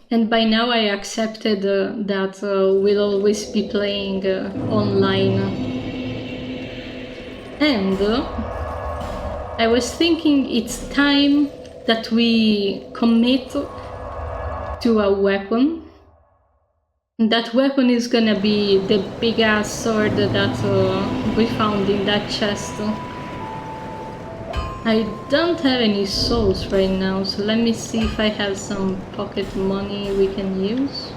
And by now I accepted that we'll always be playing online. And I was thinking it's time that we commit to a weapon. That weapon is gonna be the big ass sword that we found in that chest. I don't have any souls right now, so let me see if I have some pocket money we can use.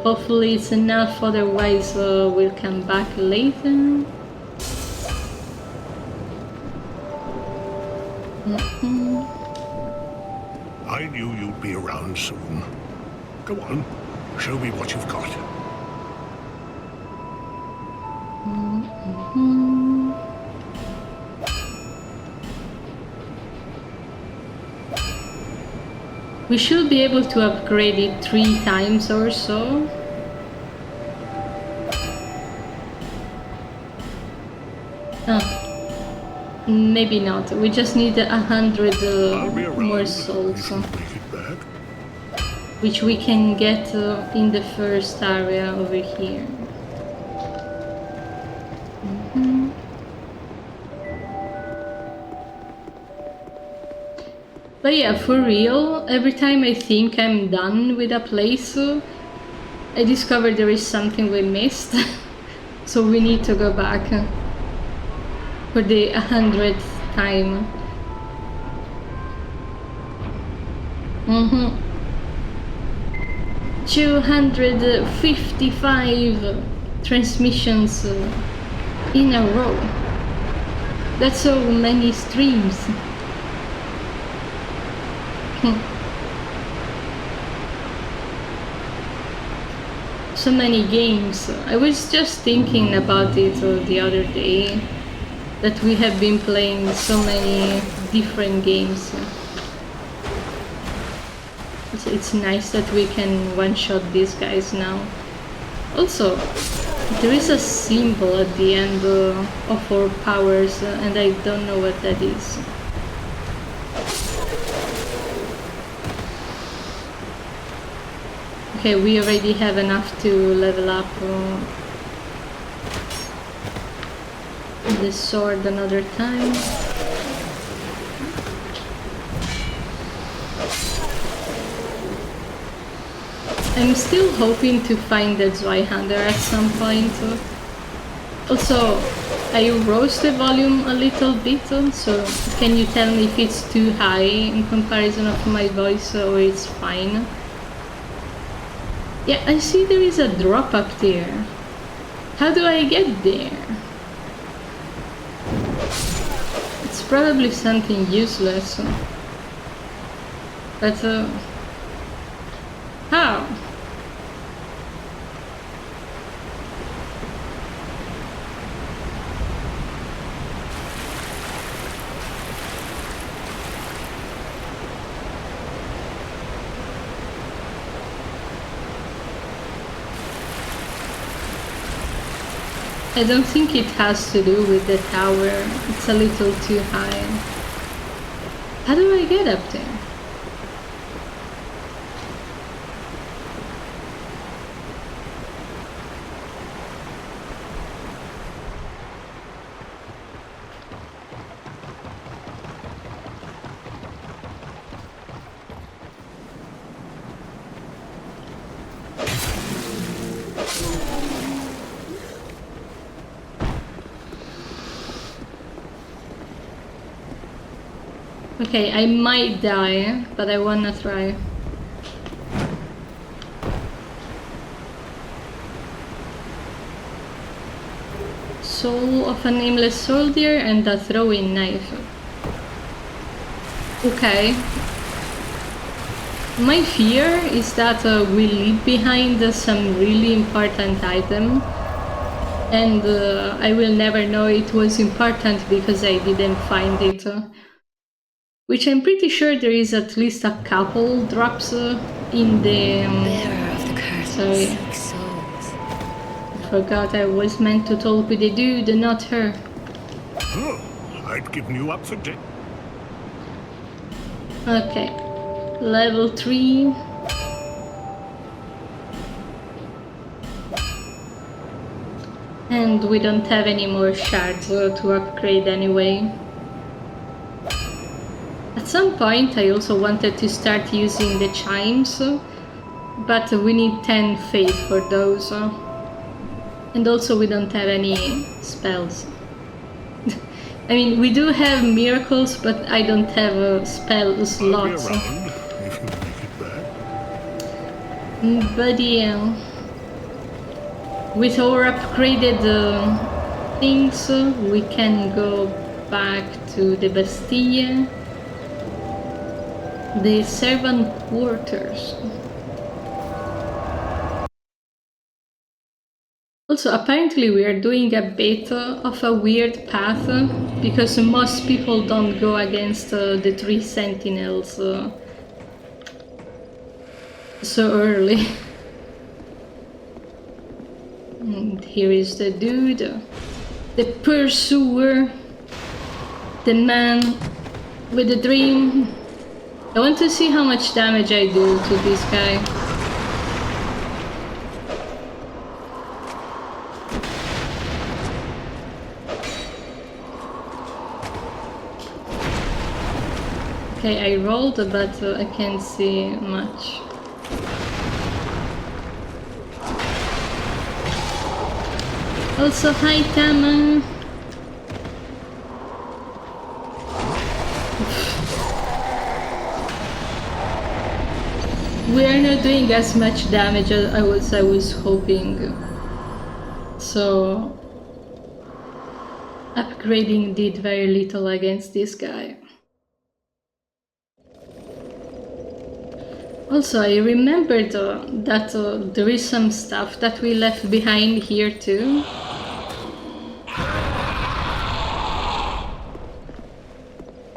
Hopefully it's enough, otherwise we'll come back later. I knew you'd be around soon. Go on, show me what you've got. We should be able to upgrade it 3 times or so. Maybe not. We just need 100 more souls. Which we can get in the first area over here. But yeah, for real, every time I think I'm done with a place, I discover there is something we missed. So we need to go back for the 100th time. 255 transmissions in a row. That's so many streams. So many games. I was just thinking about it the other day, that we have been playing so many different games. It's nice that we can one-shot these guys now. Also, there is a symbol at the end of our powers, and I don't know what that is. Okay, we already have enough to level up the sword another time. I'm still hoping to find the Zweihander at some point. Also, I rose the volume a little bit, so can you tell me if it's too high in comparison of my voice or it's fine? Yeah, I see there is a drop up there. How do I get there? It's probably something useless. But how? I don't think it has to do with the tower. It's a little too high. How do I get up there? Okay, I might die, but I wanna try. Soul of a nameless soldier and a throwing knife. Okay. My fear is that we leave behind some really important item, and I will never know it was important because I didn't find it. Which I'm pretty sure there is at least a couple drops in the... Bearer of the curtain, seek souls. I forgot I was meant to talk with the dude, not her. Oh, I'd given you up for dead. Okay. Level 3. And we don't have any more shards to upgrade anyway. At some point I also wanted to start using the chimes, but we need 10 faith for those. And also we don't have any spells. I mean, we do have miracles, but I don't have spell slots. I'll be around if you make it back. But yeah, with our upgraded things, we can go back to the Bastille, the servant quarters. Also, apparently we are doing a bit of a weird path, because most people don't go against the 3 sentinels so early. And here is the dude, the pursuer, the man with the dream. I want to see how much damage I do to this guy. Okay, I rolled, but I can't see much. Also, hi Tama! We are not doing as much damage as I was hoping. So, upgrading did very little against this guy. Also, I remembered that there is some stuff that we left behind here too.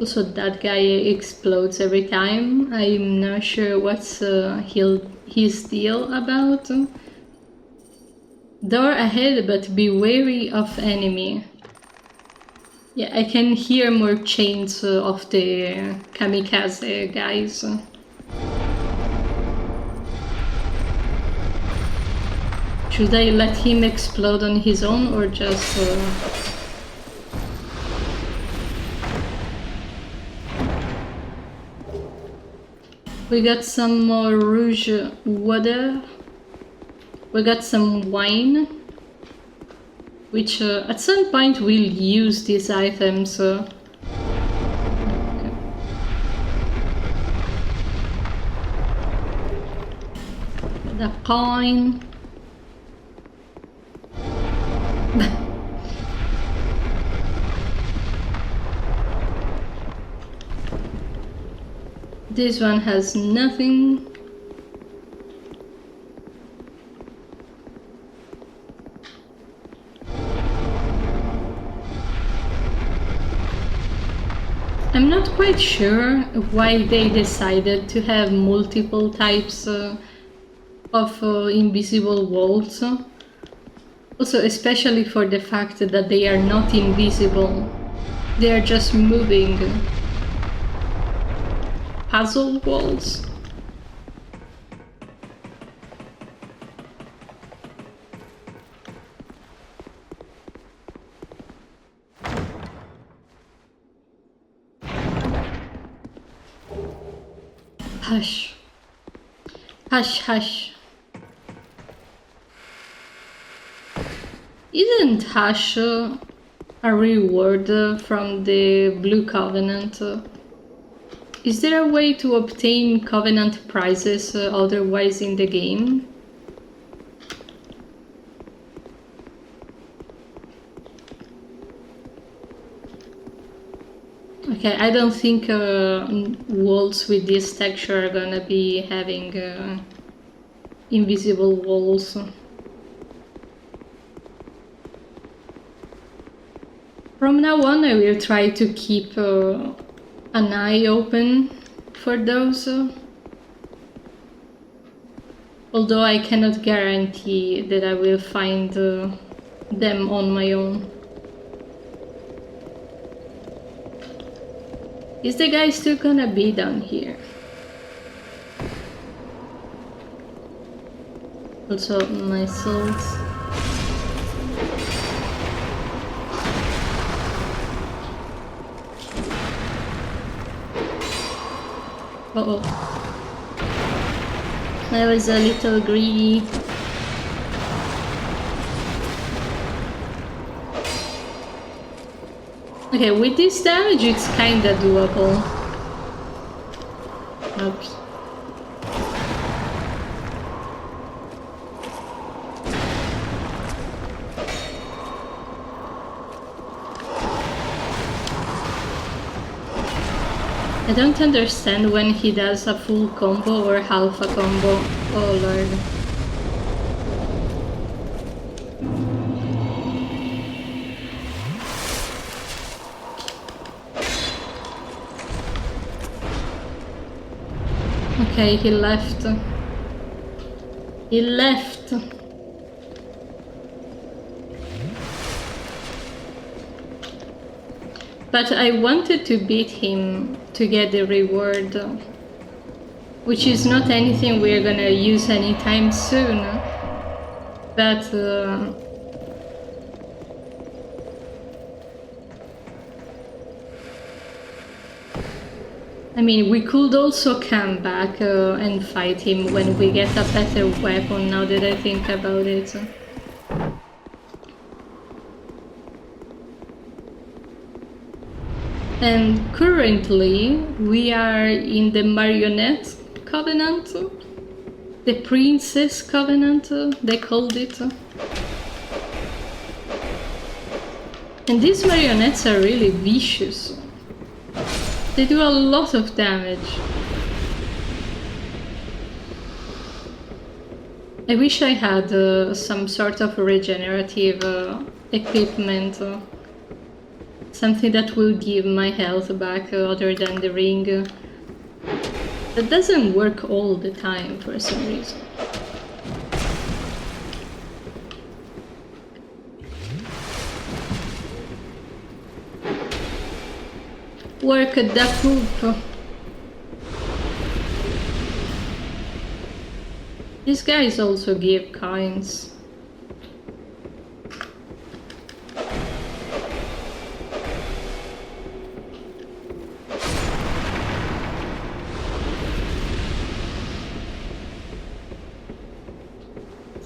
Also, that guy explodes every time. I'm not sure what's his deal about. Door ahead, but be wary of enemy. Yeah, I can hear more chains of the kamikaze guys. Should I let him explode on his own or just... We got some more rouge water. We got some wine. Which at some point we'll use these items. Okay. The coin. This one has nothing. I'm not quite sure why they decided to have multiple types of invisible walls. Also, especially for the fact that they are not invisible. They are just moving. Puzzle walls. Hush. Hush, hush. Isn't hush a reward from the Blue Covenant? Is there a way to obtain Covenant prizes otherwise in the game? Okay, I don't think walls with this texture are gonna be having invisible walls. From now on I will try to keep an eye open for those, although I cannot guarantee that I will find them on my own. Is the guy still gonna be down here? Also my souls. Uh-oh. I was a little greedy. Okay, with this damage it's kinda doable. Oops. I don't understand when he does a full combo or half a combo. Oh lord. Okay, he left. He left. But I wanted to beat him to get the reward, which is not anything we're gonna use anytime soon. But I mean, we could also come back and fight him when we get a better weapon, now that I think about it. And currently, we are in the Marionette Covenant, the Princess Covenant, they called it. And these marionettes are really vicious. They do a lot of damage. I wish I had some sort of regenerative equipment. Something that will give my health back other than the ring. That doesn't work all the time for some reason. Work the poop. These guys also give coins.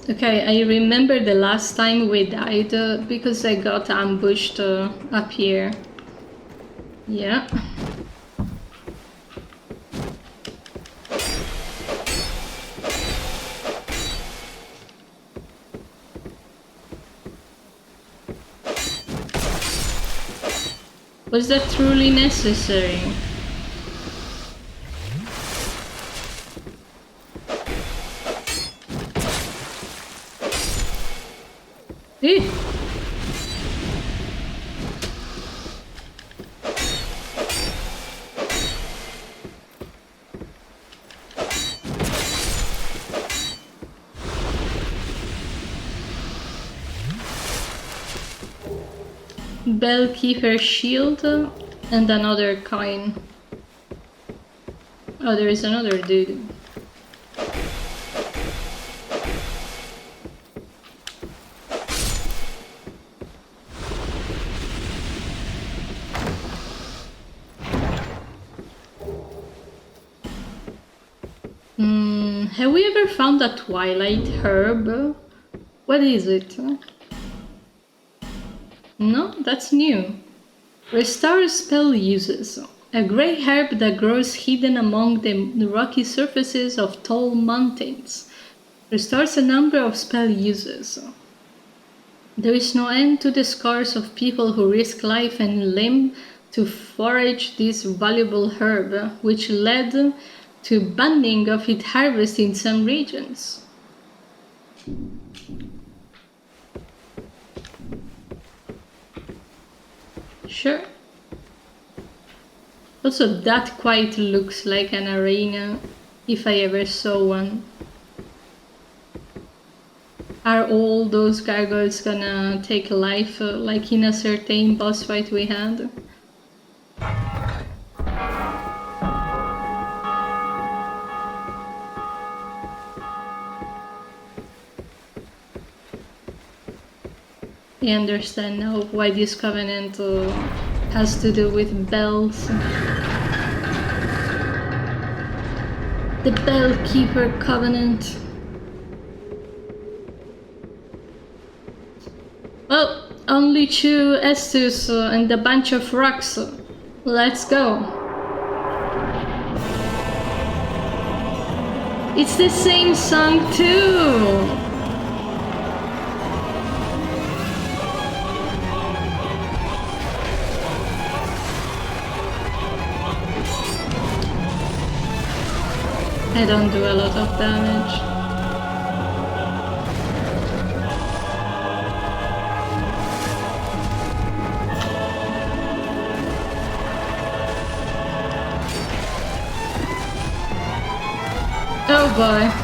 Okay, I remember the last time we died because I got ambushed up here. Yeah. Was that truly necessary? Eh. Bellkeeper shield and another coin. Oh, there is another dude. Have we ever found a twilight herb? What is it? No, that's new. Restore spell uses. A grey herb that grows hidden among the rocky surfaces of tall mountains. Restores a number of spell uses. There is no end to the scores of people who risk life and limb to forage this valuable herb, which led to banning of its harvest in some regions. Sure. Also, that quite looks like an arena, if I ever saw one. Are all those gargoyles gonna take life like in a certain boss fight we had? I understand now why this covenant has to do with bells. The Bellkeeper Covenant. Well, only 2 Estus and a bunch of rocks. Let's go. It's the same song too! I don't do a lot of damage. Oh boy.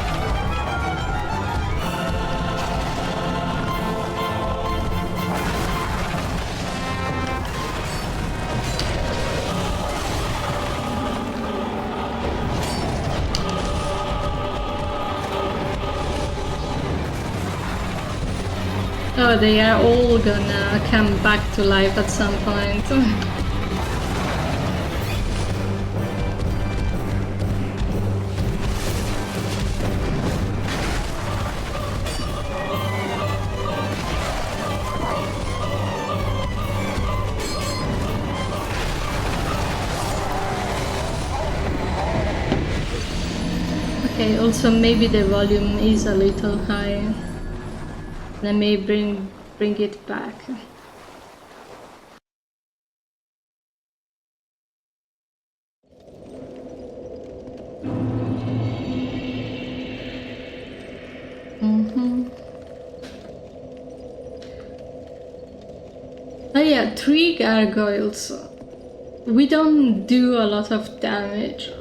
Oh, they are all gonna come back to life at some point. Okay, also maybe the volume is a little high. Let me bring it back. Oh yeah, 3 gargoyles. We don't do a lot of damage.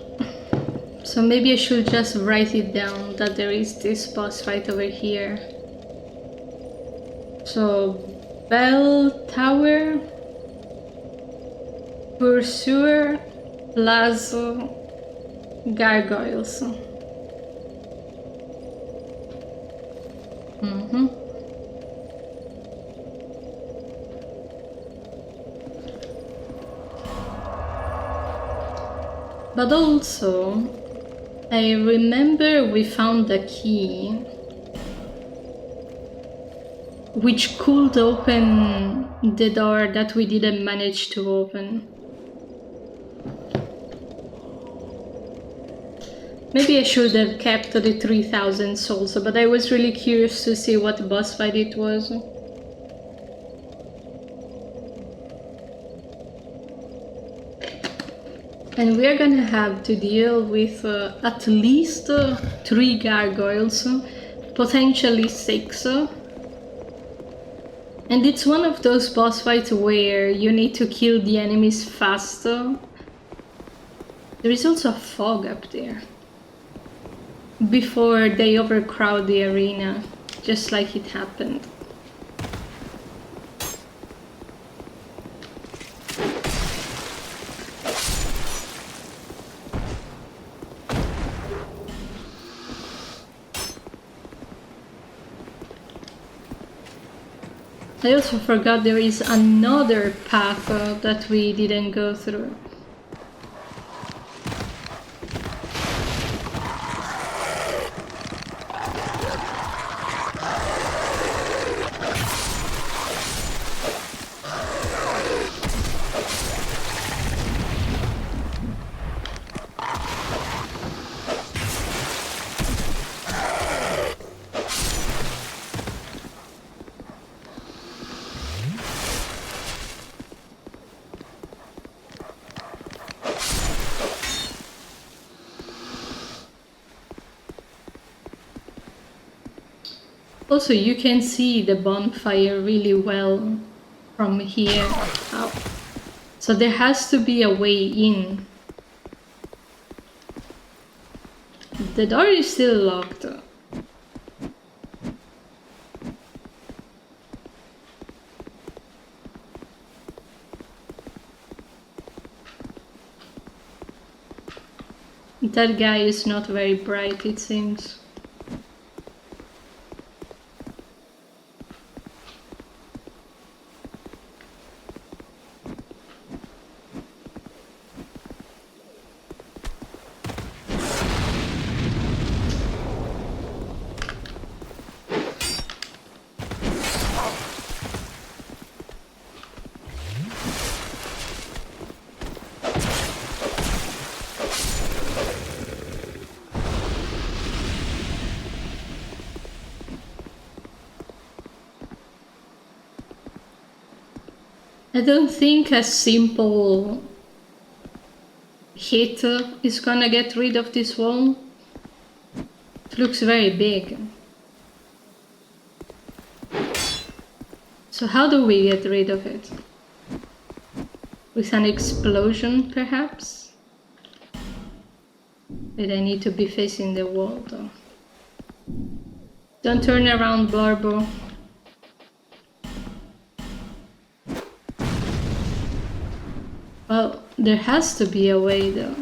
So maybe I should just write it down that there is this boss fight over here. So, Bell Tower, Pursuer, plus Gargoyles. But also, I remember we found a key which could open the door that we didn't manage to open. Maybe I should have kept the 3000 souls, but I was really curious to see what boss fight it was. And we're gonna have to deal with at least 3 gargoyles, potentially 6. And it's one of those boss fights where you need to kill the enemies fast. There is also a fog up there. Before they overcrowd the arena, just like it happened. I also forgot there is another path that we didn't go through. Also, you can see the bonfire really well from here. Oh. So there has to be a way in. The door is still locked. That guy is not very bright, it seems. I don't think a simple hit is gonna get rid of this wall. It looks very big. So how do we get rid of it? With an explosion, perhaps? But I need to be facing the wall, though. Don't turn around, Blarbo. Well, there has to be a way, though.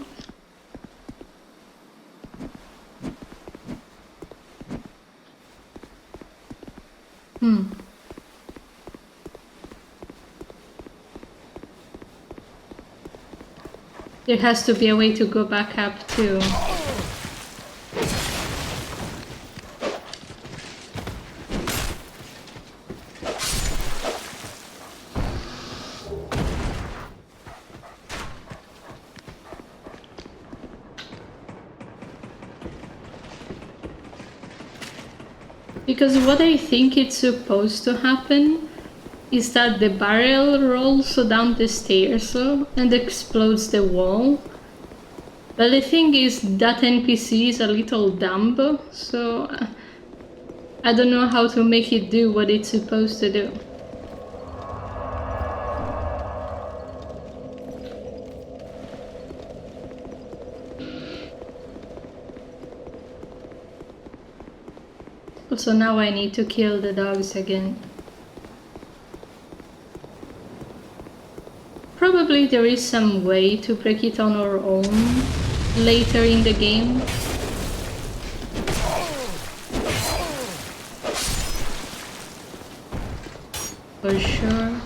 There has to be a way to go back up, too. Because what I think it's supposed to happen is that the barrel rolls down the stairs and explodes the wall. But the thing is that NPC is a little dumb, so I don't know how to make it do what it's supposed to do. So now I need to kill the dogs again. Probably there is some way to break it on our own later in the game. For sure.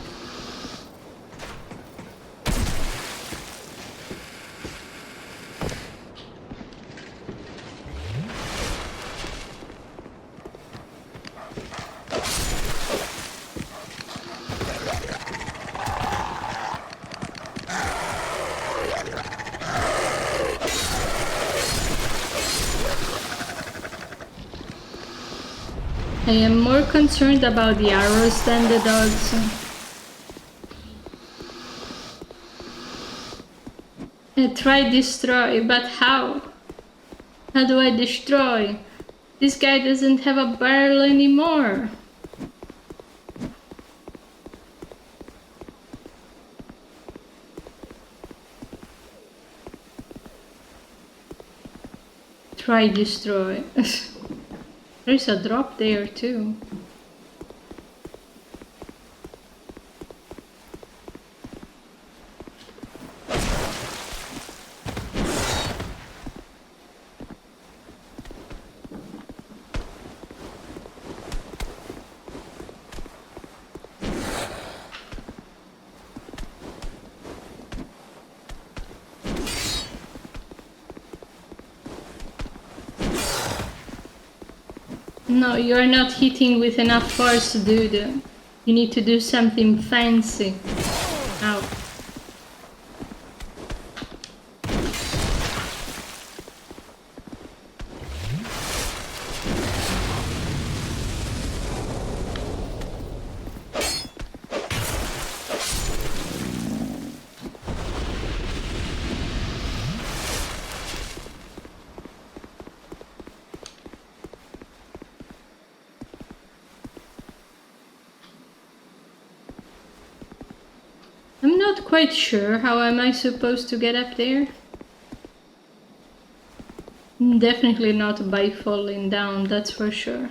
I am more concerned about the arrows than the dogs. I tried destroy, but how? How do I destroy? This guy doesn't have a barrel anymore. Try destroy. There's a drop there too. No, you're not hitting with enough force, dude. You need to do something fancy. Ow. I'm not quite sure how am I supposed to get up there. Definitely not by falling down, that's for sure.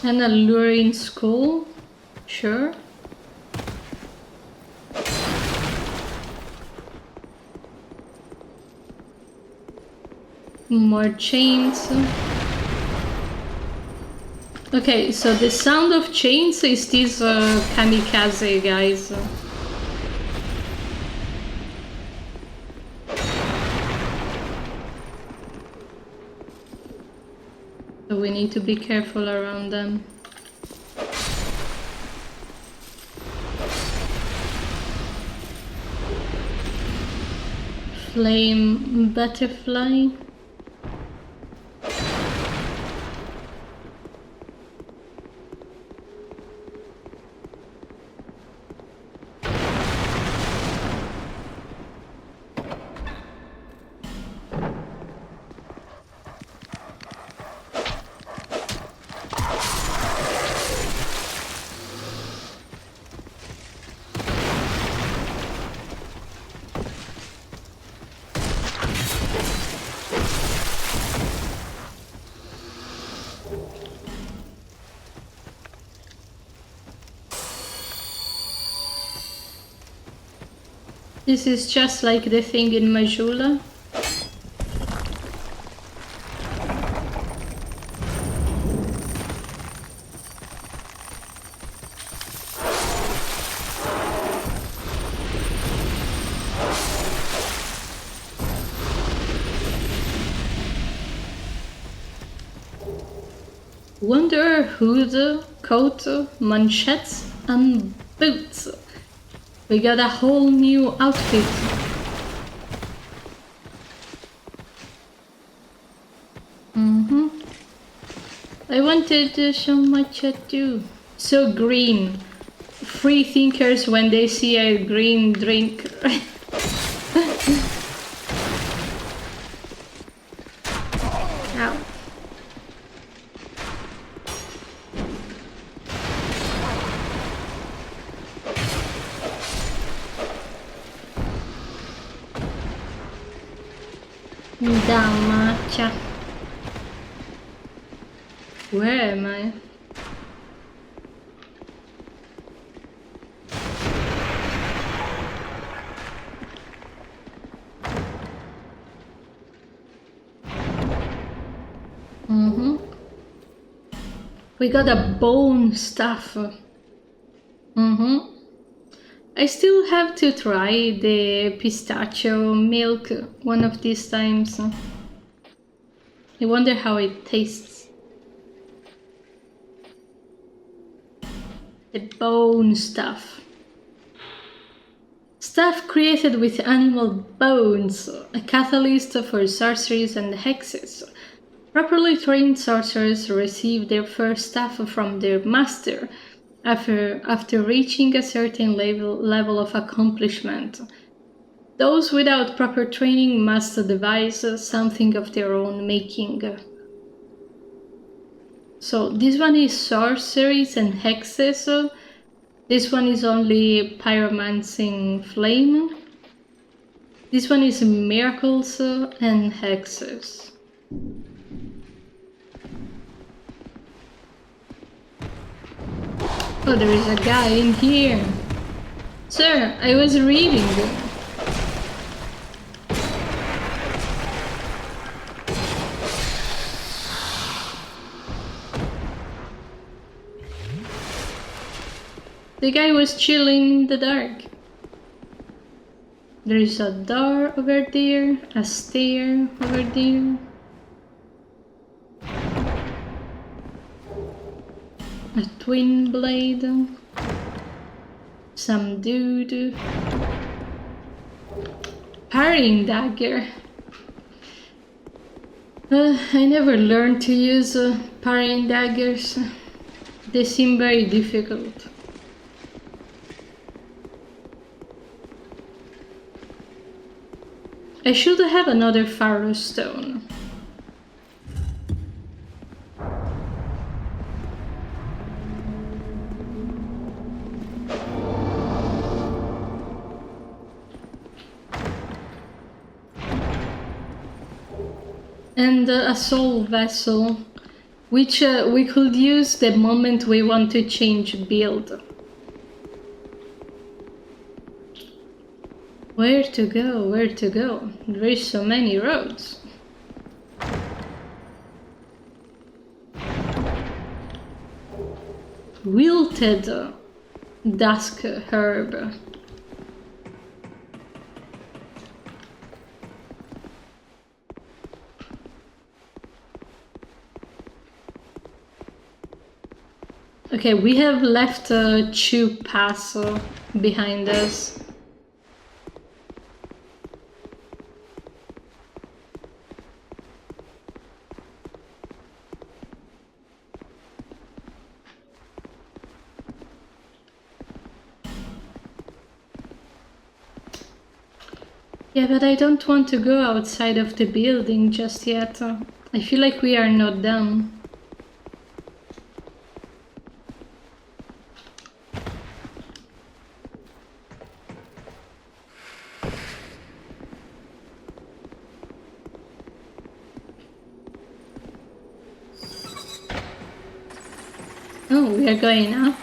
An alluring skull? Sure. More chains. Okay, so the sound of chains is this kamikaze, guys. So we need to be careful around them. Flame butterfly. This is just like the thing in Majula. Wonder hood, coat, manchettes, and boots. We got a whole new outfit. I wanted so much too. So green. Free thinkers when they see a green drink. Ow. Damaccia. Where am I? We got a bone stuff. I still have to try the pistachio milk one of these times. I wonder how it tastes. The bone stuff. Stuff created with animal bones, a catalyst for sorceries and hexes. Properly trained sorcerers receive their first staff from their master after reaching a certain level of accomplishment. Those without proper training must devise something of their own making. So this one is sorceries and hexes. This one is only pyromancing flame. This one is miracles and hexes. Oh, there is a guy in here. Sir, I was reading. The guy was chilling in the dark. There is a door over there, a stair over there. A twin blade. Some dude. Parrying dagger. I never learned to use parrying daggers. They seem very difficult. I should have another Pharaoh stone. And a soul vessel, which we could use the moment we want to change build. Where to go? Where to go? There is so many roads. wilted dusk herb. Okay, we have left 2 paths behind us. Yeah, but I don't want to go outside of the building just yet. I feel like we are not done. Oh, we are going up?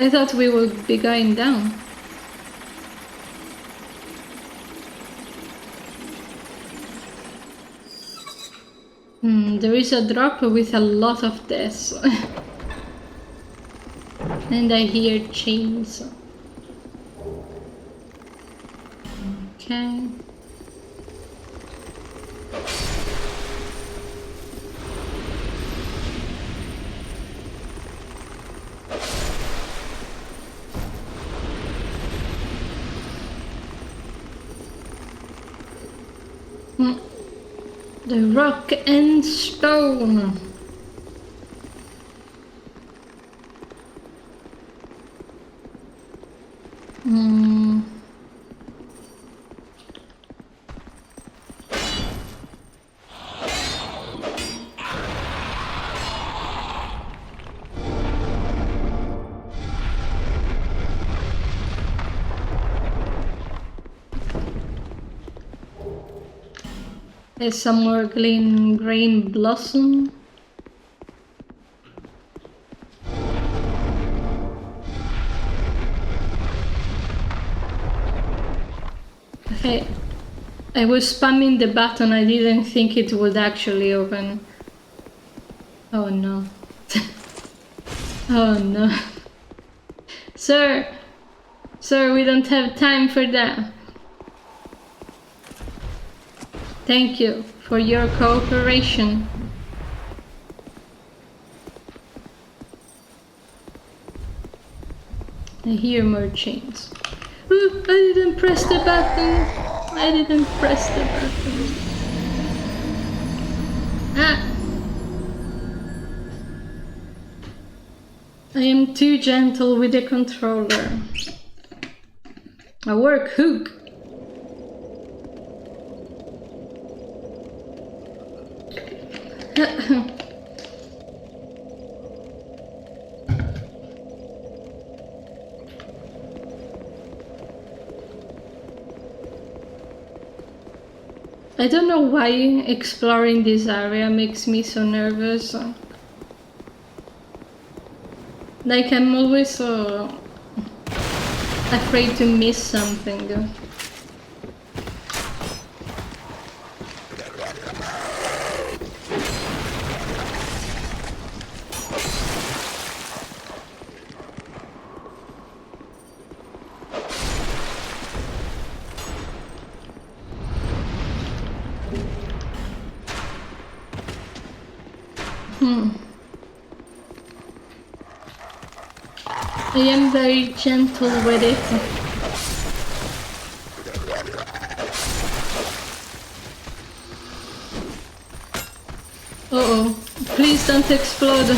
I thought we would be going down. There is a drop with a lot of deaths. And I hear chains. Okay. The rock and stone. There's some more green blossom. Okay, I was spamming the button, I didn't think it would actually open. Oh no. Oh no. Sir, we don't have time for that. Thank you for your cooperation. I hear more chains. Ooh, I didn't press the button. I didn't press the button. Ah! I am too gentle with the controller. A work hook. I don't know why exploring this area makes me so nervous. Like I'm always afraid to miss something. I am very gentle with it. Uh-oh, please don't explode.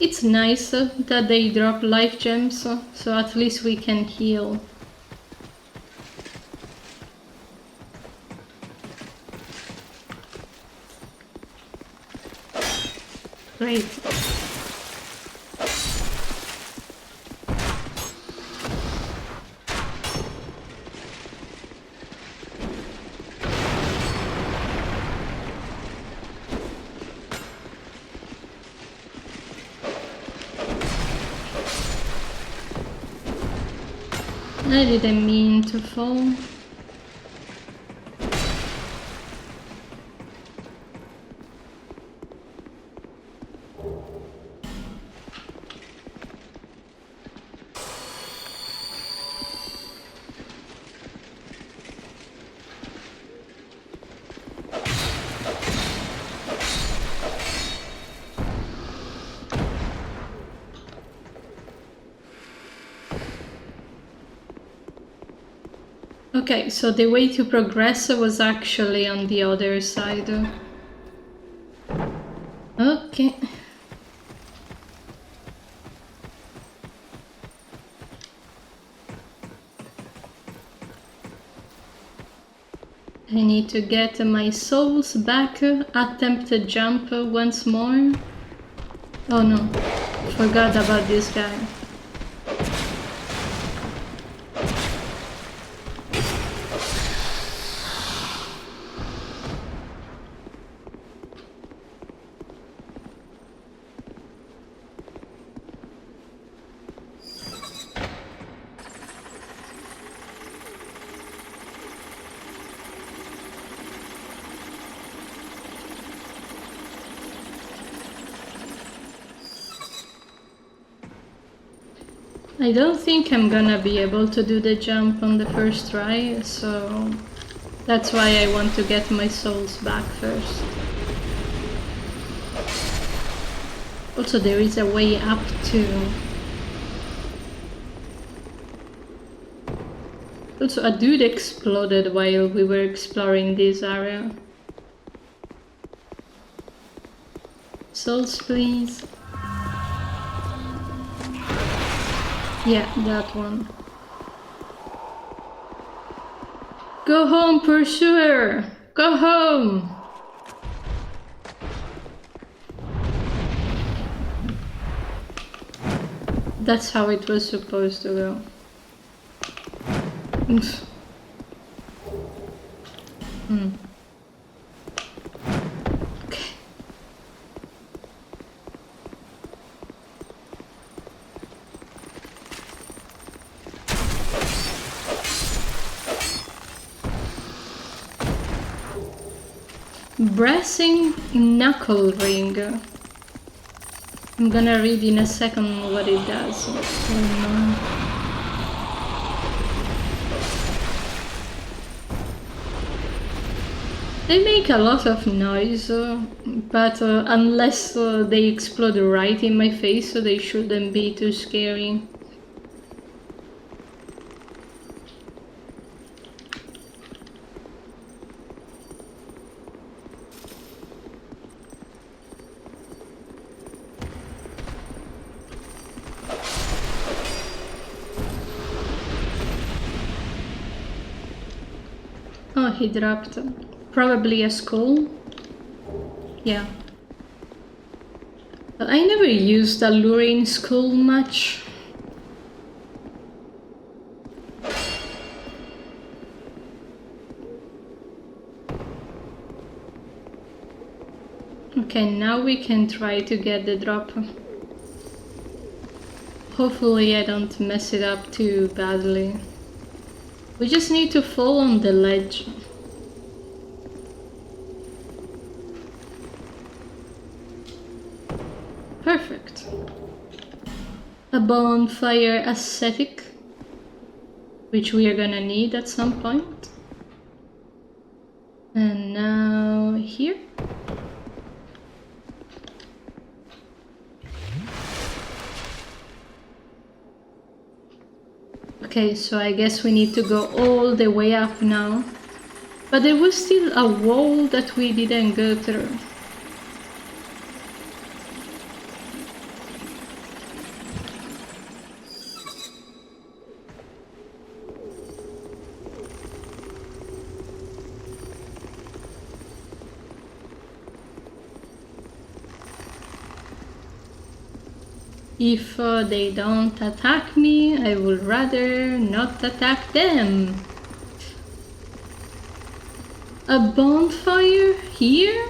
It's nice that they drop life gems, so at least we can heal. Great. I didn't mean to fall. Okay, so the way to progress was actually on the other side. Okay. I need to get my souls back. Attempt to jump once more. Oh no, forgot about this guy. I don't think I'm gonna be able to do the jump on the first try, so that's why I want to get my souls back first. Also, there is a way up too. Also, a dude exploded while we were exploring this area. Souls, please. Yeah, that one. Go home, pursuer! Go home! That's how it was supposed to go. Okay. Brassing knuckle ring. I'm gonna read in a second what it does. They make a lot of noise, but unless they explode right in my face, they shouldn't be too scary. Oh, he dropped. Probably a skull. Yeah. I never used alluring skull much. Okay, now we can try to get the drop. Hopefully I don't mess it up too badly. We just need to fall on the ledge. Perfect. A bonfire ascetic, which we are gonna need at some point. And now here. Okay, so I guess we need to go all the way up now. But there was still a wall that we didn't go through. If they don't attack me, I would rather not attack them. A bonfire here?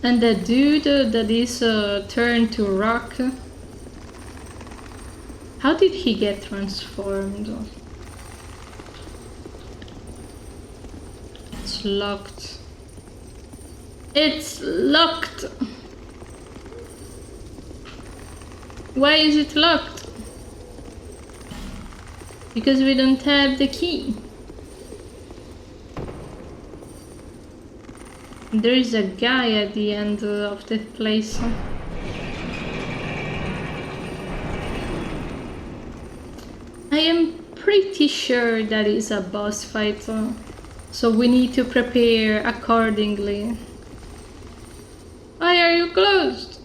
And the dude that is turned to rock. How did he get transformed? It's locked. It's locked! Why is it locked? Because we don't have the key. There is a guy at the end of the place. I am pretty sure that is a boss fight, so we need to prepare accordingly. Why are you closed?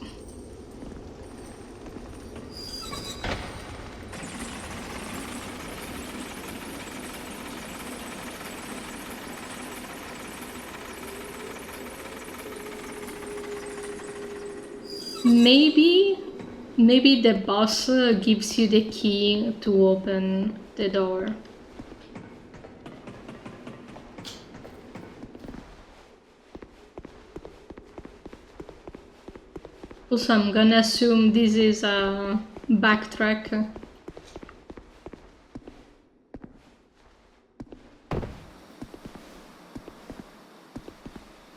Maybe the boss gives you the key to open the door. Also, I'm gonna assume this is a backtrack.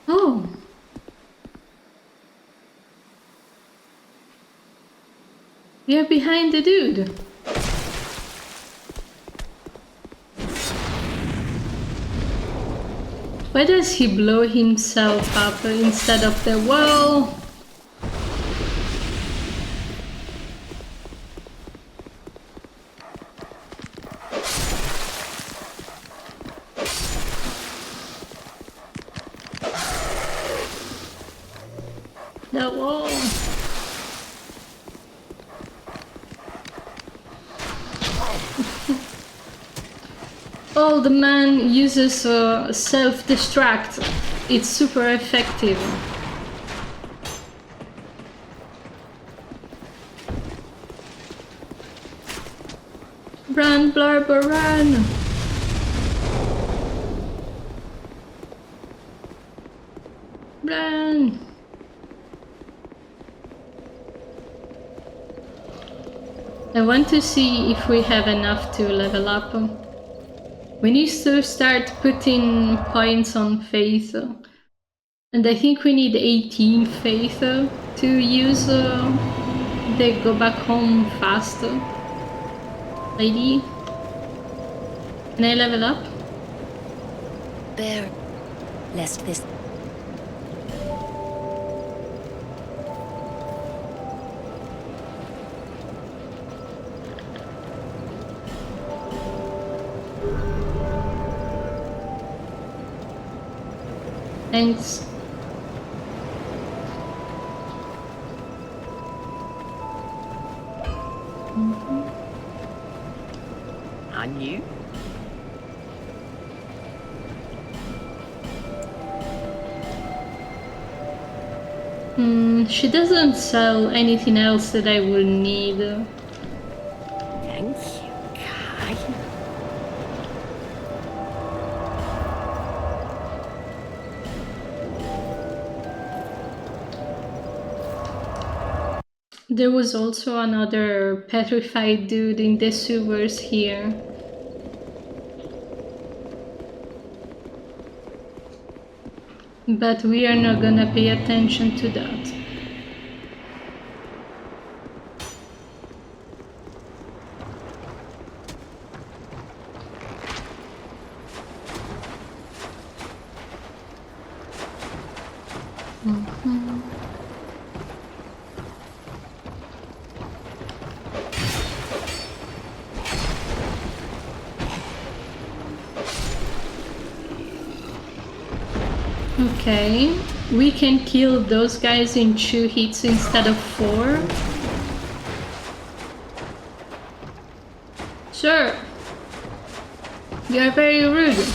Oh! We are behind the dude! Why does he blow himself up instead of the wall? The wall. Oh, the man uses self-destruct. It's super effective. Run, Blarber, run! Run! I want to see if we have enough to level up. We need to start putting points on faith. And I think we need 18 faith to use the go back home fast lady. Can I level up? Bear, lest this. Thanks. And you? She doesn't sell anything else that I will need. Thank you, Kai. There was also another petrified dude in the sewers here. But we are not gonna pay attention to that. Okay, we can kill those guys in 2 hits instead of 4. Sure. You are very rude.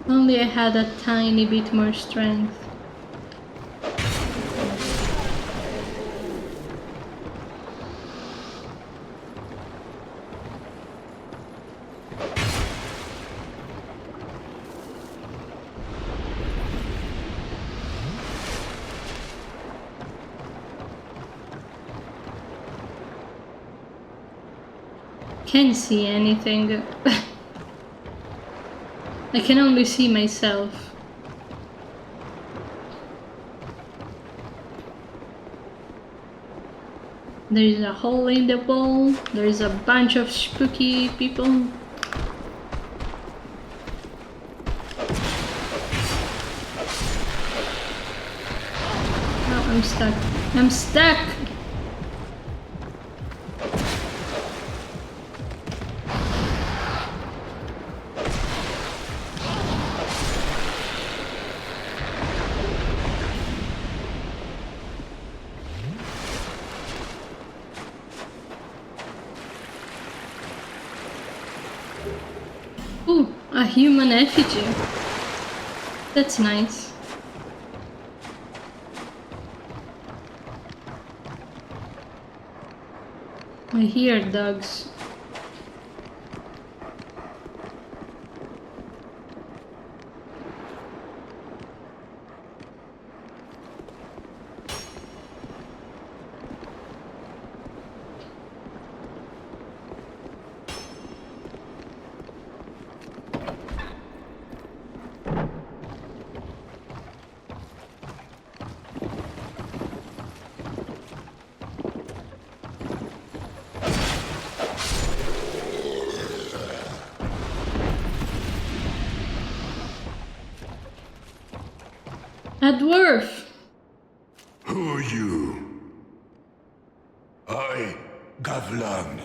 Only I had a tiny bit more strength. Can't see anything. I can only see myself. There's a hole in the wall. There's a bunch of spooky people. Oh, I'm stuck. I'm stuck! Ooh, a human effigy. That's nice. I hear dogs. A dwarf! Who are you? I, Gavlan.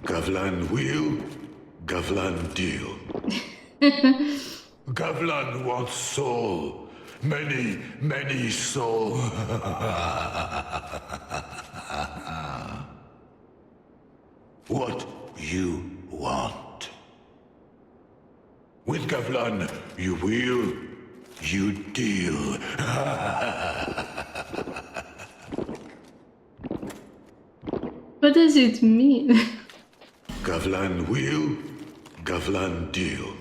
Gavlan will, Gavlan deal. Gavlan wants soul. Many, many soul. What you want? With Gavlan, you will, you deal. What does it mean? Gavlan will, Gavlan deal.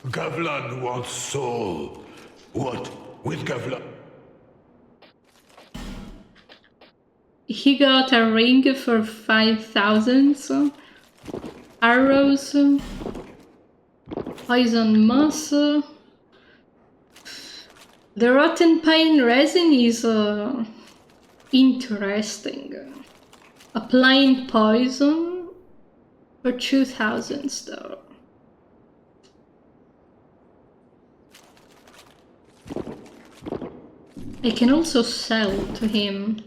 Gavlan wants soul. What with Gavlan? He got a ring for 5,000 arrows, poison moss. The rotten pine resin is interesting. Applying poison for 2,000 though. I can also sell to him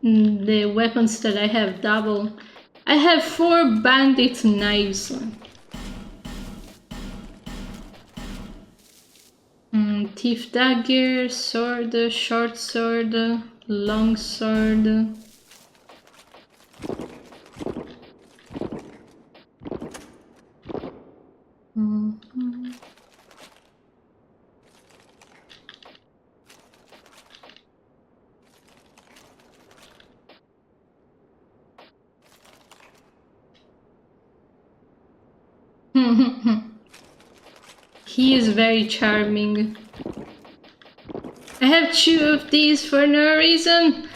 the weapons that I have double. I have 4 bandit knives. Thief dagger, sword, short sword, long sword. He is very charming. I have 2 of these for no reason.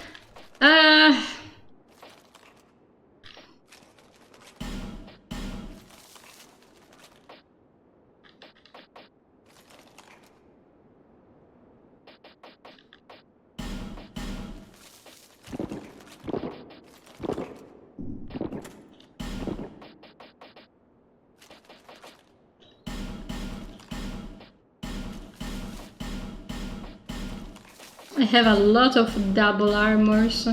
I have a lot of double armors.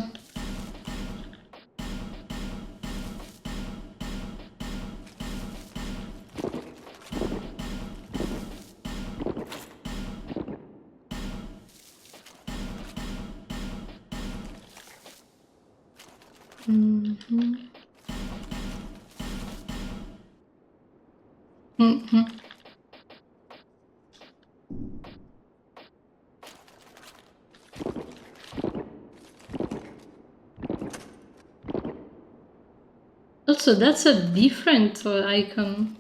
Also, that's a different icon.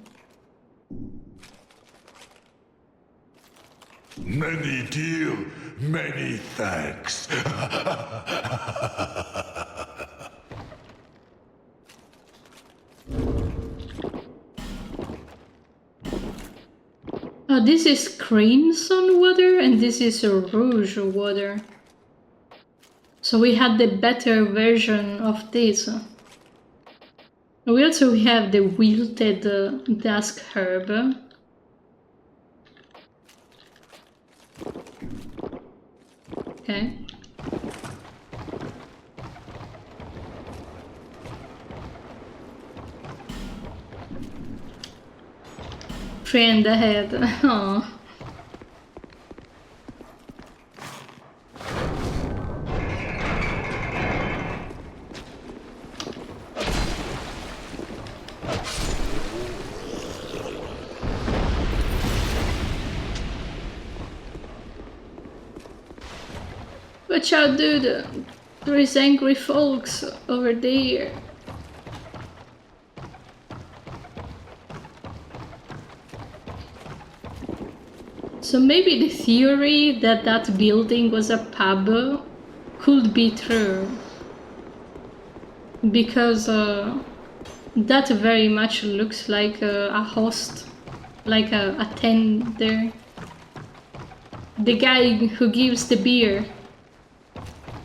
Many deal, many thanks. Oh, this is crimson water and this is rouge water. So we had the better version of this. We also have the wilted dusk herb. Okay. Friend ahead. Aww. Watch out, dude! There is angry folks over there. So maybe the theory that that building was a pub could be true. Because that very much looks like a host, like a tender. The guy who gives the beer.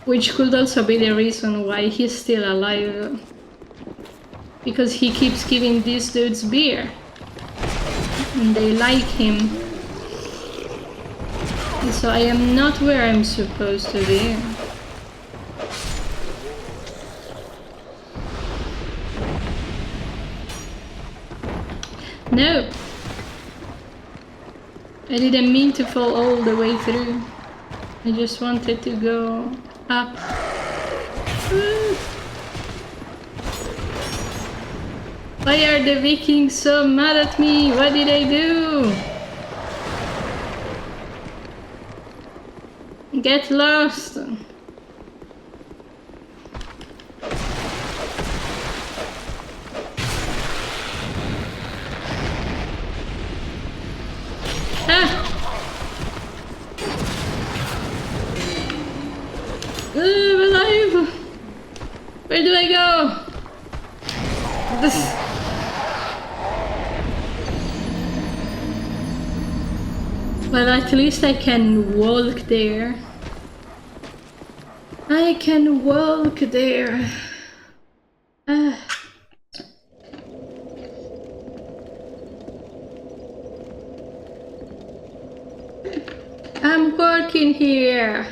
Which could also be the reason why he's still alive. Because he keeps giving these dudes beer. And they like him. And so I am not where I'm supposed to be. No! I didn't mean to fall all the way through. I just wanted to go up. Why are the Vikings so mad at me? What did I do? Get lost! Ah! I'm alive! Where do I go? Well, at least I can walk there. I can walk there. I'm working here.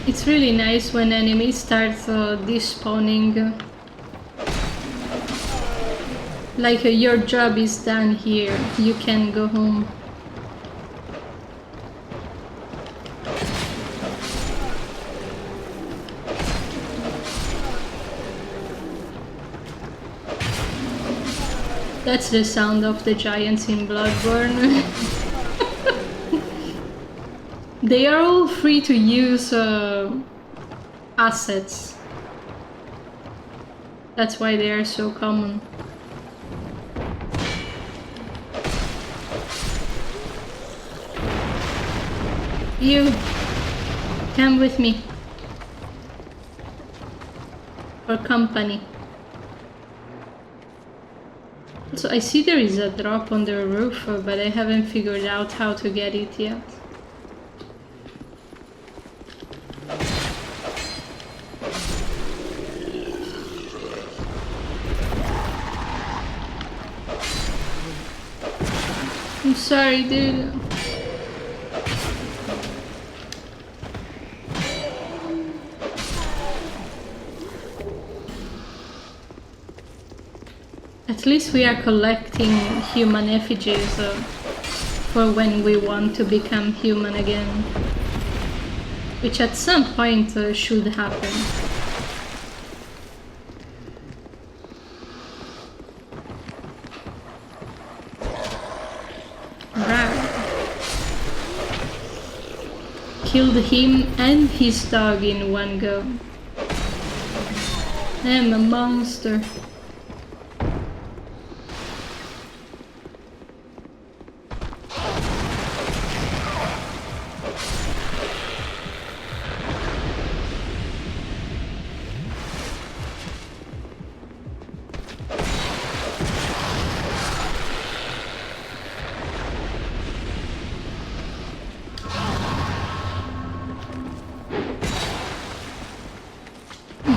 It's really nice when enemies start despawning. Like your job is done here, you can go home. That's the sound of the giants in Bloodborne. They are all free to use assets. That's why they are so common. You, come with me. For company. So I see there is a drop on the roof, but I haven't figured out how to get it yet. I'm sorry, dude. At least we are collecting human effigies for when we want to become human again. Which at some point should happen. killed him and his dog in one go. I'm a monster.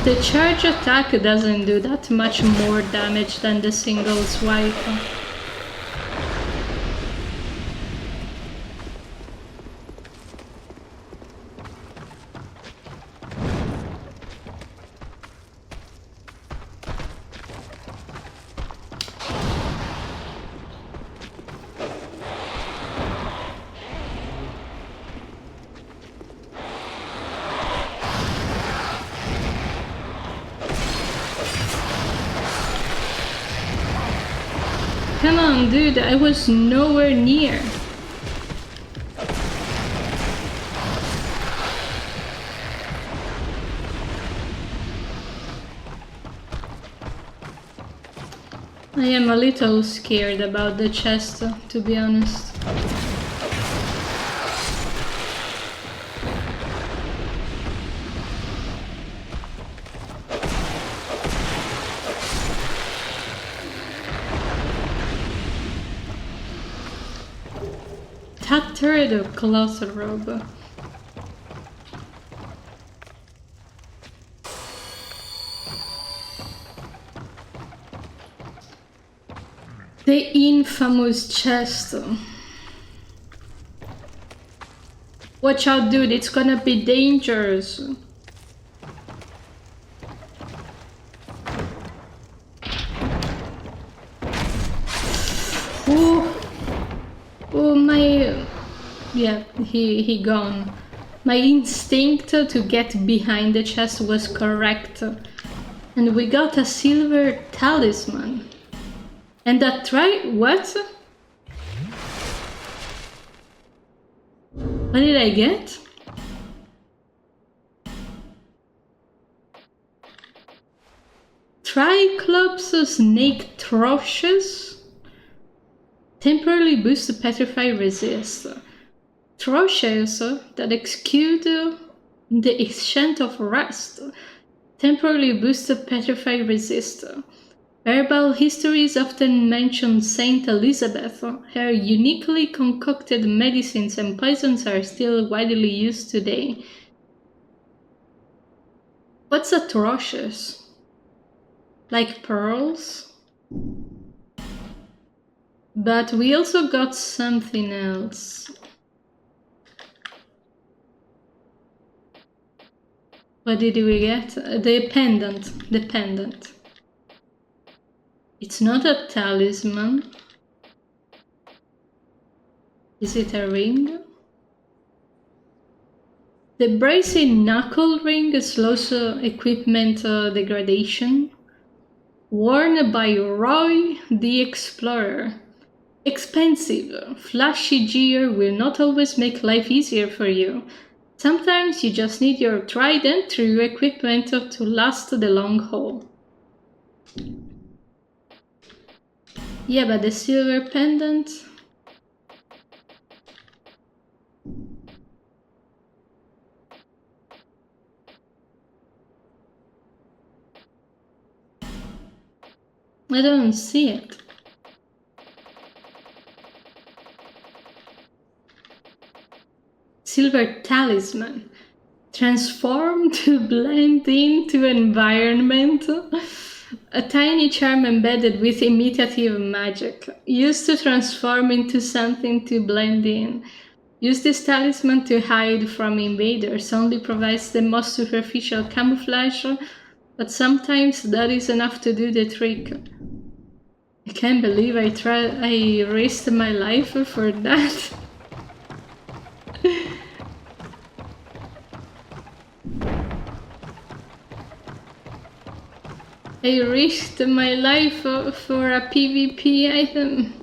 The charge attack doesn't do that much more damage than the single swipe. Come on, dude, I was nowhere near. I am a little scared about the chest, to be honest. Tattered cloth robe. The infamous chest. Watch out, dude, it's gonna be dangerous. Oh my... Yeah, he gone. My instinct to get behind the chest was correct. And we got a silver talisman. And that what? What did I get? Triclops snake thrushes? Temporarily boost the petrify resist. Thrushes that execute the exchange of rest. Temporarily boost the petrify resist. Herbal histories often mention Saint Elizabeth. Her uniquely concocted medicines and poisons are still widely used today. What's a thrushes? Like pearls? But we also got something else. What did we get? The pendant. The pendant. It's not a talisman. Is it a ring? The bracy knuckle ring slows equipment degradation. Worn by Roy the Explorer. Expensive, flashy gear will not always make life easier for you. Sometimes you just need your tried and true equipment to last the long haul. Yeah, but the silver pendant... I don't see it. Silver talisman. Transform to blend into environment. A tiny charm embedded with imitative magic. Used to transform into something to blend in. Use this talisman to hide from invaders. Only provides the most superficial camouflage, but sometimes that is enough to do the trick. I can't believe I risked my life for that. I risked my life for a PvP item.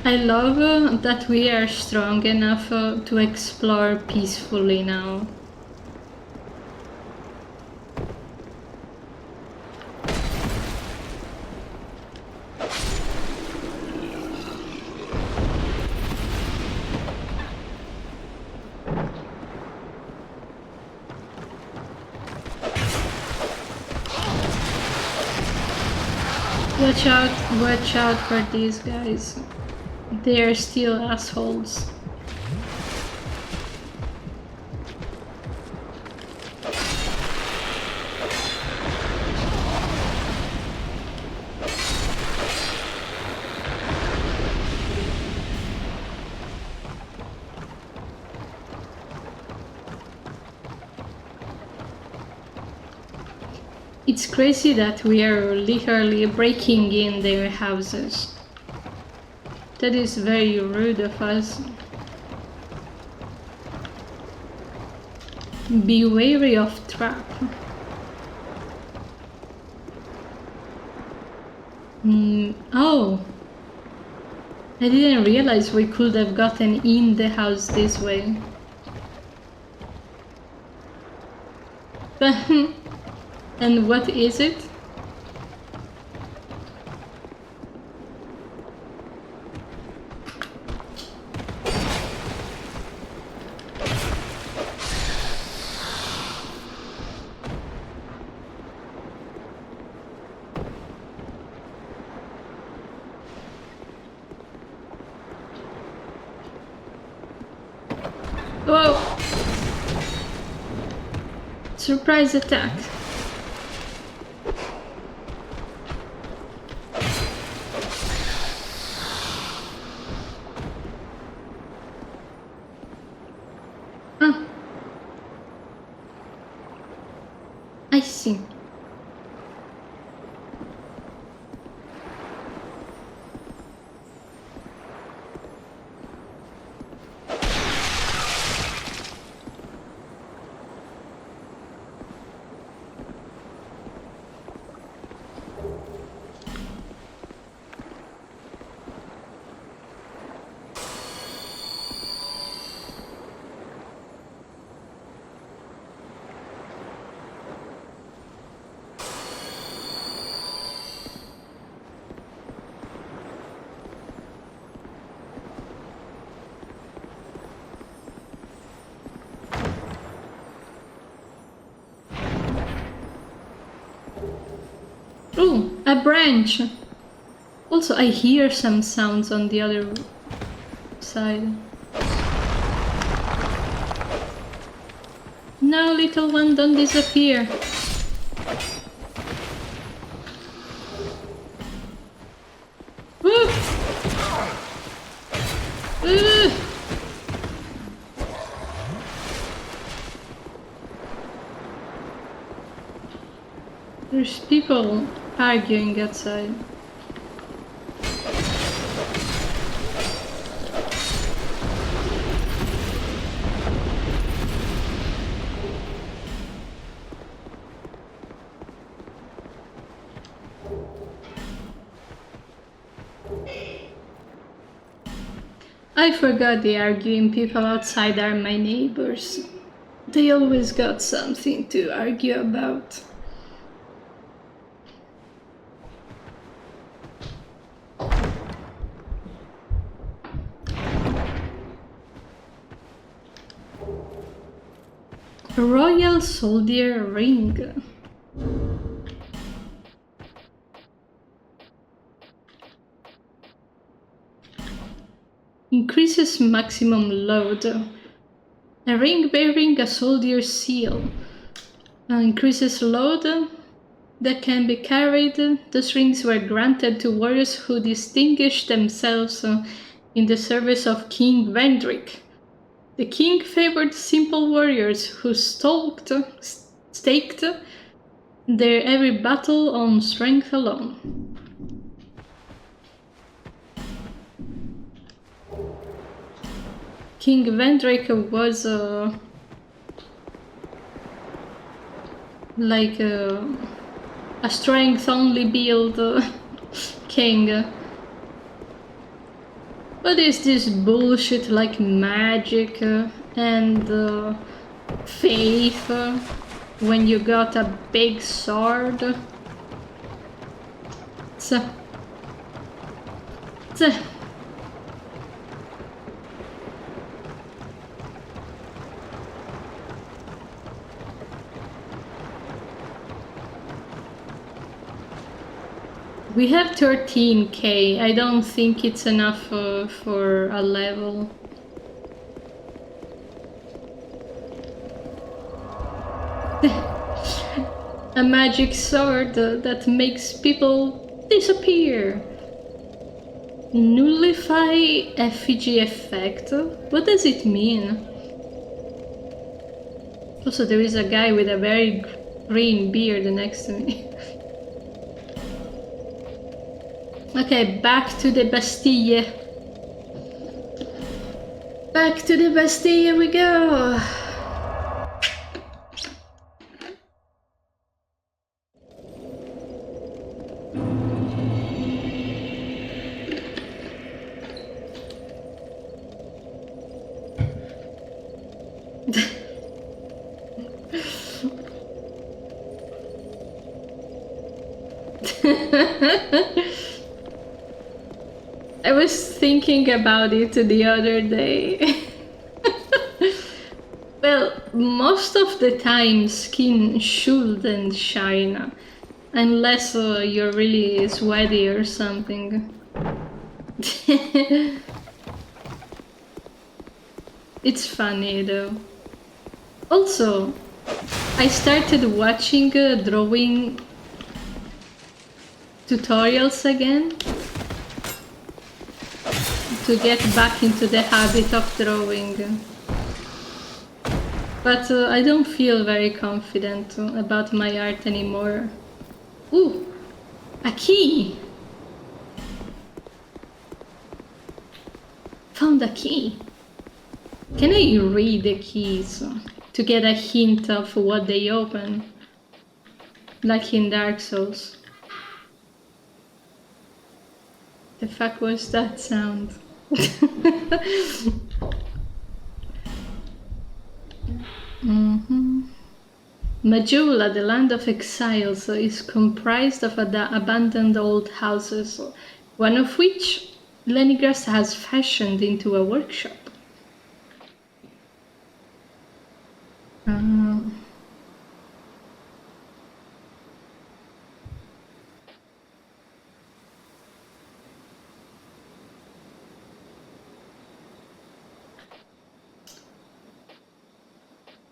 I love that we are strong enough to explore peacefully now. Watch out for these guys. They are still assholes. It's crazy that we are literally breaking in their houses. That is very rude of us. Be wary of trap. Oh! I didn't realize we could have gotten in the house this way. And what is it? Whoa! Surprise attack. I see. Oh, a branch! Also, I hear some sounds on the other side. No, little one, don't disappear. Woo! There's people arguing outside. I forgot the arguing people outside are my neighbors. They always got something to argue about. Royal Soldier Ring. Increases maximum load. A ring bearing a soldier's seal. Increases load that can be carried. Those rings were granted to warriors who distinguished themselves in the service of King Vendrick. The king favored simple warriors who staked their every battle on strength alone. King Vendrick was like a strength-only build king. But is this bullshit like magic and faith when you got a big sword? So, we have 13k. I don't think it's enough for a level. A magic sword that makes people disappear. Nullify effigy effect? What does it mean? Also, there is a guy with a very green beard next to me. Okay, back to the Bastille. Back to the Bastille we go. I was thinking about it the other day. Well, most of the time skin shouldn't shine, unless you're really sweaty or something. It's funny though. Also, I started watching drawing tutorials again to get back into the habit of drawing. But I don't feel very confident about my art anymore. Ooh, a key! Found a key. Can I read the keys to get a hint of what they open? Like in Dark Souls. The fuck was that sound? Majula, the land of exiles, is comprised of abandoned old houses, one of which Lenigras has fashioned into a workshop.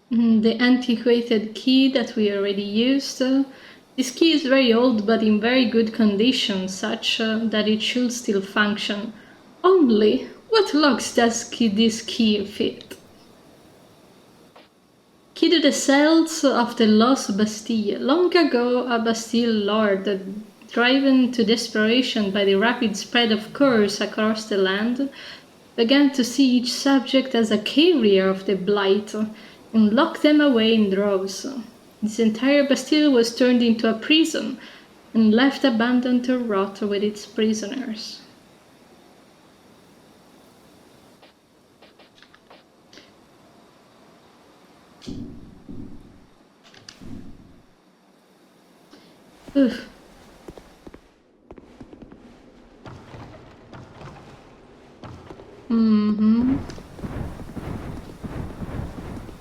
The antiquated key that we already used. This key is very old but in very good condition, such that it should still function. Only, what locks does this key fit? Key to the cells of the lost Bastille. Long ago, a Bastille lord, driven to desperation by the rapid spread of curse across the land, began to see each subject as a carrier of the blight, and locked them away in droves. This entire Bastille was turned into a prison and left abandoned to rot with its prisoners. Oof.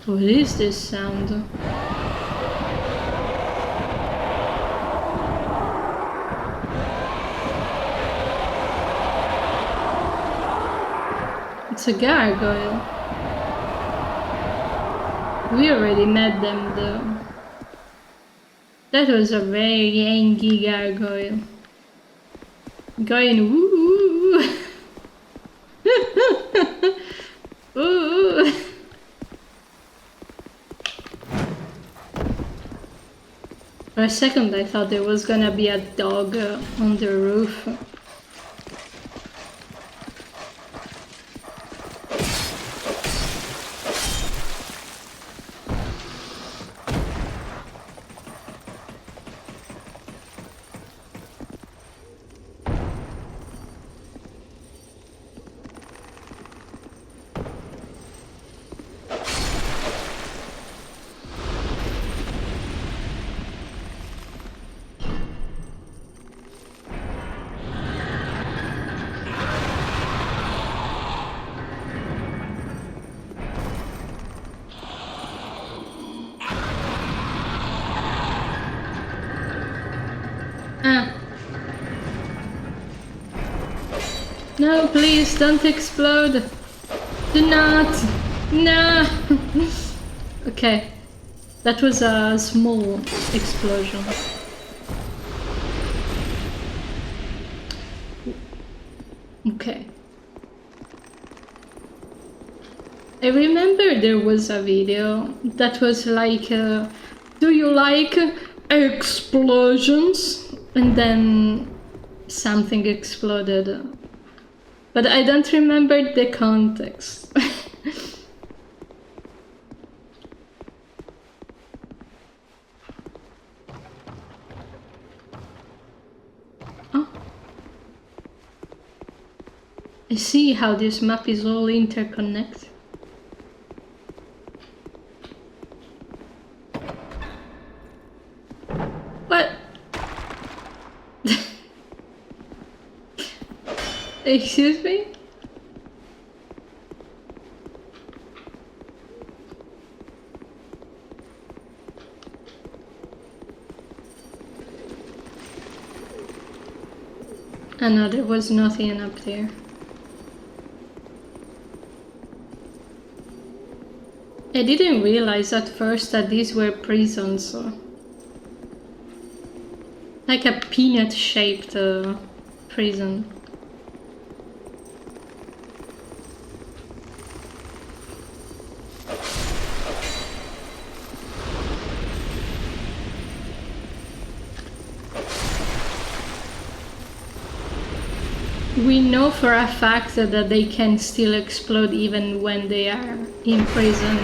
What is this sound? It's a gargoyle. We already met them though. That was a very angry gargoyle. Going woo. Ooh. For a second I thought there was gonna be a dog on the roof. No, please, don't explode. Do not. No. Okay. That was a small explosion. Okay. I remember there was a video that was like, do you like explosions? And then something exploded. But I don't remember the context. Oh. I see how this map is all interconnected. What? Excuse me? Oh no, there was nothing up there. I didn't realize at first that these were prisons. Like a peanut-shaped prison. We know for a fact that they can still explode even when they are imprisoned.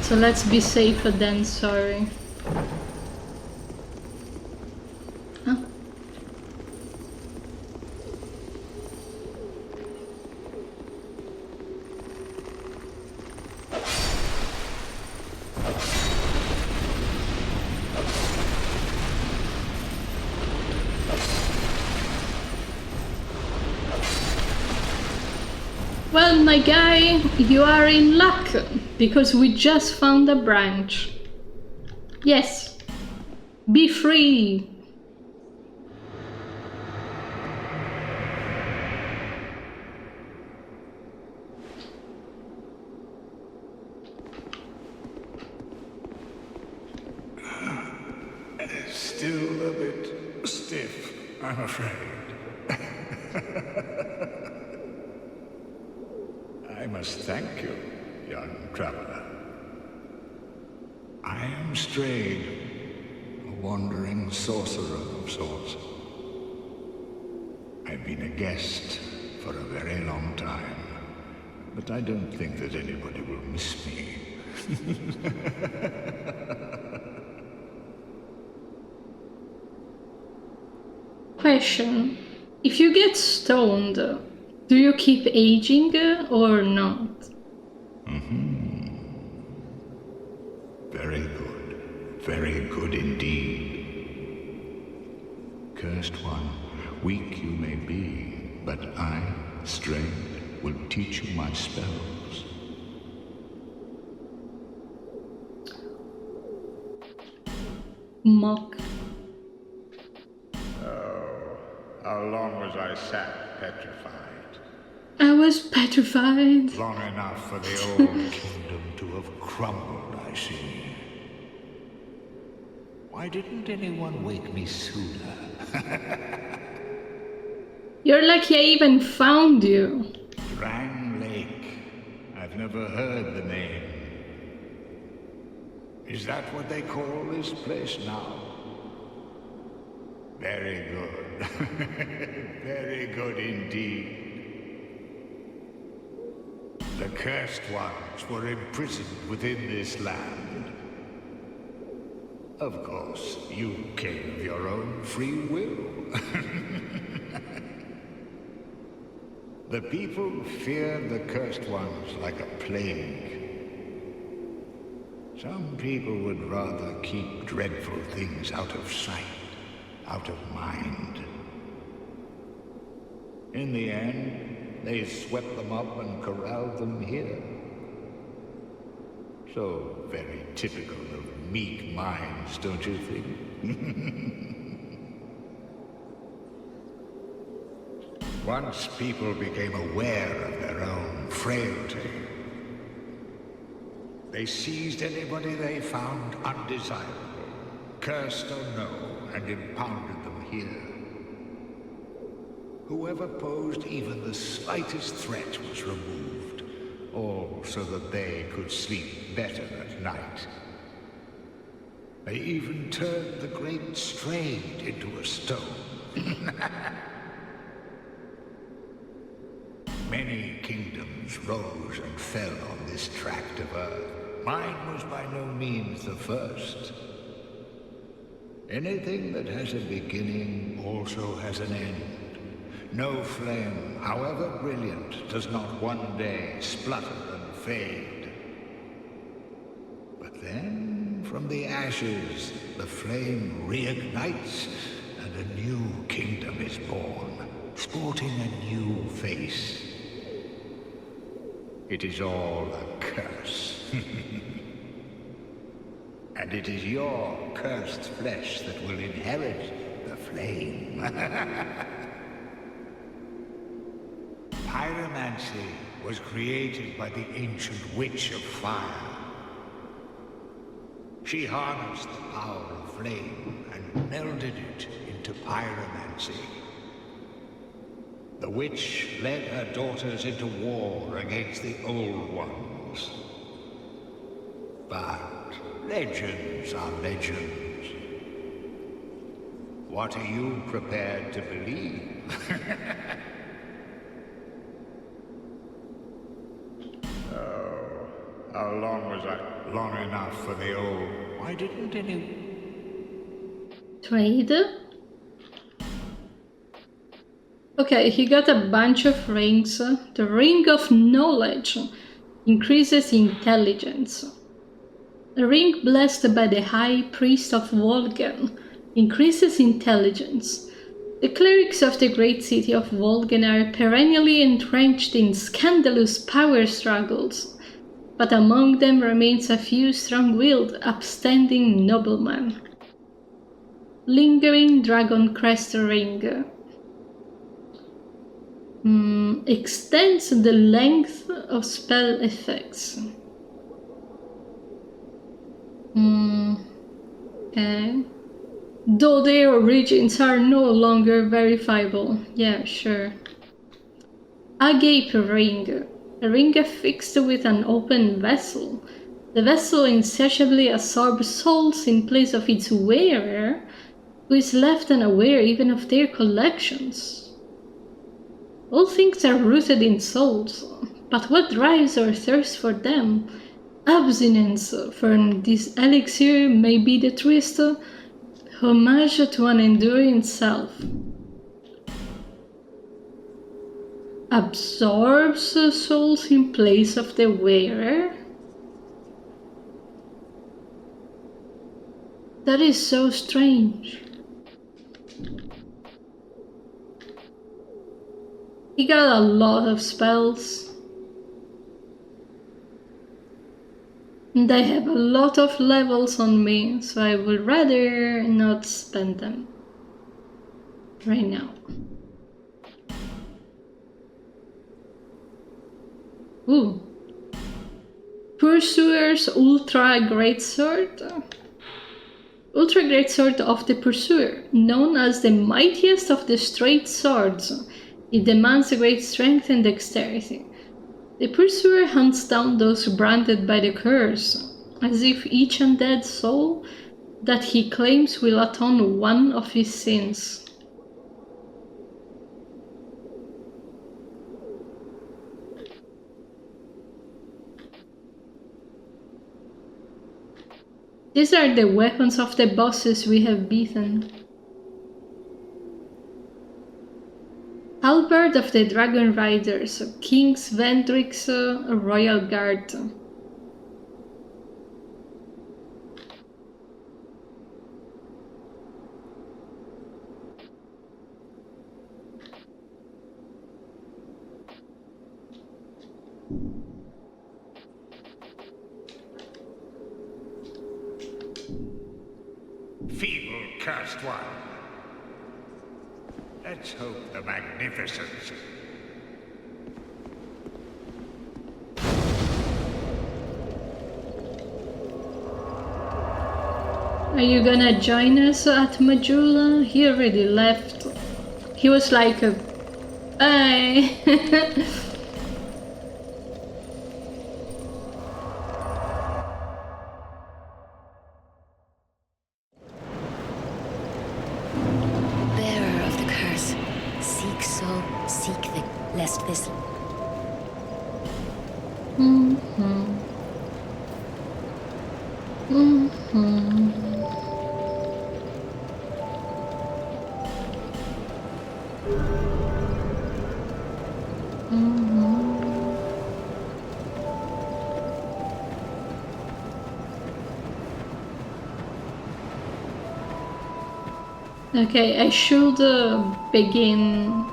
So let's be safer than sorry. Huh? Well, my guy, you are in luck, because we just found a branch. Yes. Be free. Still a bit stiff, I'm afraid. I must thank you, young traveler. I am Strayed, a wandering sorcerer of sorts. I've been a guest for a very long time, but I don't think that anybody will miss me. Question. If you get stoned, do you keep aging or not? Very good. Very good indeed. Cursed one, weak you may be, but I, Strayed, will teach you my spells. Mock. How long was I sat petrified? I was petrified. Long enough for the old kingdom to have crumbled, I see. Why didn't anyone wake me sooner? You're lucky I even found you. Drang Lake. I've never heard the name. Is that what they call this place now? Very good. Very good indeed. The cursed ones were imprisoned within this land. Of course, you came of your own free will. The people feared the cursed ones like a plague. Some people would rather keep dreadful things out of sight, out of mind. In the end, they swept them up and corralled them here. So very typical of meek minds, don't you think? Once people became aware of their own frailty, they seized anybody they found undesirable, cursed or no, and impounded them here. Whoever posed even the slightest threat was removed, all so that they could sleep better at night. They even turned the great Strayed into a stone. Many kingdoms rose and fell on this tract of earth. Mine was by no means the first. Anything that has a beginning also has an end. No flame, however brilliant, does not one day splutter and fade. But then, from the ashes, the flame reignites, and a new kingdom is born, sporting a new face. It is all a curse. And it is your cursed flesh that will inherit the flame. Pyromancy was created by the ancient witch of fire. She harnessed the power of flame and melded it into pyromancy. The witch led her daughters into war against the Old Ones. But legends are legends. What are you prepared to believe? Oh, how long was I? Long enough for the old. Why didn't any... Trade? Okay, he got a bunch of rings. The Ring of Knowledge increases intelligence. The ring blessed by the High Priest of Volgen increases intelligence. The clerics of the great city of Volgen are perennially entrenched in scandalous power struggles, but among them remains a few strong-willed, upstanding noblemen. Lingering Dragon Crest Ring. Extends the length of spell effects. Okay. Though their origins are no longer verifiable. Yeah, sure. Agape Ring. A ring affixed with an open vessel. The vessel insatiably absorbs souls in place of its wearer, who is left unaware even of their collections. All things are rooted in souls, but what drives our thirst for them? Abstinence from this elixir may be the truest homage to an enduring self. Absorbs souls in place of the wearer? That is so strange. He got a lot of spells. And I have a lot of levels on me, so I would rather not spend them right now. Ooh. Pursuer's Ultra Greatsword. Ultra Greatsword of the Pursuer, known as the mightiest of the straight swords. It demands a great strength and dexterity. The Pursuer hunts down those branded by the curse, as if each undead soul that he claims will atone one of his sins. These are the weapons of the bosses we have beaten. Halberd of the Dragon Riders, King's Vendrick's Royal Guard. Feeble cursed one. Let's hope the magnificence. Are you gonna join us at Majula? He already left. He was like, bye. Bearer of the curse, seek so, seek the, lest this... Okay, I should begin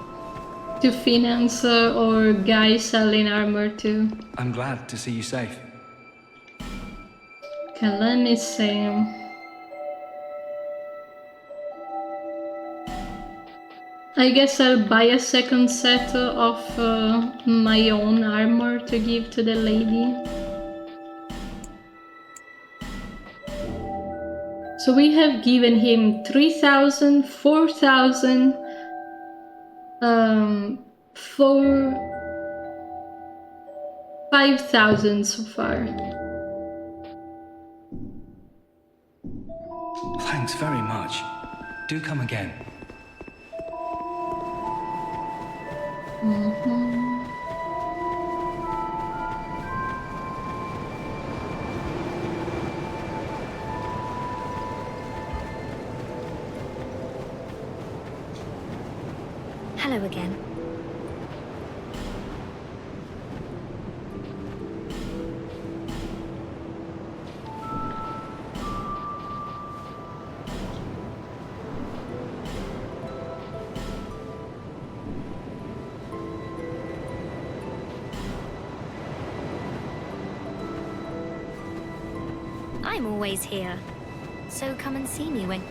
to finance or guys selling armor too. I'm glad to see you safe. Okay, let me see. I guess I'll buy a second set of my own armor to give to the lady. So we have given him 3,000, 4,000, 5,000 so far. Thanks very much. Do come again. Hello again. I'm always here, so come and see me when...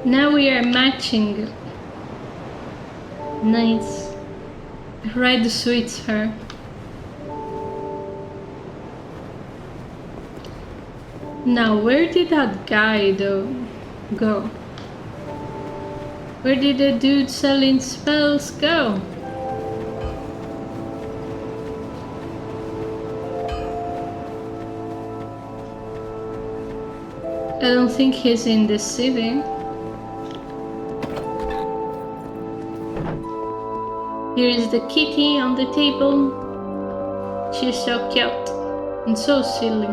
Now we are matching. Nice. Red suits her. Now, where did that guy though go? Where did the dude selling spells go? I don't think he's in the city. Here is the kitty on the table. She's so cute and so silly.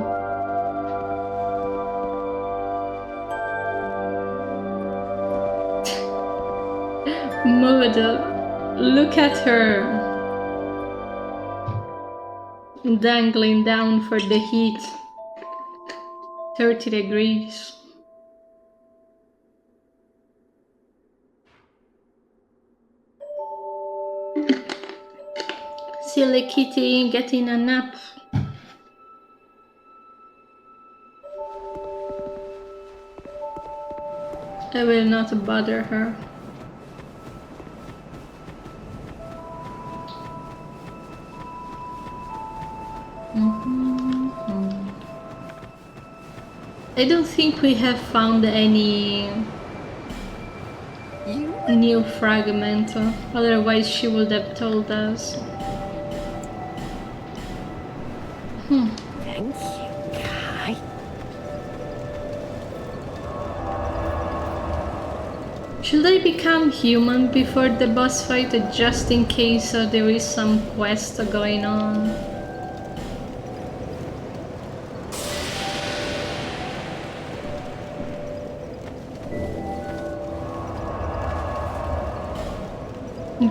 Maud, look at her. Dangling down for the heat. 30 degrees. Silly kitty getting a nap. I will not bother her. I don't think we have found any new fragment, otherwise she would have told us. Thank you, Kai. Should I become human before the boss fight, just in case there is some quest going on?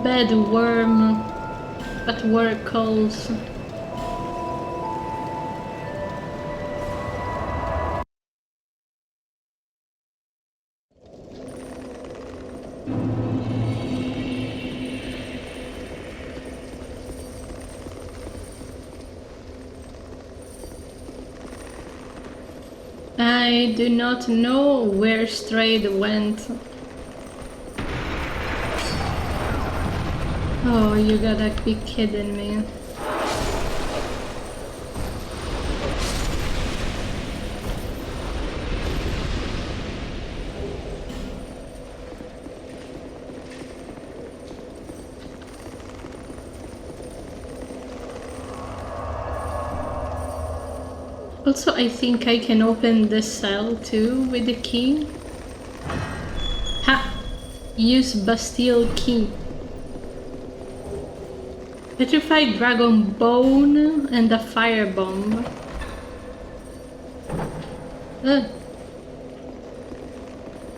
Bad worm, but work calls. I do not know where Strayed went. Oh, you gotta be kidding me. Also, I think I can open the cell too with the key. Ha! Use Bastille key. Petrified dragon bone and a firebomb.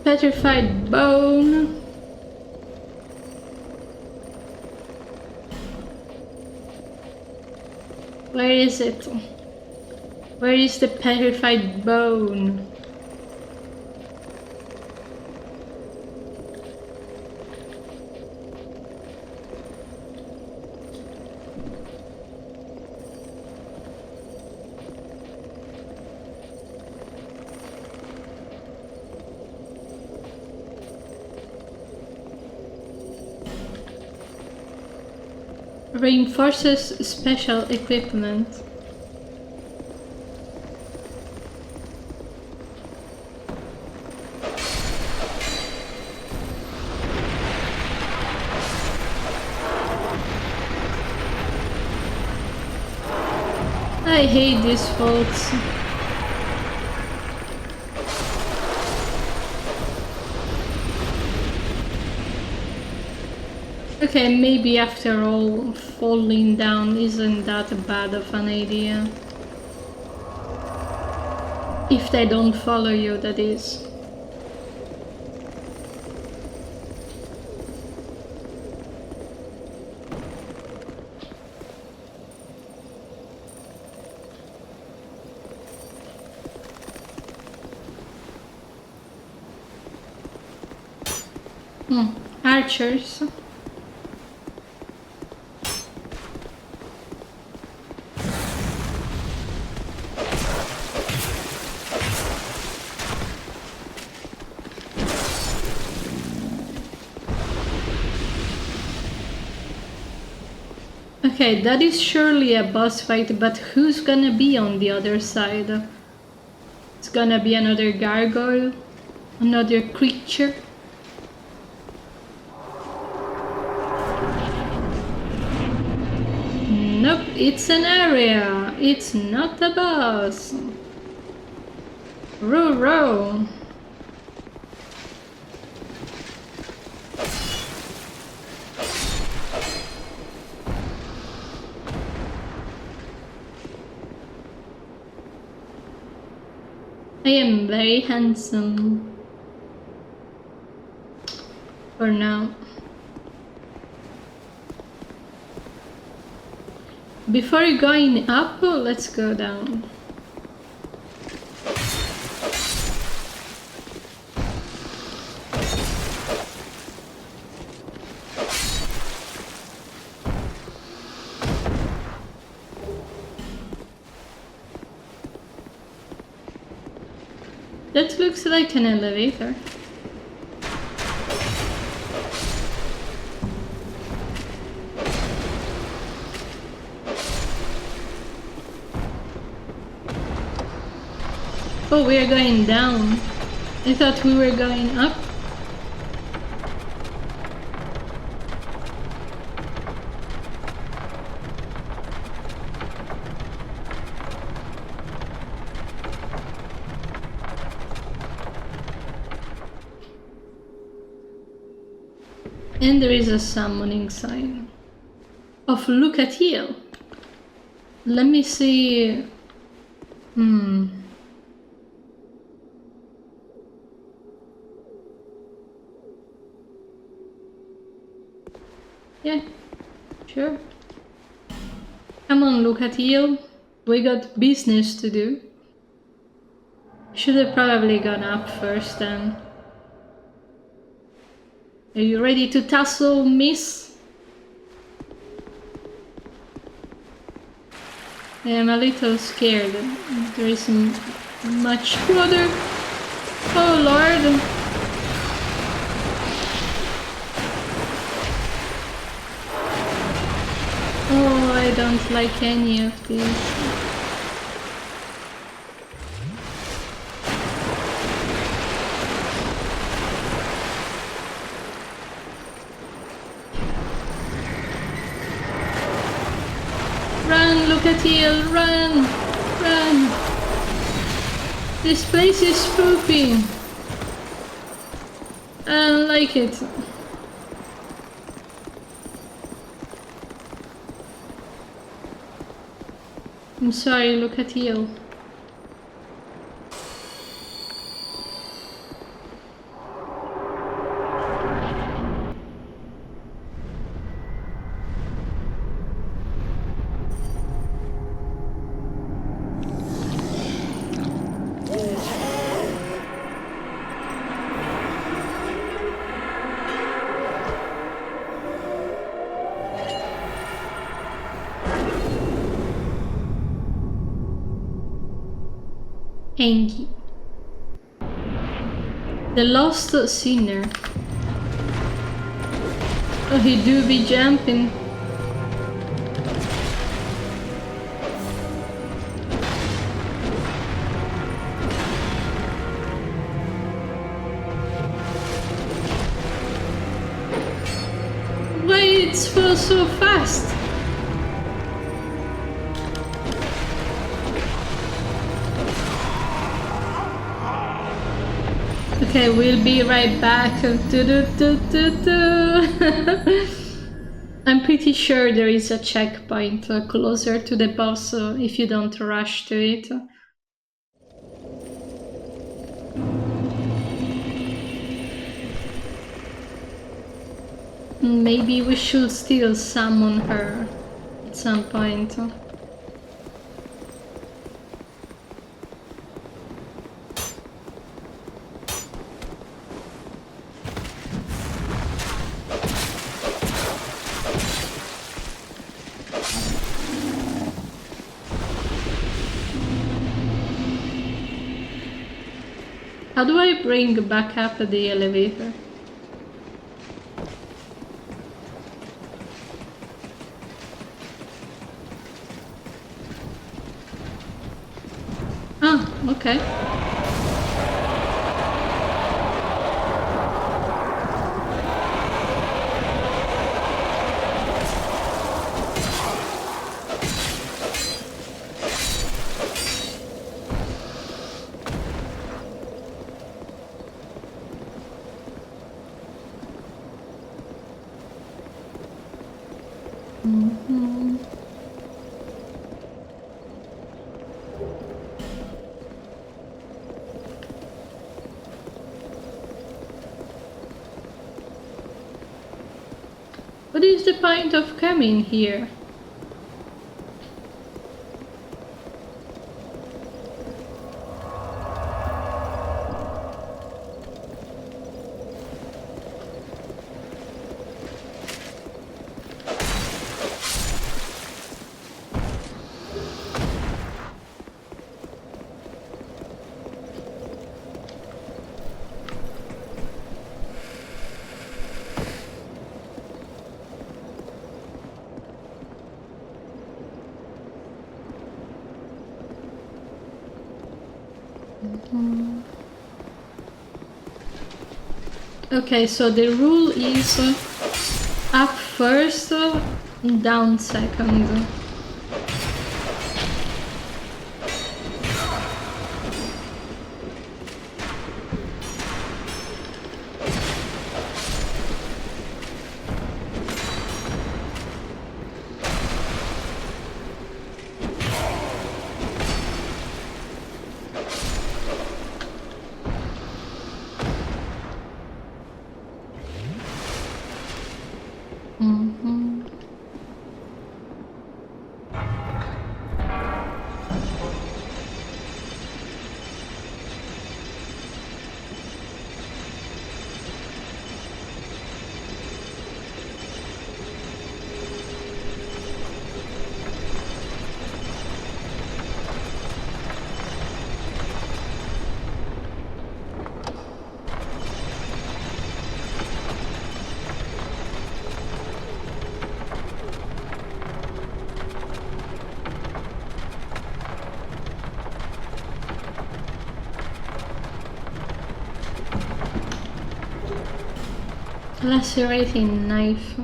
Petrified bone. Where is it? Where is the petrified bone? Reinforces special equipment. I hate these folks. Okay, maybe after all, falling down isn't that bad of an idea. If they don't follow you, that is. Archers. Okay, that is surely a boss fight, but who's gonna be on the other side? It's gonna be another gargoyle? Another creature? Nope, it's an area. It's not a boss. Row, row. I am very handsome. For now. Before going up, let's go down. That looks like an elevator. Oh, we are going down. I thought we were going up. And there is a summoning sign of look at heel. Let me see. Yeah, sure. Come on, look at heel. We got business to do. Should have probably gone up first then. Are you ready to tussle, miss? I am a little scared. There is Much water. Oh Lord. Oh, I don't like any of these. Run, Lucatiel, run! Run! This place is spooky. I don't like it. I'm sorry, Lucatiel. Engi. The lost sinner. Oh, he do be jumping. Why it falls so fast? Okay, we'll be right back. I'm pretty sure there is a checkpoint closer to the boss if you don't rush to it. Maybe we should still summon her at some point. How do I bring back up the elevator? Ah, okay. What is the point of coming here? Okay, so the rule is up first, down second. Lacerating knife.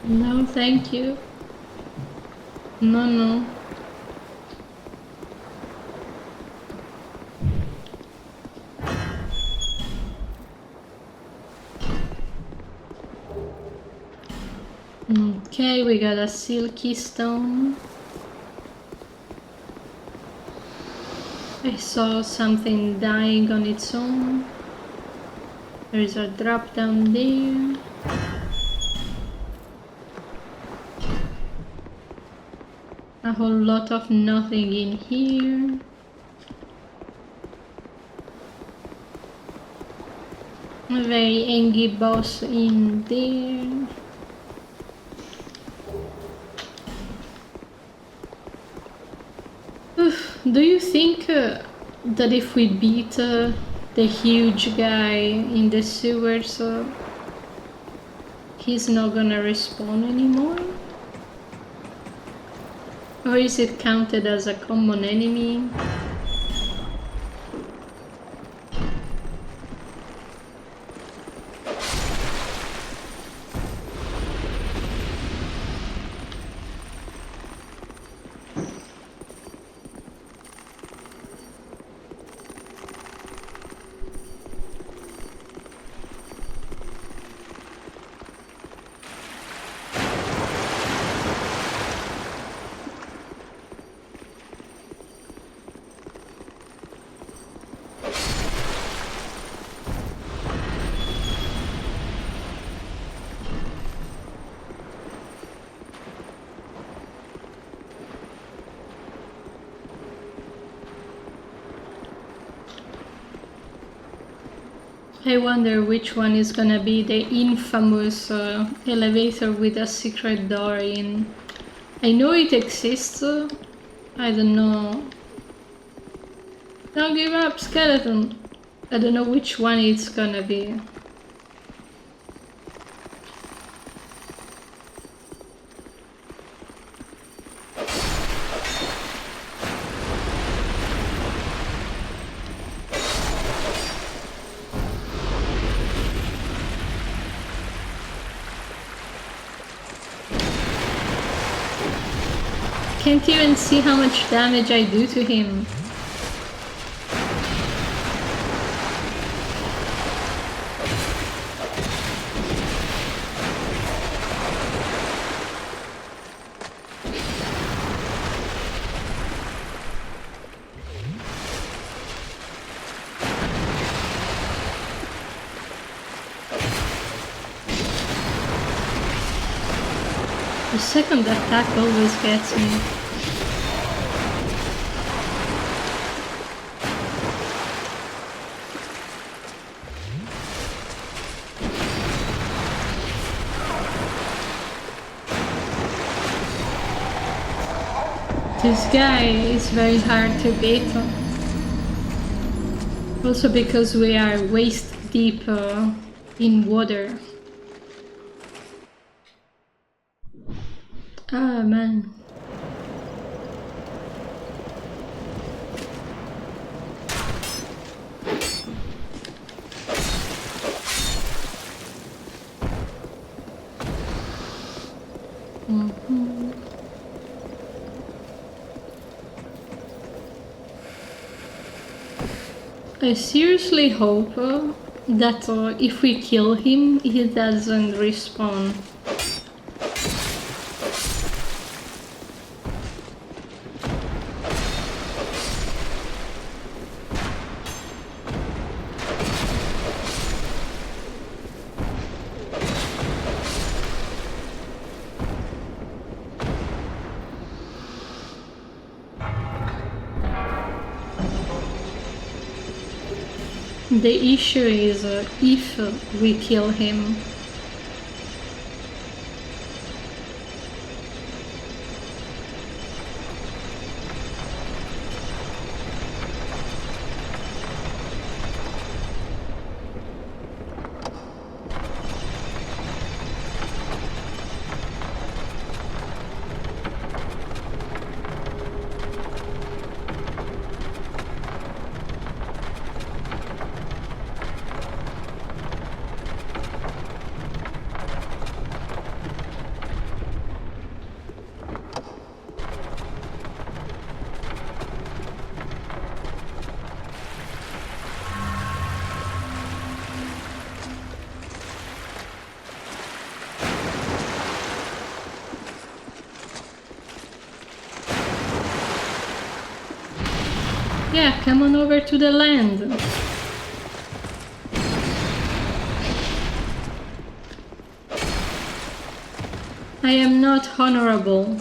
No, thank you. No, no. Okay, we got a silky stone. I saw something dying on its own. There is a drop down there. A whole lot of nothing in here. A very angry boss in there. Oof, do you think that if we beat the huge guy in the sewers, he's not gonna respawn anymore? Or is it counted as a common enemy? I wonder which one is gonna be the infamous elevator with a secret door in. I know it exists, I don't know. Don't give up, skeleton! I don't know which one it's gonna be. Can't even see how much damage I do to him. The second attack always gets me. This guy is very hard to beat. Also because we are waist deep in water. Ah, man. I seriously hope that if we kill him, he doesn't respawn. The issue is if we kill him. Yeah, come on over to the land. I am not honorable.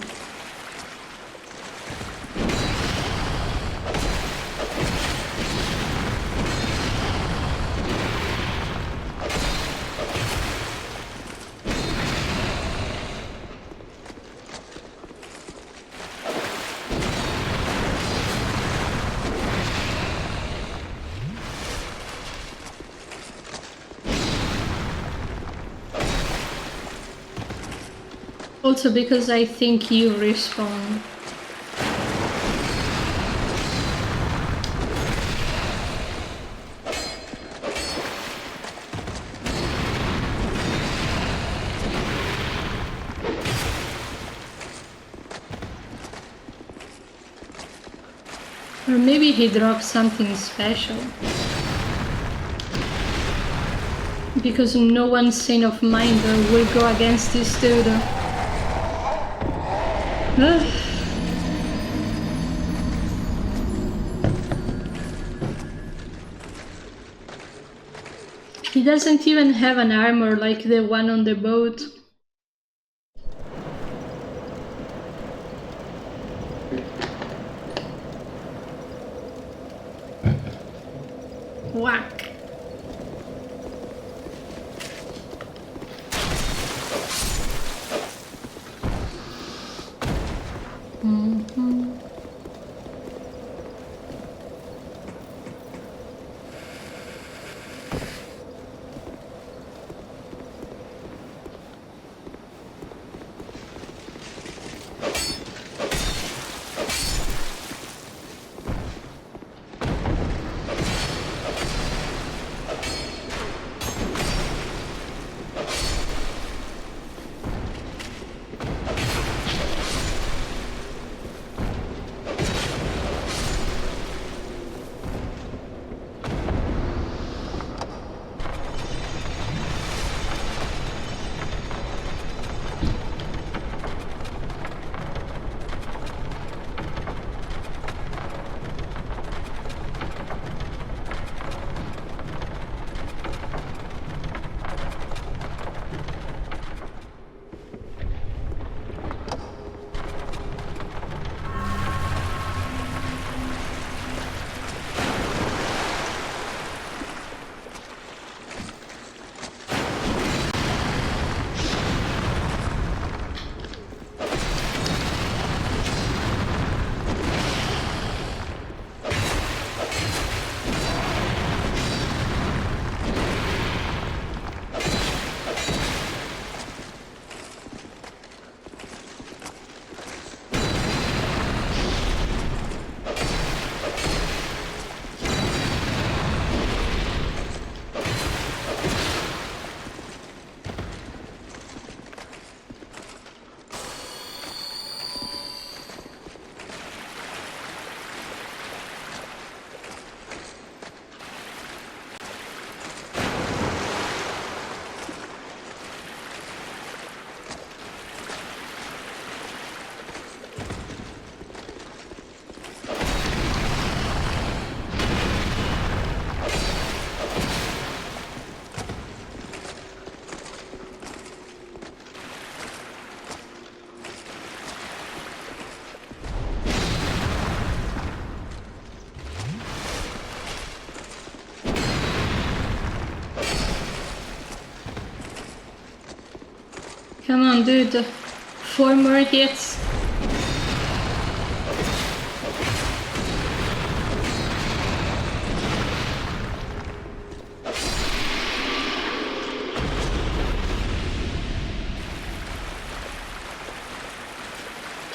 Also because I think you respawn. Or maybe he dropped something special. Because no one sane of mind will go against this dude. He doesn't even have an armor like the one on the boat. Whack. Come on, dude. 4 more hits.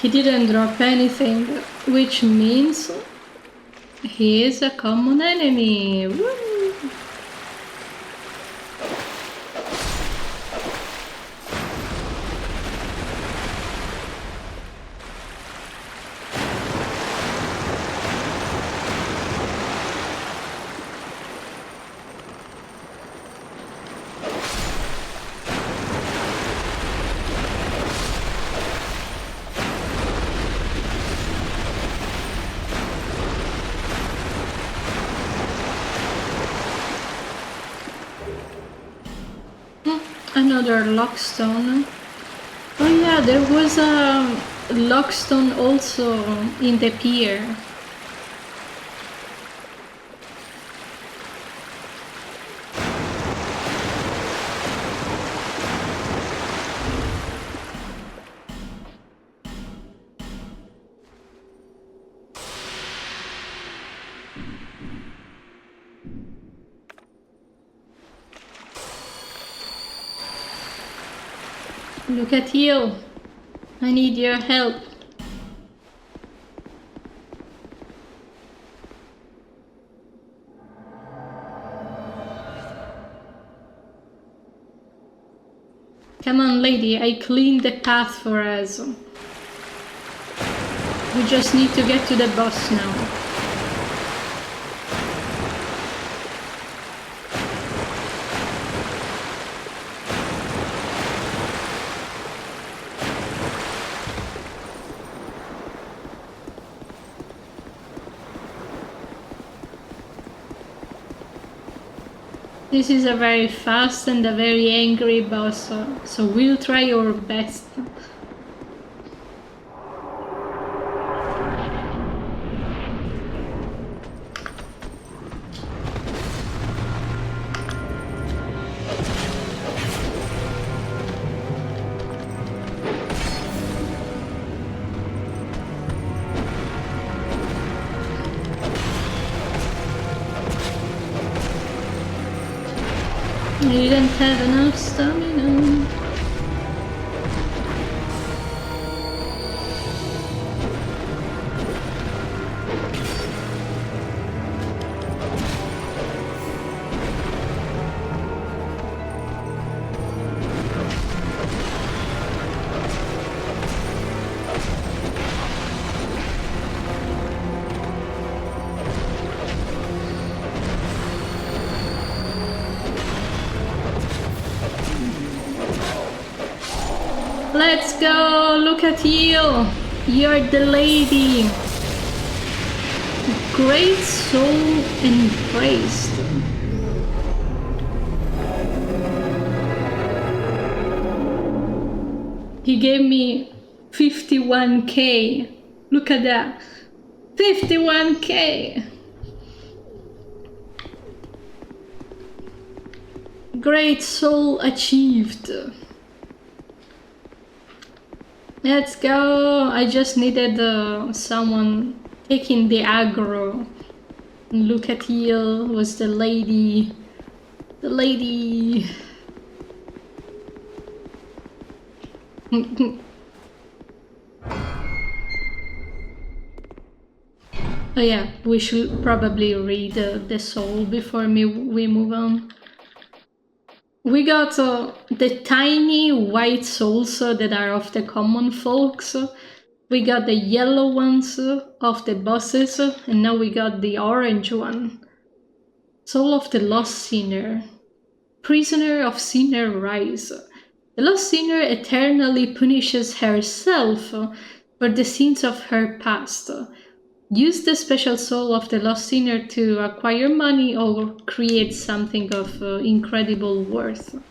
He didn't drop anything, which means he is a common enemy. Woo! Another lockstone. Oh yeah, there was a lockstone also in the pier. Look at you. I need your help. Come on, lady, I cleaned the path for us. We just need to get to the boss now. This is a very fast and a very angry boss, so we'll try our best. I didn't have enough stamina. Let's go! Look at you! You're the lady! Great soul embraced. He gave me 51k. Look at that. 51k! Great soul achieved. Let's go! I just needed someone taking the aggro. Look at you, was the lady. The lady. Oh yeah, we should probably read the soul before we move on. We got the tiny white souls that are of the common folks. We got the yellow ones of the bosses, and now we got the orange one. Soul of the lost sinner. Prisoner of sinner rise. The lost sinner eternally punishes herself for the sins of her past. Use the special soul of the lost sinner to acquire money or create something of incredible worth.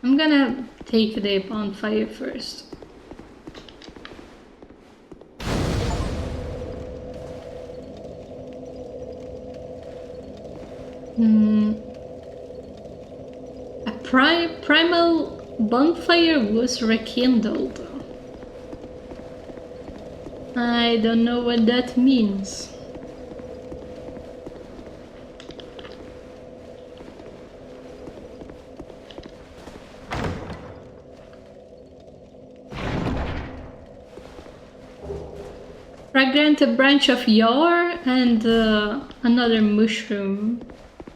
I'm gonna take the bonfire first. primal bonfire was rekindled. I don't know what that means. Fragrant branch of yore and another mushroom.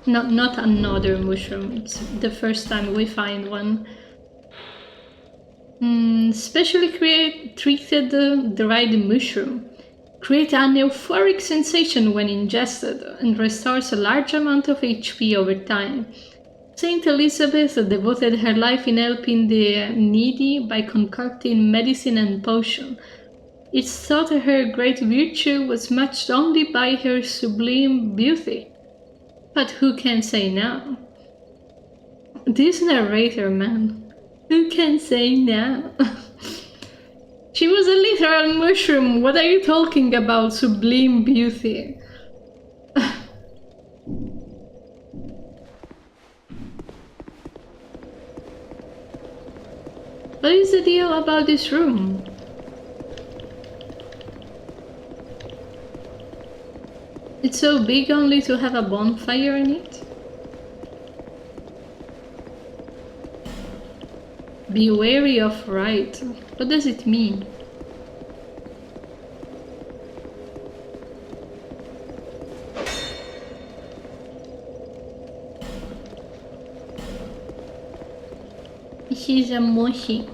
Not another mushroom. It's the first time we find one. Specially treated dried mushroom. Create an euphoric sensation when ingested and restores a large amount of HP over time. Saint Elizabeth devoted her life in helping the needy by concocting medicine and potion. It's thought her great virtue was matched only by her sublime beauty. But who can say now? This narrator, man. Who can say now? She was a literal mushroom. What are you talking about, sublime beauty? What is the deal about this room? It's so big only to have a bonfire in it? Be wary of right. What does it mean? She's a moshi.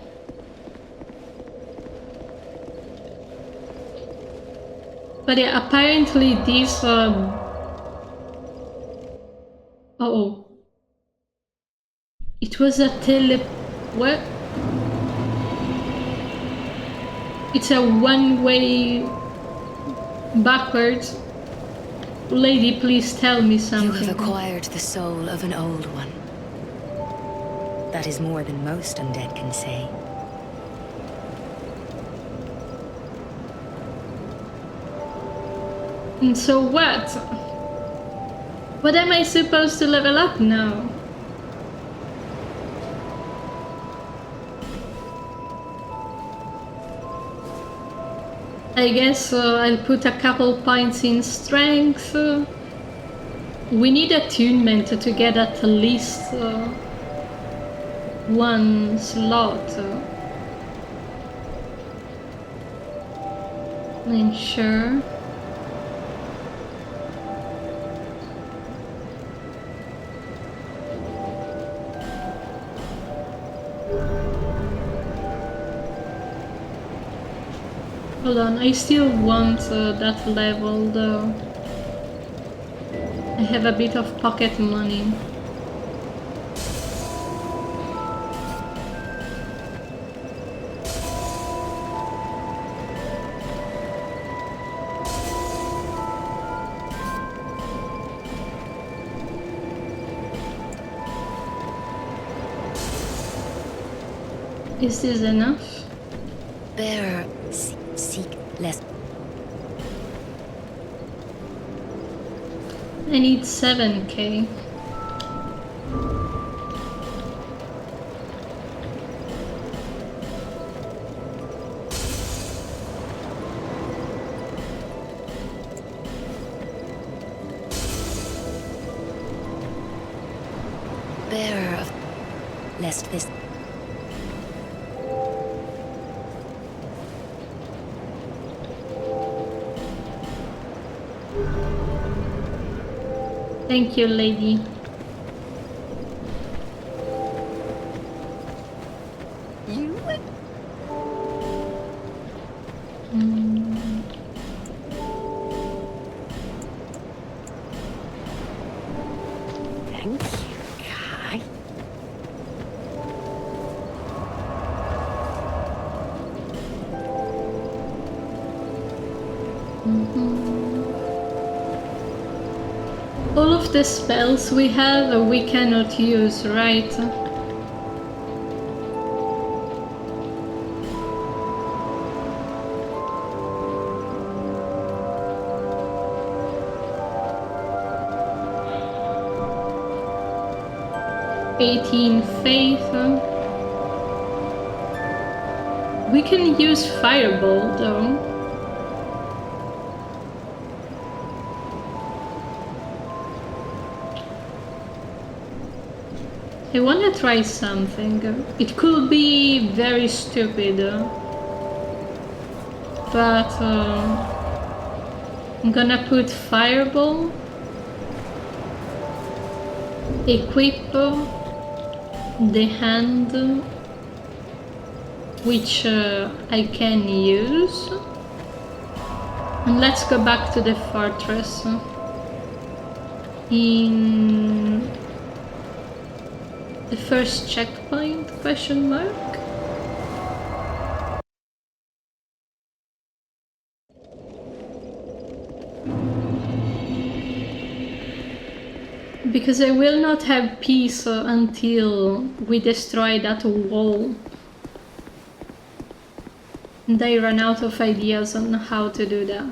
But yeah, apparently this oh. It was a what? It's a one-way backwards. Lady, please tell me something. You have acquired the soul of an old one. That is more than most undead can say. And so what? What am I supposed to level up now? I guess I'll put a couple points in strength. We need attunement to get at least one slot. And sure. Hold on, I still want that level though. I have a bit of pocket money. Is this enough? Bearer, seek less. I need 7k. Bearer of lest this. Thank you, lady. You? Thank you, Kai. All of the spells we have, we cannot use, right? 18 faith. We can use fireball though. I wanna try something. It could be very stupid, but I'm gonna put fireball, equip the hand, which I can use, and let's go back to the fortress. In the first checkpoint, question mark? Because I will not have peace until we destroy that wall. And I run out of ideas on how to do that.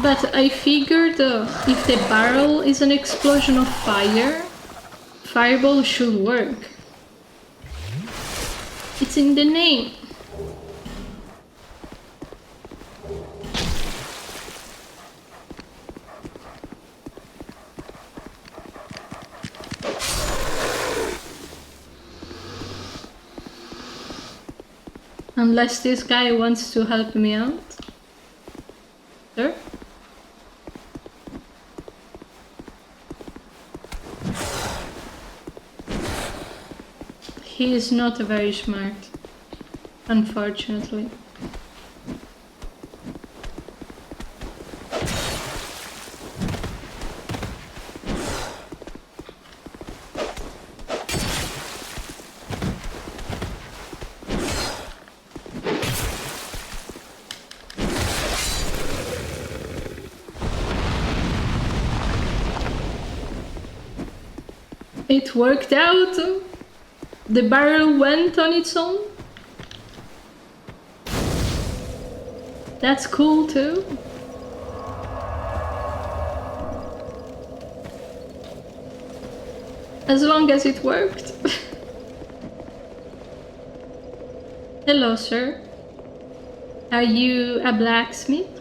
But I figured if the barrel is an explosion of fire, fireball should work. It's in the name. Unless this guy wants to help me out. Sure. He is not very smart, unfortunately. It worked out. The barrel went on its own. That's cool too. As long as it worked. Hello, sir. Are you a blacksmith?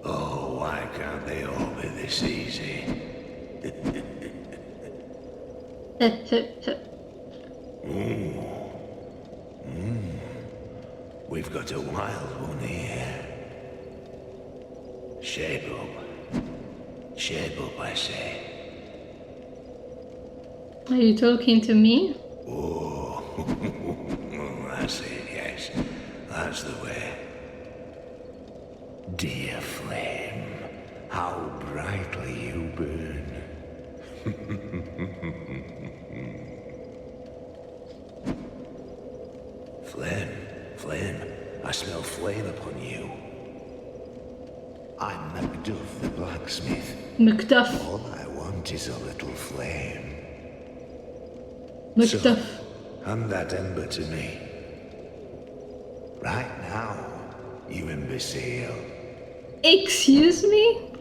Oh, why can't they all be this easy? We've got a wild one here. Shape up. Shape up, I say. Are you talking to me? Oh, that's it, yes. That's the way. Dear flame, how brightly you burn. Flame, I smell flame upon you. I'm Macduff the blacksmith. Macduff. All I want is a little flame. Macduff. So, hand that ember to me. Right now, you imbecile. Excuse me?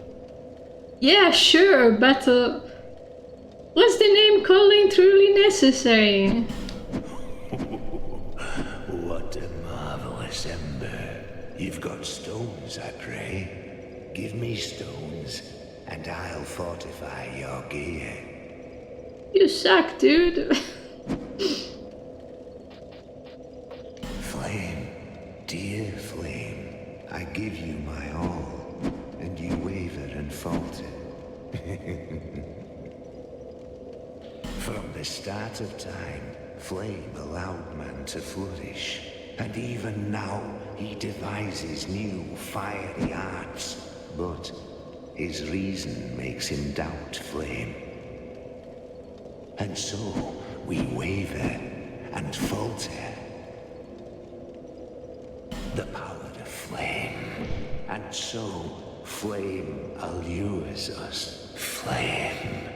Yeah, sure, but was the name calling truly necessary? What a marvelous ember. You've got stones, I pray. Give me stones, and I'll fortify your gear. You suck, dude. Flame, dear flame, I give you my all, and you waver and falter. From the start of time, flame allowed man to flourish, and even now he devises new fiery arts, but his reason makes him doubt flame. And so we waver and falter. the power of flame. And so, flame allures us. Flame.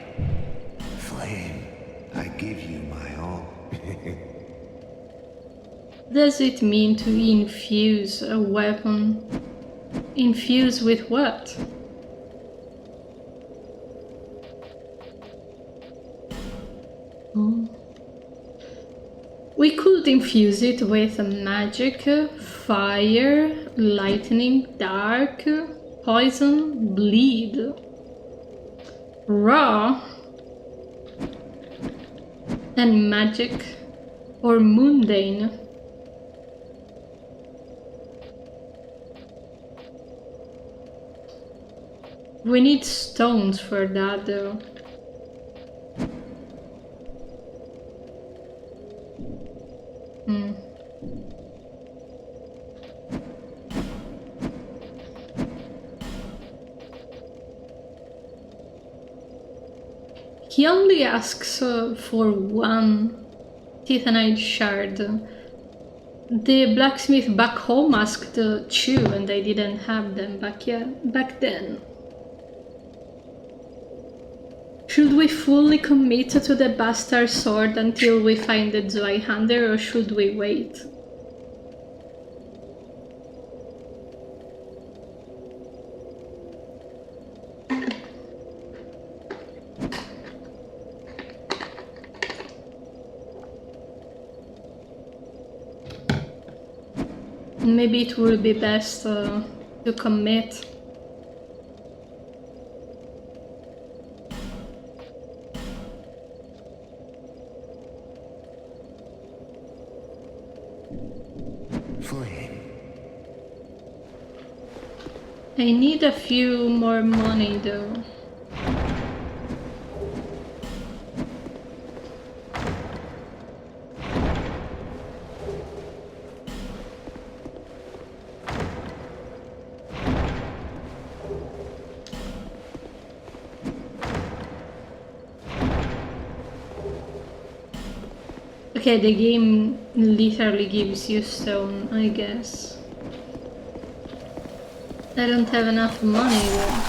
Flame, I give you my all. Does it mean to infuse a weapon? Infuse with what? Oh. We could infuse it with magic, fire, lightning, dark, poison, bleed, raw, and magic, or mundane. We need stones for that though. He only asks for one titanite shard. The blacksmith back home asked 2 and I didn't have them back then. Should we fully commit to the bastard sword until we find the Zweihander, or should we wait? Maybe it will be best to commit. Flame. I need a few more money though. Okay, the game literally gives you stone, I guess. I don't have enough money though.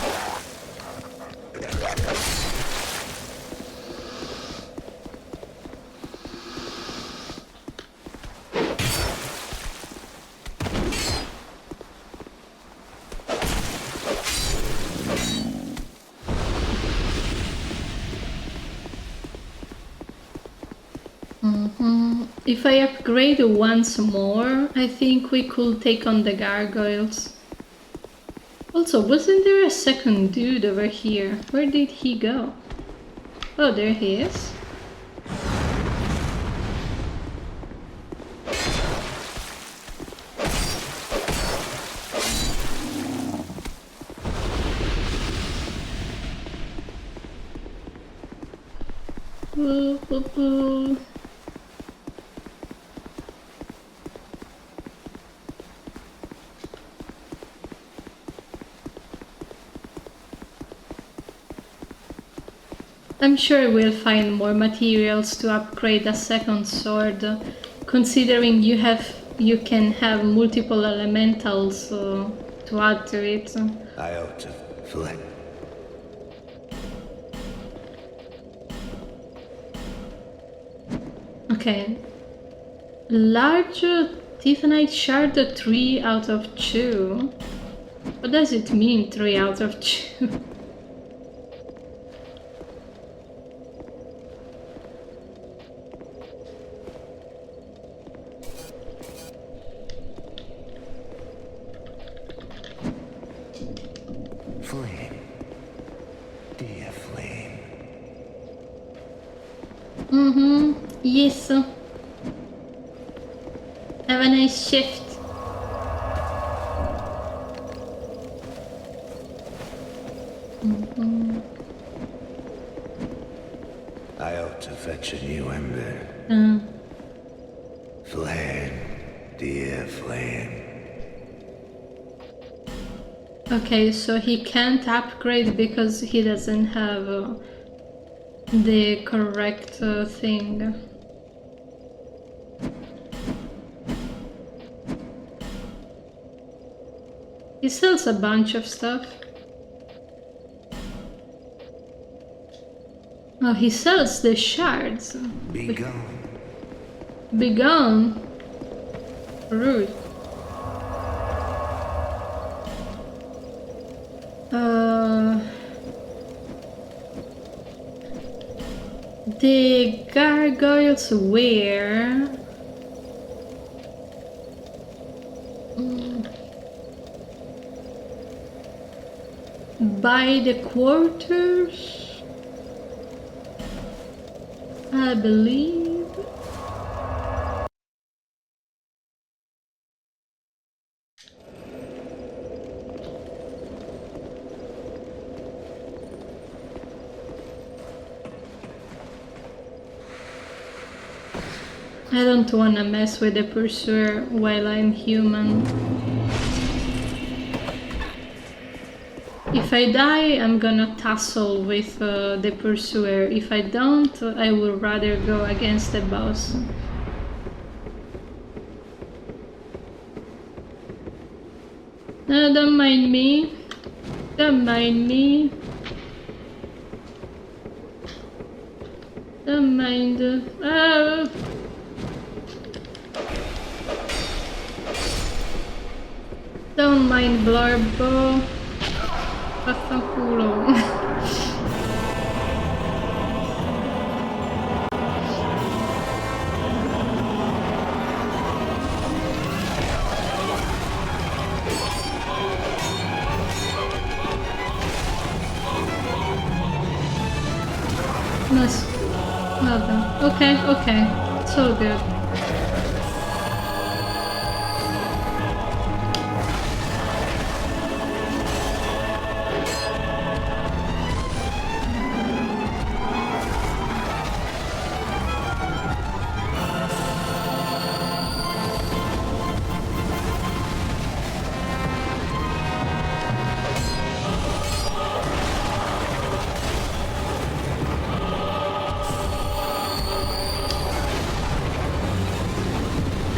If I upgrade once more, I think we could take on the gargoyles. Also, wasn't there a second dude over here? Where did he go? Oh, there he is. Boo, boo, boo. I'm sure we'll find more materials to upgrade a second sword, considering you can have multiple elementals to add to it. I ought to flame. Okay. Large titanite shard 3 out of 2. What does it mean 3 out of 2? Flame. Dear flame. Yes. Have a nice shift. I ought to fetch a new ember. Flame. Dear flame. Okay, so he can't upgrade because he doesn't have the correct thing. He sells a bunch of stuff. Oh, he sells the shards. Be gone. Be gone. Rude. The gargoyles were by the quarters, I believe. I don't wanna mess with the pursuer while I'm human. If I die, I'm gonna tussle with the pursuer. If I don't, I would rather go against the boss. Don't mind me. Don't mind me. Don't mind. Don't mind Blarbo. Vaffanculo. Vabbè. Okay. It's all good.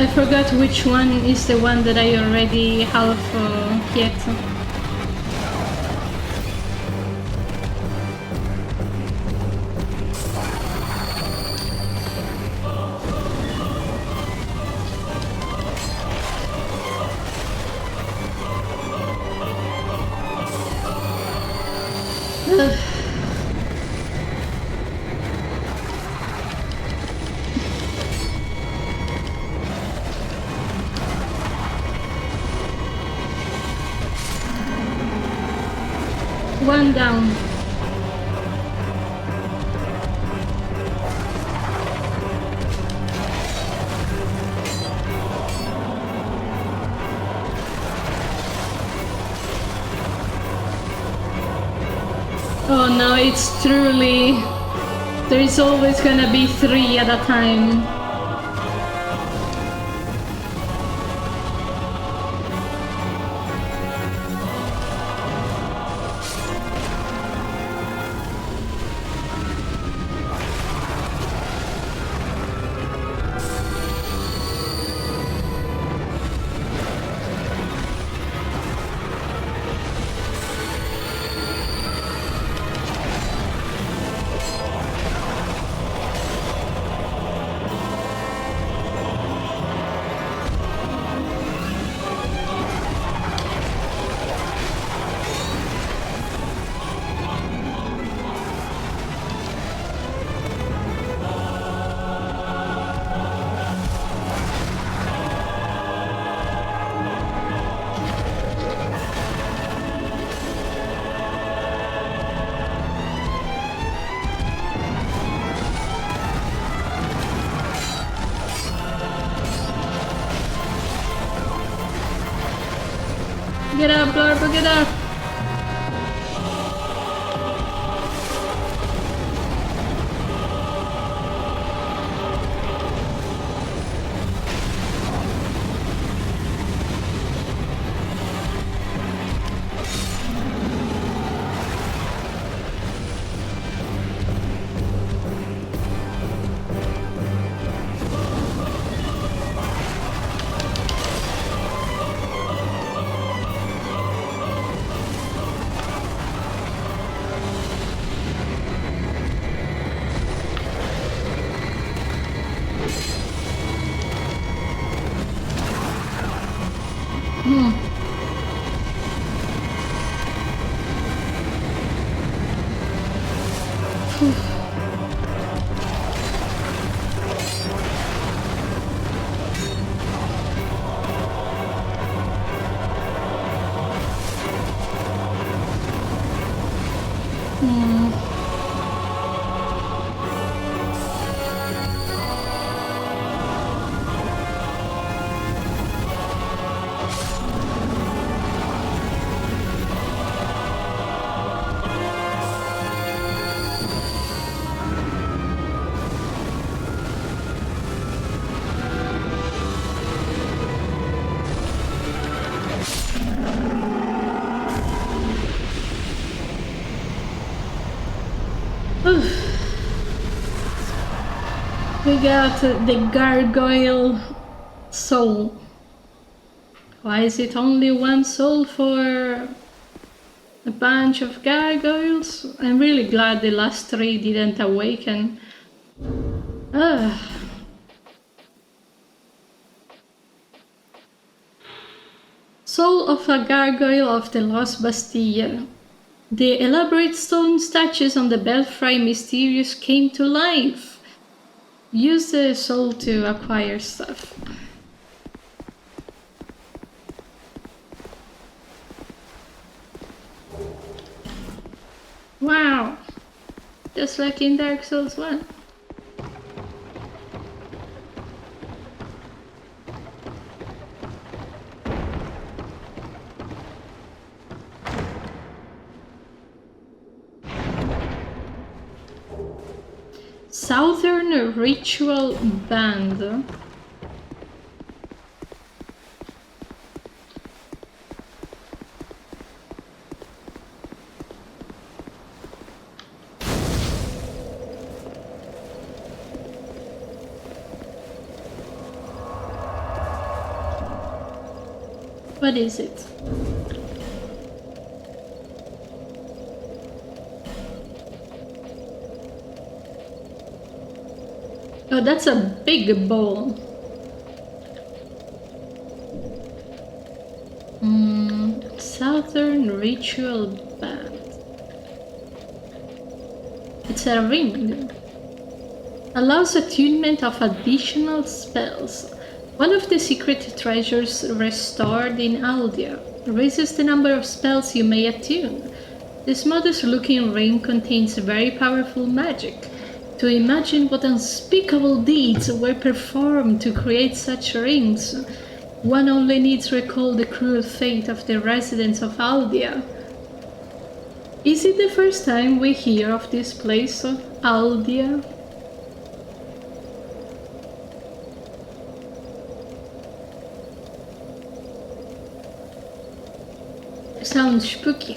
I forgot which one is the one that I already half hit. One down. Oh no, it's truly... There is always gonna be 3 at a time. Get up, Larva, get up! We got the gargoyle soul. Why is it only one soul for a bunch of gargoyles? I'm really glad the last three didn't awaken. Ugh. Soul of a gargoyle of the lost Bastille. The elaborate stone statues on the belfry mysterious came to life. Use the soul to acquire stuff. Wow! Just like in Dark Souls 1. Southern Ritual Band. What is it? Oh, that's a big bowl. Southern Ritual Band. It's a ring. Allows attunement of additional spells. One of the secret treasures restored in Aldia raises the number of spells you may attune. This modest-looking ring contains very powerful magic. To imagine what unspeakable deeds were performed to create such rings, one only needs recall the cruel fate of the residents of Aldia. Is it the first time we hear of this place of Aldia? Sounds spooky.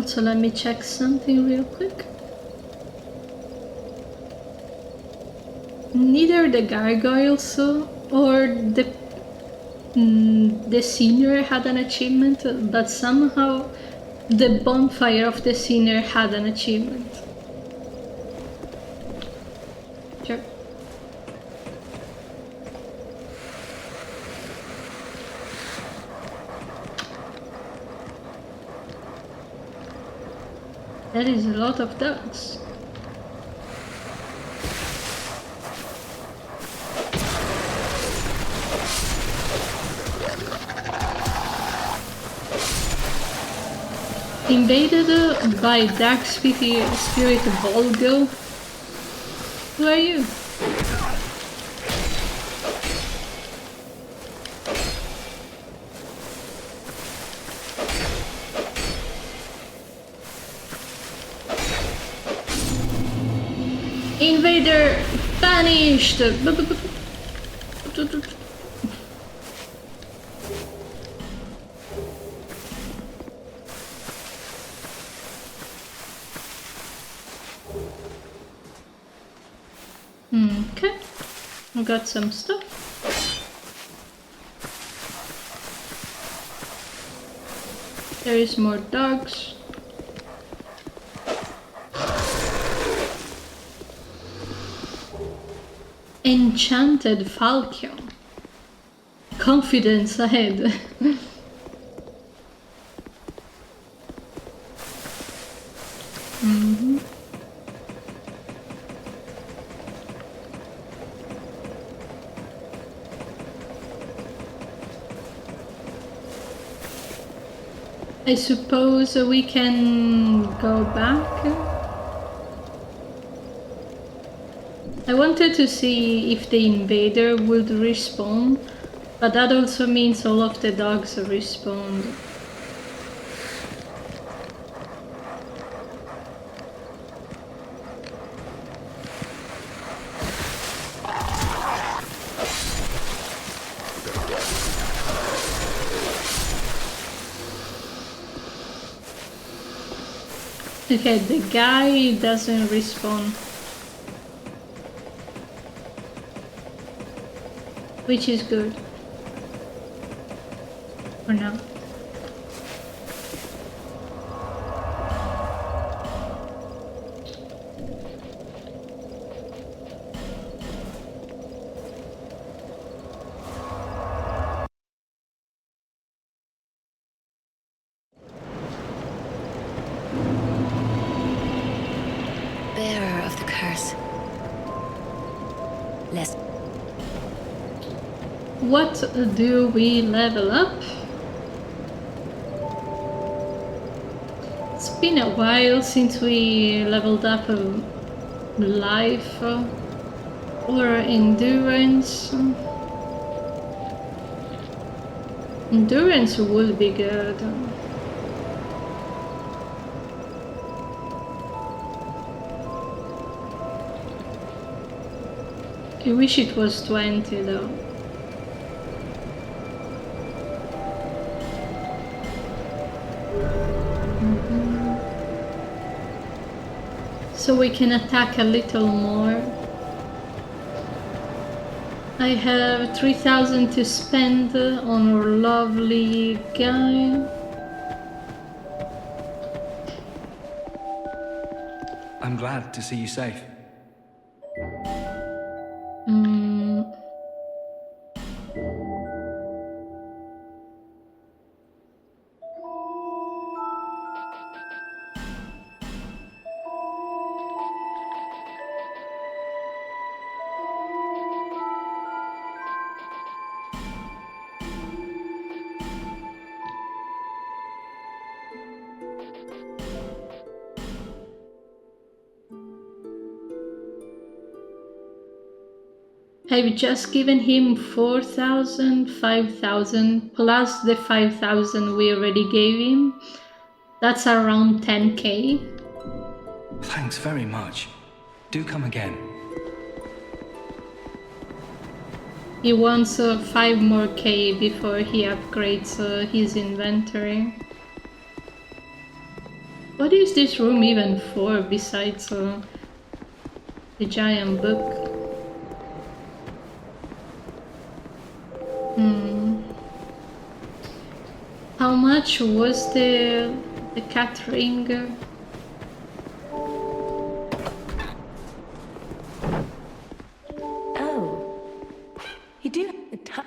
So let me check something real quick. Neither the gargoyles or the senior had an achievement, but somehow the bonfire of the senior had an achievement. Sure. That is a lot of dogs. Invaded by Dark Spirit Volgo. Who are you? Invader banished! Okay, I got some stuff. There is more dogs. Enchanted Falcon. Confidence ahead. I suppose we can go back. I wanted to see if the invader would respawn, but that also means all of the dogs respawned. Okay, the guy doesn't respawn. Which is good. For now. Bearer of the curse. Less. What do we level up? It's been a while since we leveled up life or endurance. Endurance would be good. I wish it was 20 though. So we can attack a little more. I have 3,000 to spend on our lovely guy. I'm glad to see you safe. I've just given him 4,000, 5,000 plus the 5,000 we already gave him. That's around 10k. Thanks very much. Do come again. He wants 5 more k before he upgrades his inventory. What is this room even for besides the giant book? How much was the cat ring? Oh. You do have the time.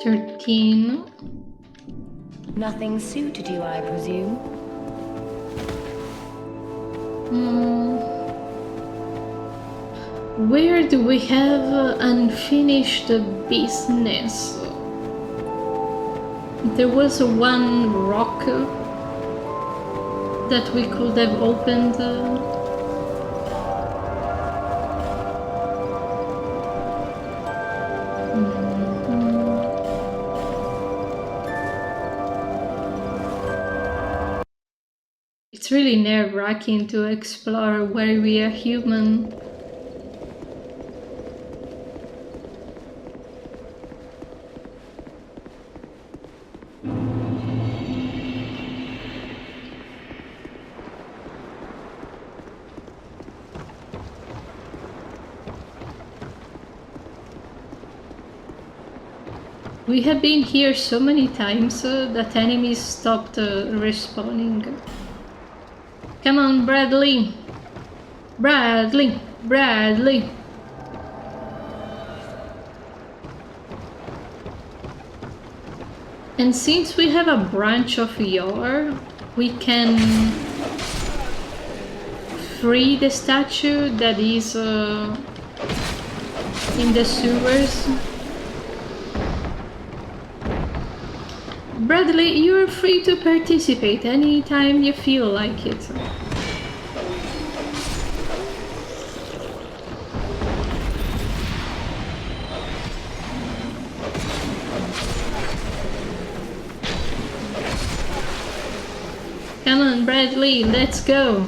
13. Nothing suited you, I presume. Where do we have unfinished business? There was one rock that we could have opened. It's really nerve-wracking to explore where we are human. We have been here so many times that enemies stopped respawning. Come on, Bradley. Bradley. Bradley. And since we have a branch of Yor, we can free the statue that is in the sewers. Bradley, you're free to participate anytime you feel like it. Come on, Bradley, let's go.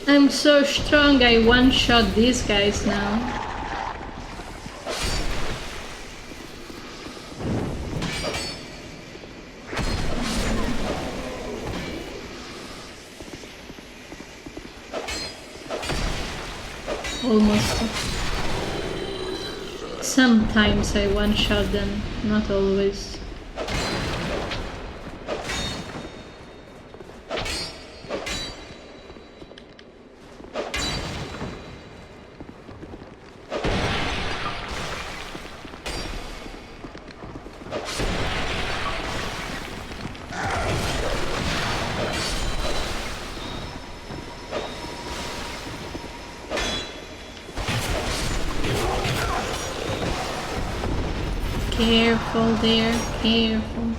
I'm so strong, I one-shot these guys now. Almost. Sometimes I one-shot them, not always. Careful there, careful.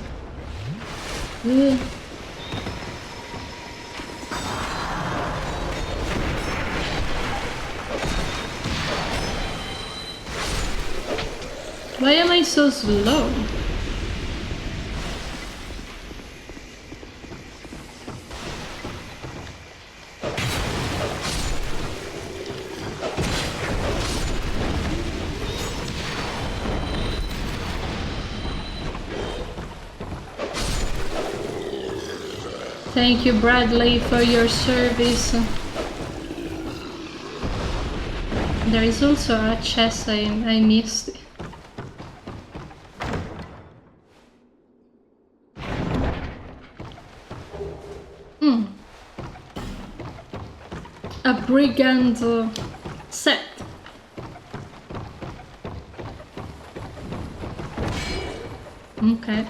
Ugh. Why am I so slow? Thank you, Bradley, for your service. There is also a chest I missed. A brigand set. Okay.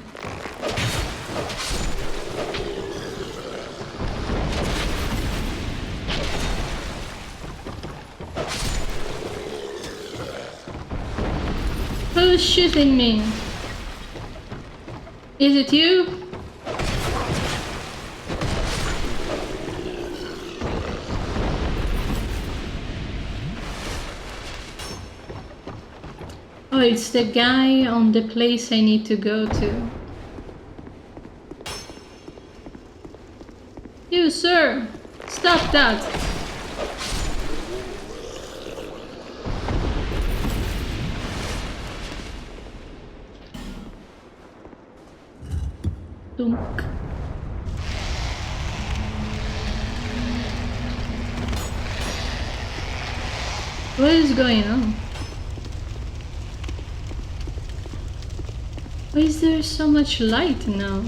Who's shooting me? Is it you? Oh, it's the guy on the place I need to go to. You, sir! Stop that! Dunk. What is going on? Why is there so much light now?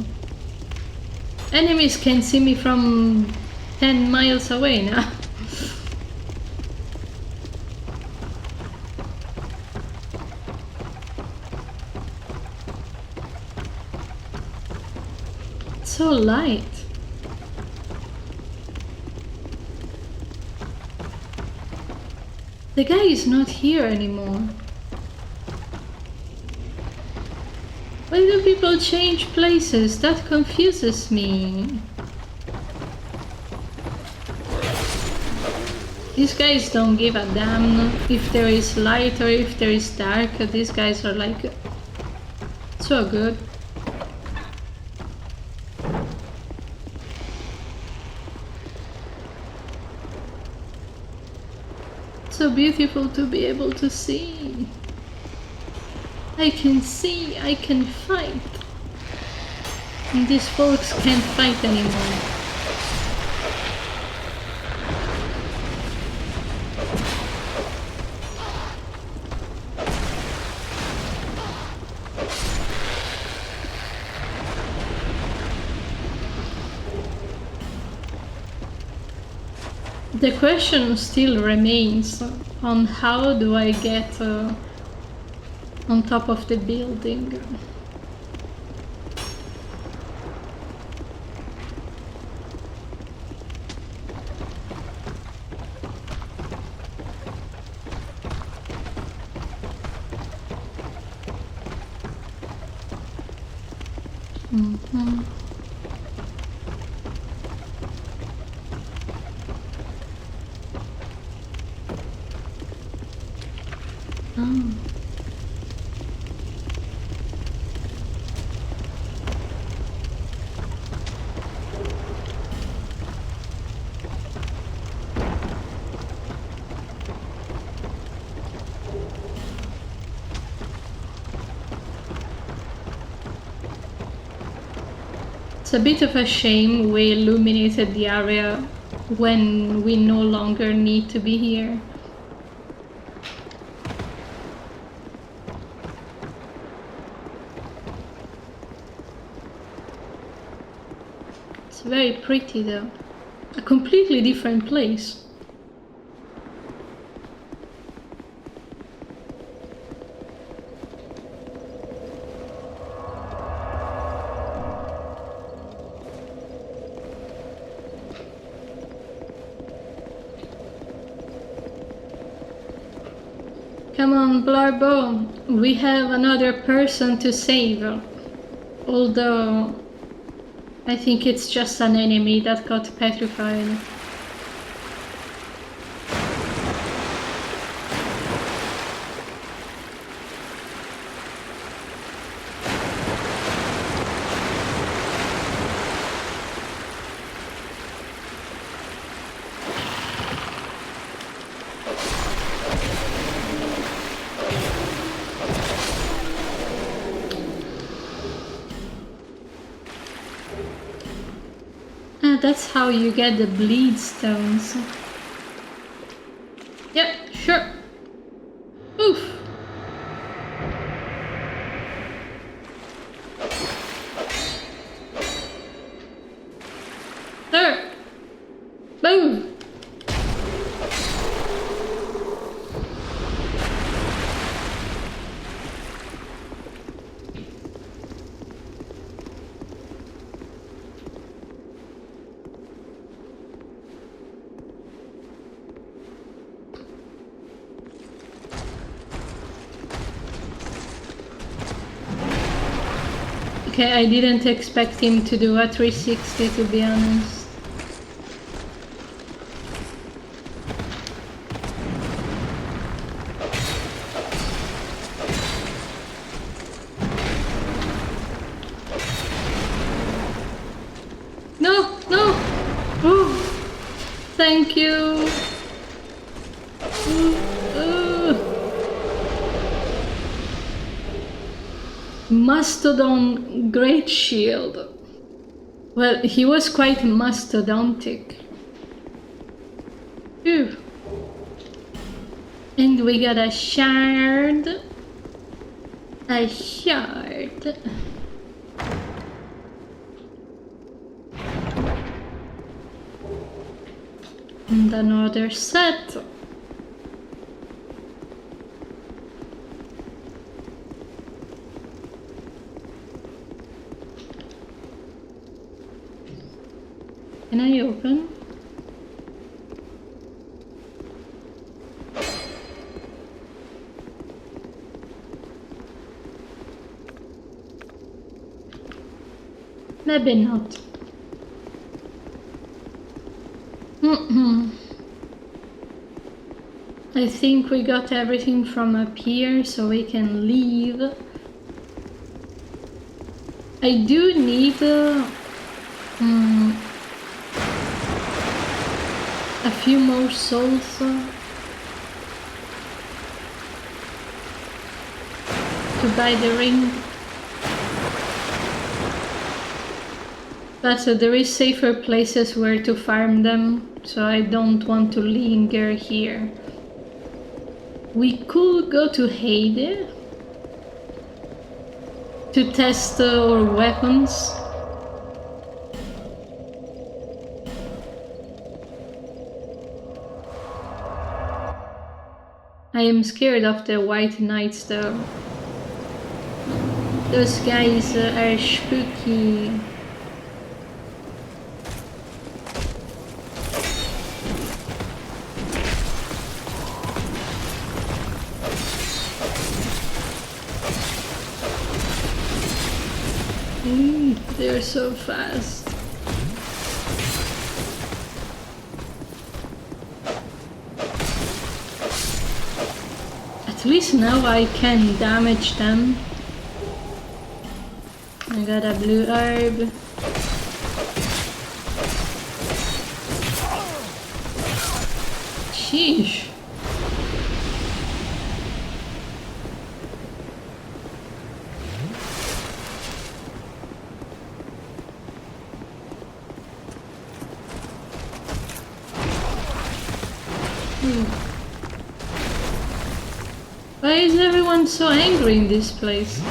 Enemies can see me from 10 miles away now. So light. The guy is not here anymore. Why do people change places? That confuses me. These guys don't give a damn if there is light or if there is dark. These guys are like so good. So beautiful to be able to see. I can see, I can fight. And these folks can't fight anymore. The question still remains on how do I get on top of the building. It's a bit of a shame we illuminated the area when we no longer need to be here. It's very pretty though. A completely different place. Come on, Blarbo, we have another person to save. Although, I think it's just an enemy that got petrified. That's how you get the bleed stones. Yep, sure. Oof. There. Move. Okay, I didn't expect him to do a 360, to be honest. No, no! Oh, thank you! Mastodon Great Shield. Well, he was quite mastodontic. Phew. And we got a shard. A shard. And another set. Can I open? Maybe not. I think we got everything from up here, so we can leave. I do need a few more souls to buy the ring. But there is safer places where to farm them, so I don't want to linger here. We could go to Haide to test our weapons. I am scared of the white knights though. Those guys are spooky. They're so fast. At least now I can damage them. I got a blue herb. Sheesh. Why is everyone so angry in this place?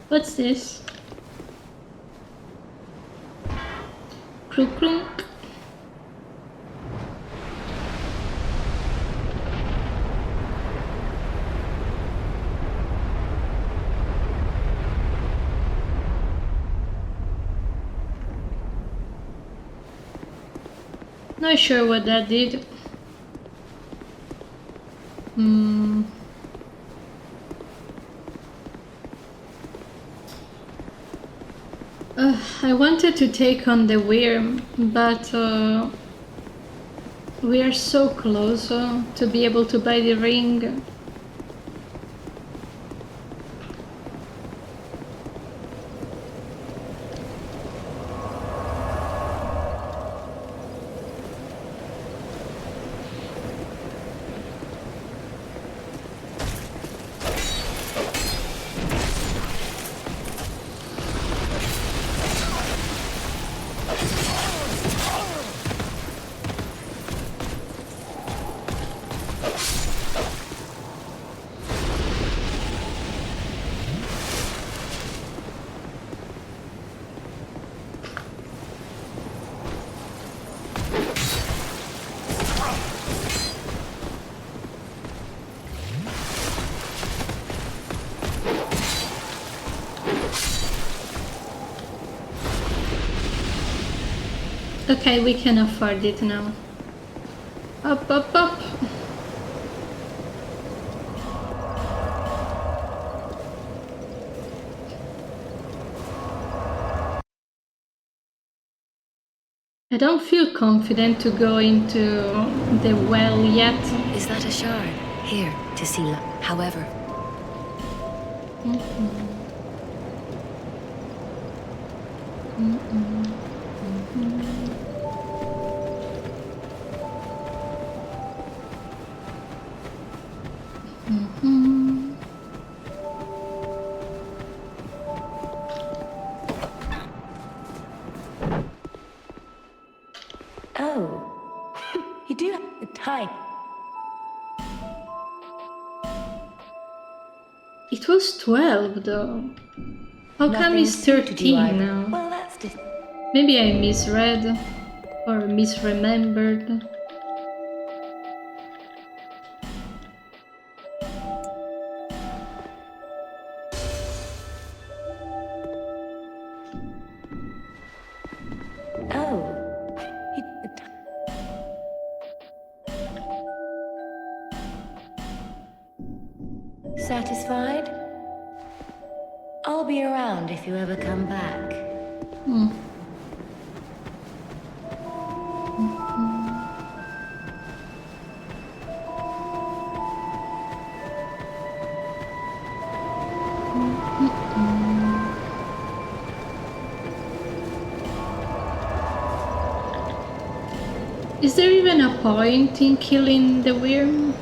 What's this? Krunk krunk. Not sure what that did. I wanted to take on the worm, but we are so close to be able to buy the ring. Okay, we can afford it now. Up, up, up! I don't feel confident to go into the well yet. Is that a shard? Here, to seal up. However. Oh, you do have the type. It was 12 though. How come Nothing it's suited you 13 either. now? Well, that's just... Maybe I misread or misremembered. Oh, you do the type. Satisfied? I'll be around if you ever come back. Is there even a point in killing the worm?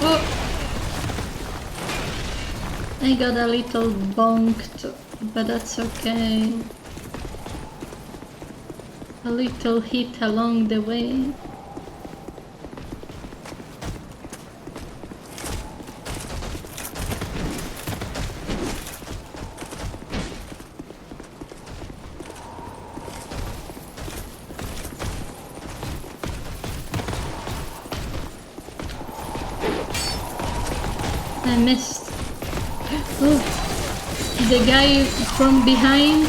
Oh. I got a little bonked, but that's okay. A little hit along the way. I missed. Oh, the guy from behind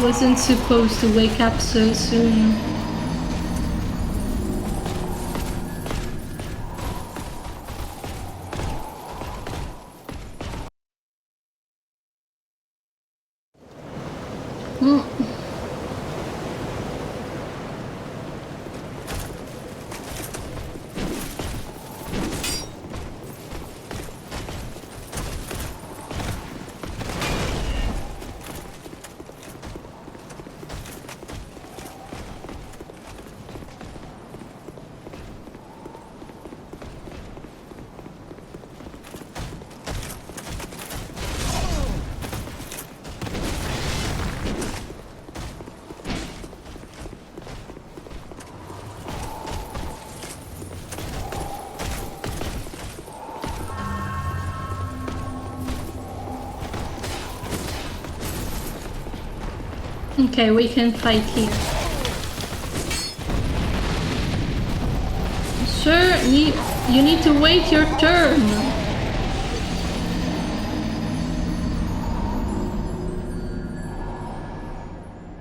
wasn't supposed to wake up so soon. Okay, we can fight here. Sir, you need to wait your turn.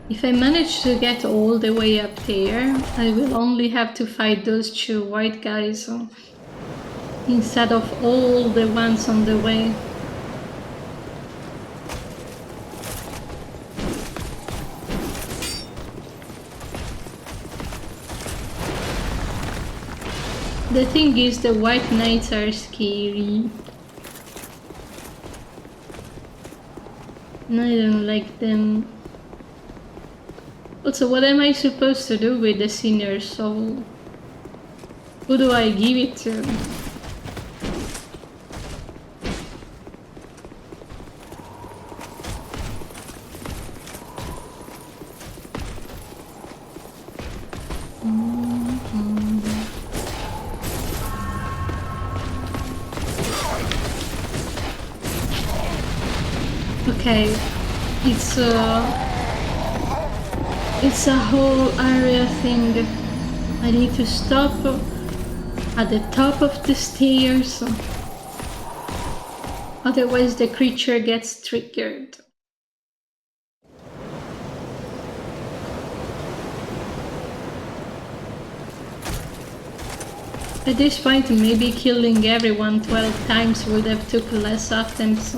If I manage to get all the way up there, I will only have to fight those two white guys instead of all the ones on the way. The thing is, the white knights are scary. And I don't like them. Also, what am I supposed to do with the senior soul? Who do I give it to? Okay, it's a whole area thing. I need to stop at the top of the stairs, otherwise the creature gets triggered. At this point, maybe killing everyone 12 times would have took less attempts.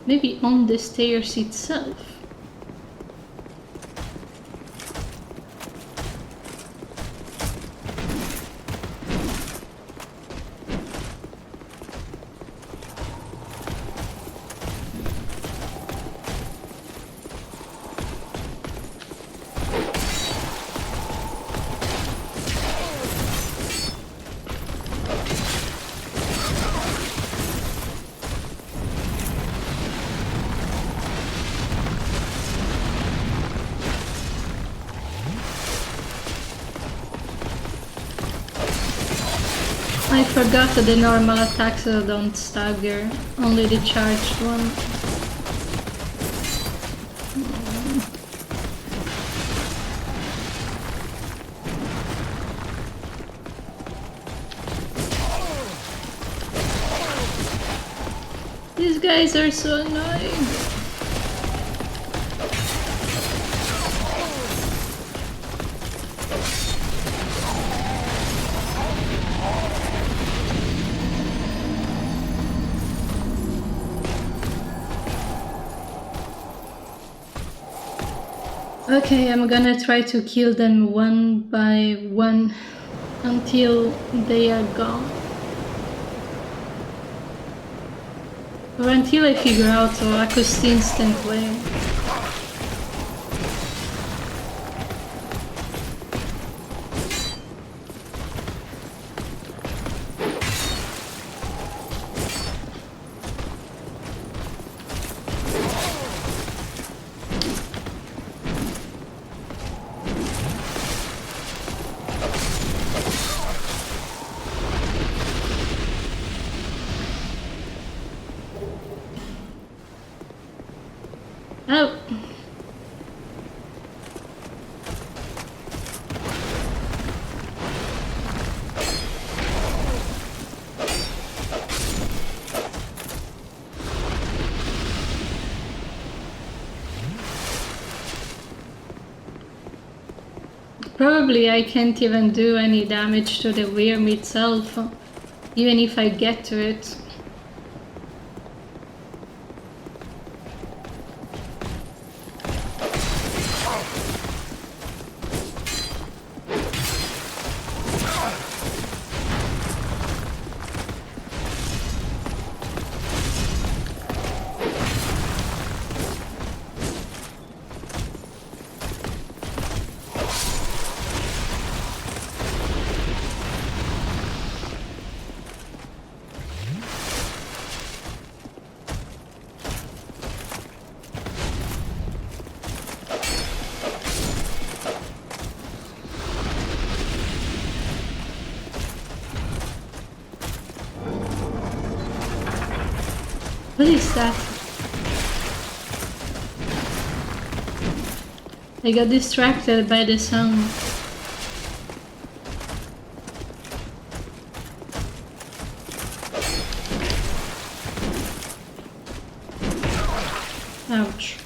Maybe on the stairs itself. I forgot that the normal attacks don't stagger, only the charged one. These guys are so annoying. Okay, I'm gonna try to kill them one by one until they are gone. Or until I figure out acoustic instantly. Oh! Probably I can't even do any damage to the worm itself, even if I get to it. What is that? I got distracted by the sound. Ouch.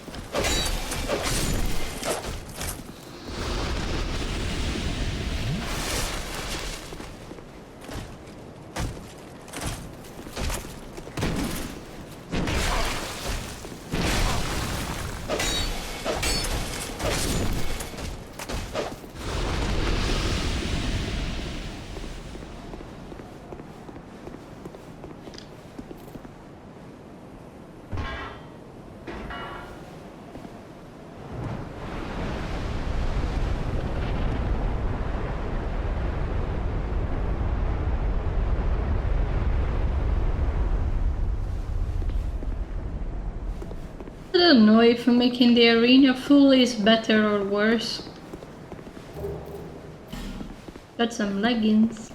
I don't know if making the arena full is better or worse. Got some leggings.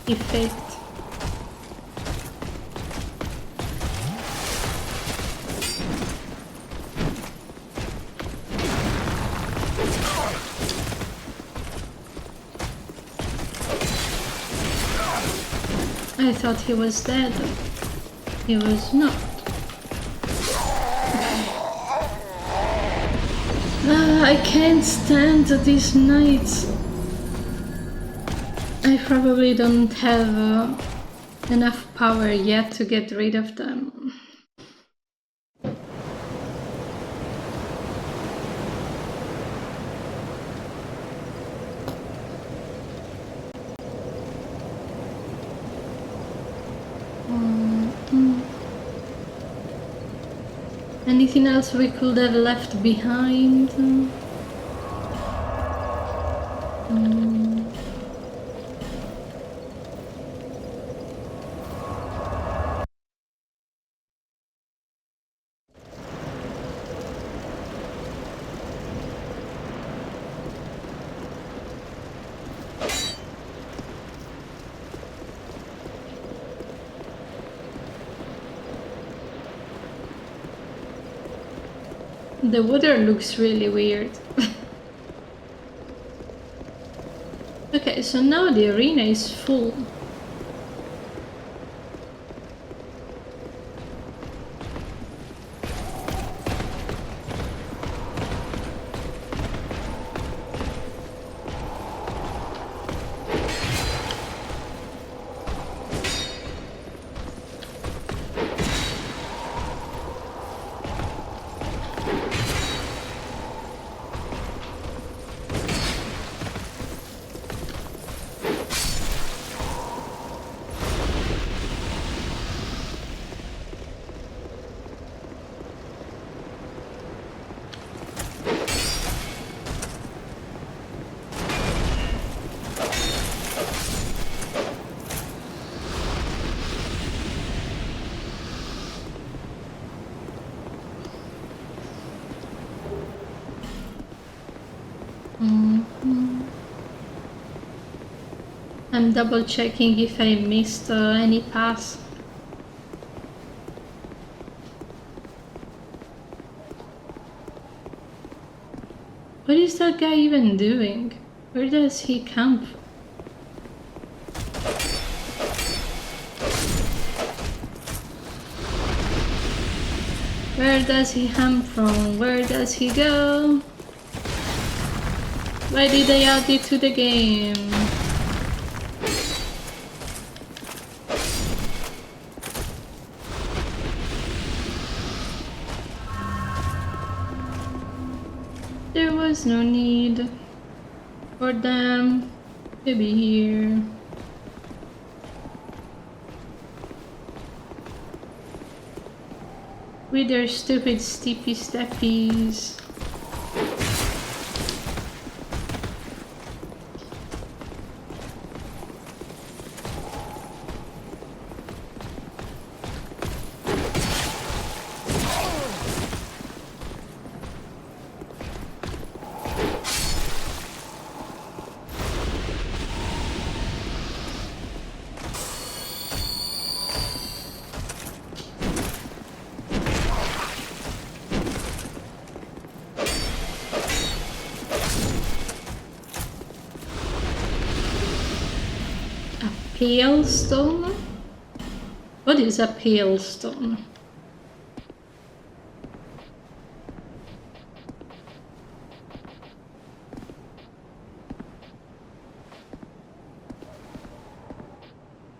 Effect. I thought he was dead. He was not. I can't stand these nights. I probably don't have enough power yet to get rid of them. Anything else we could have left behind? The water looks really weird. Okay, so now the arena is full. I'm double checking if I missed any pass. What is that guy even doing? Where does he camp? Where does he come from? Where does he go? Why did they add it to the game? There was no need for them to be here. With their stupid steepy steppies. Pale stone? What is a pale stone?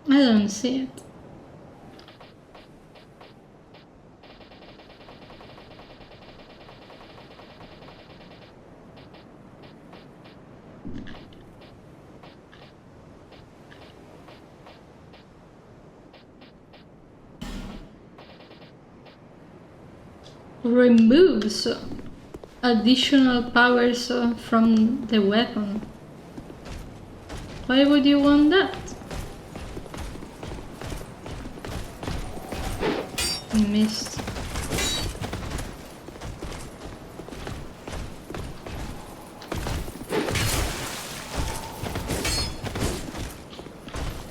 I don't see it. Removes additional powers from the weapon. Why would you want that? Missed.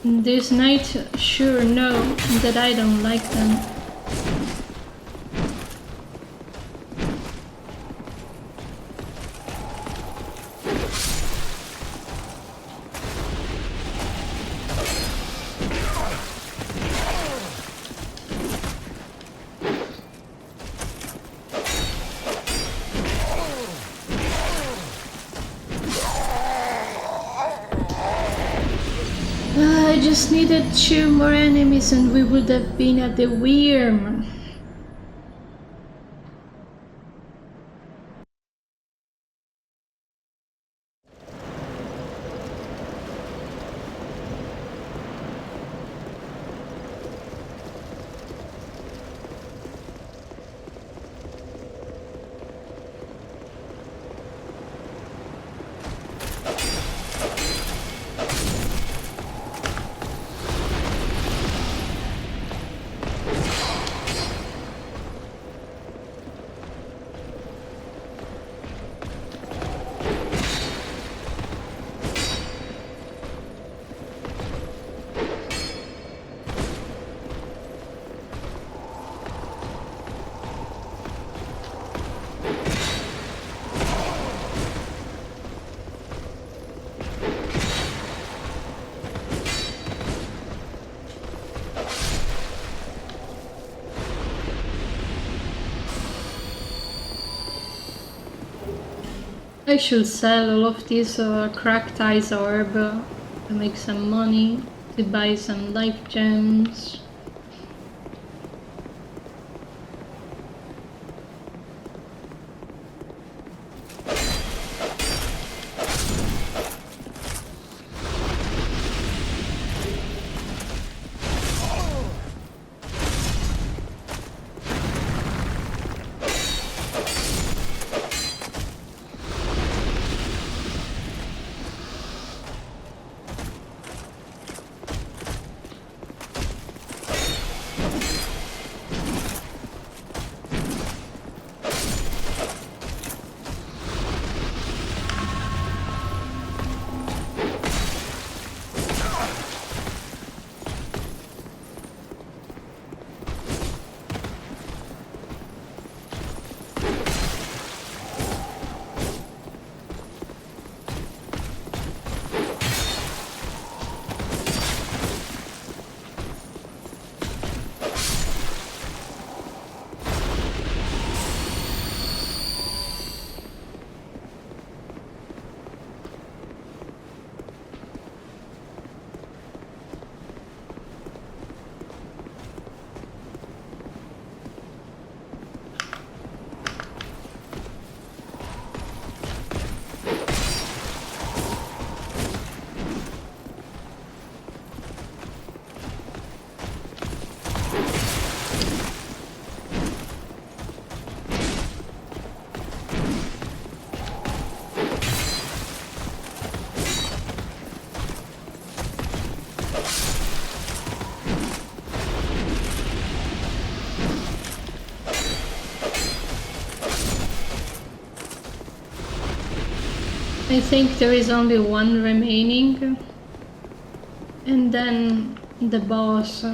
This knight sure know that I don't like them. I just needed 2 more enemies and we would have been at the Wyrm. I should sell all of these cracked ice orb to make some money, to buy some life gems. I think there is only one remaining, and then the boss.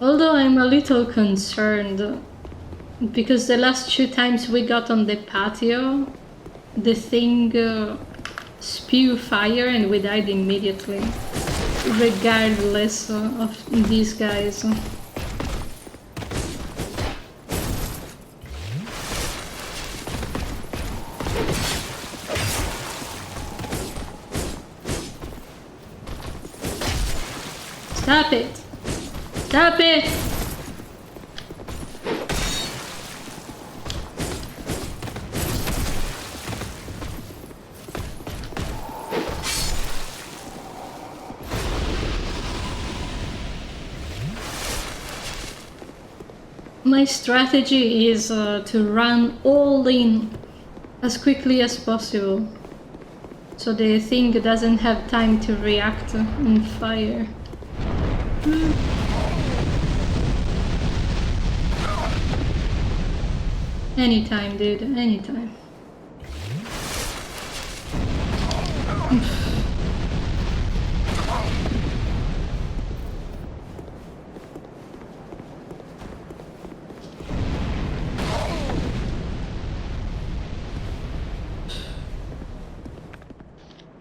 Although I'm a little concerned, because the last 2 times we got on the patio, the thing spew fire and we died immediately, regardless of these guys. Stop it! Stop it! My strategy is to run all in as quickly as possible, so the thing doesn't have time to react and fire. Anytime, dude, anytime.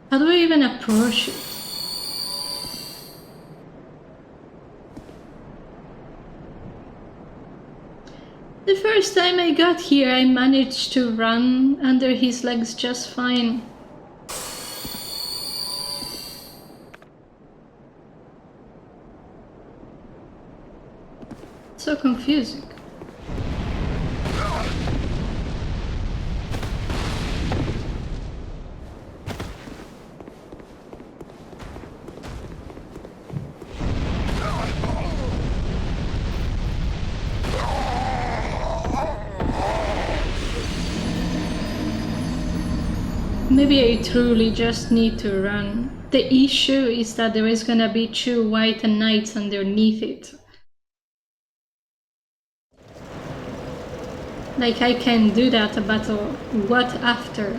How do I even approach it? The first time I got here, I managed to run under his legs just fine. So confusing. Maybe I truly just need to run. The issue is that there is gonna be 2 white knights underneath it. Like, I can do that, but what after?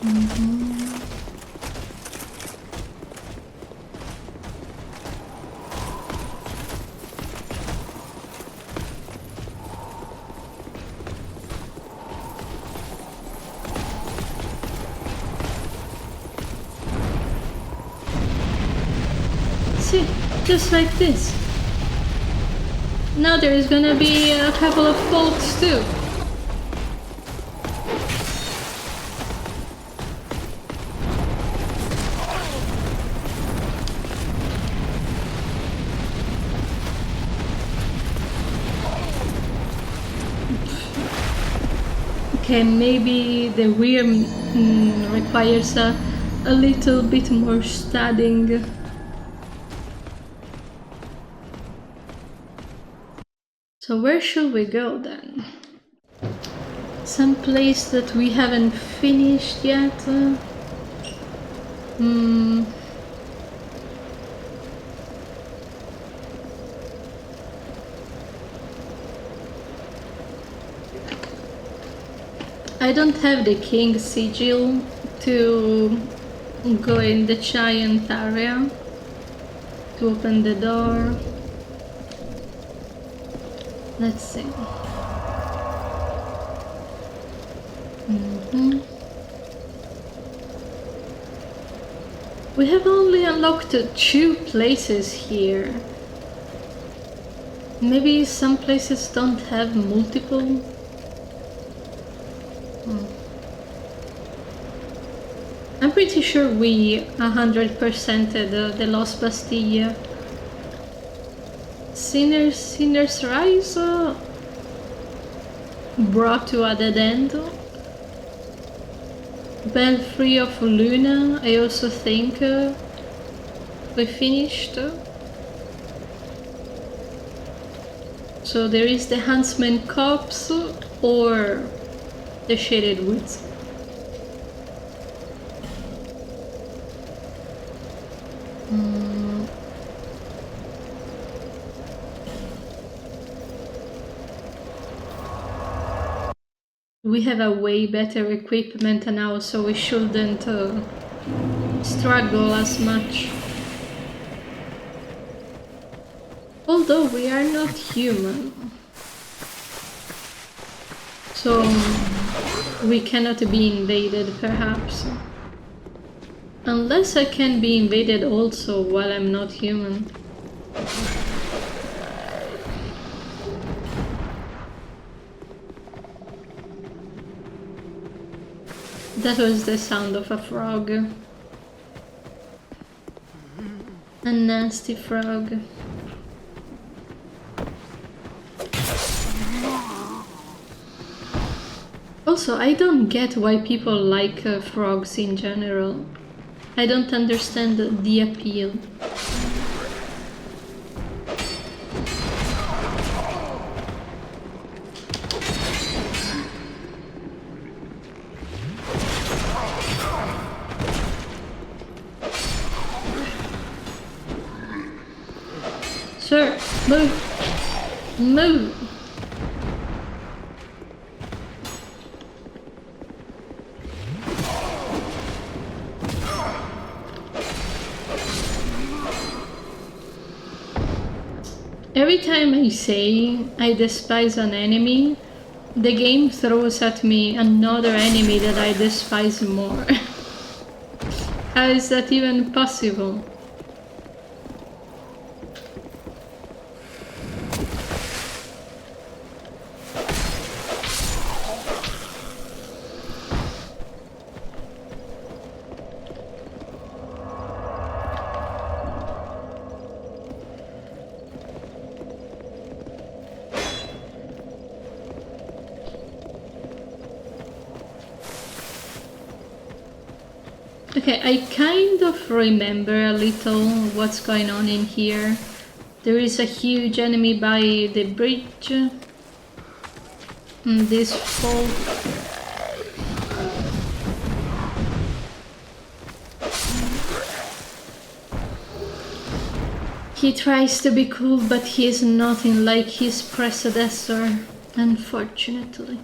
Mm-hmm. See, just like this. Now there is gonna be a couple of folks too. Okay, maybe the weir requires a little bit more studying. So where should we go then? Some place that we haven't finished yet? I don't have the king sigil to go in the giant area to open the door. Let's see. We have only unlocked 2 places here. Maybe some places don't have multiple. I'm pretty sure we 100%ed the Lost Bastille. Sinner's Rise brought to a dead end. Belfry of Luna, I also think we finished. So there is the Huntsman Copse or the Shaded Woods. We have a way better equipment now, so we shouldn't struggle as much. Although we are not human. So we cannot be invaded, perhaps. Unless I can be invaded also while I'm not human. That was the sound of a frog. A nasty frog. Also, I don't get why people like frogs in general. I don't understand the appeal. Sir, move! Move! Every time I say I despise an enemy, the game throws at me another enemy that I despise more. How is that even possible? Okay, I kind of remember a little what's going on in here. There is a huge enemy by the bridge. This folk. He tries to be cool, but he is nothing like his predecessor, unfortunately.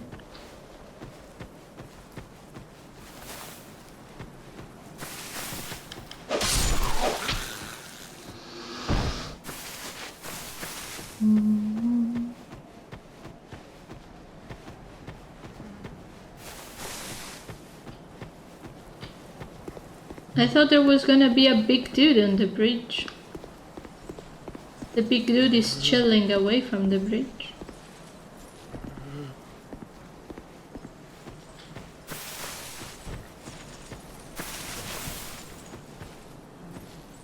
I thought there was gonna be a big dude on the bridge. The big dude is chilling away from the bridge.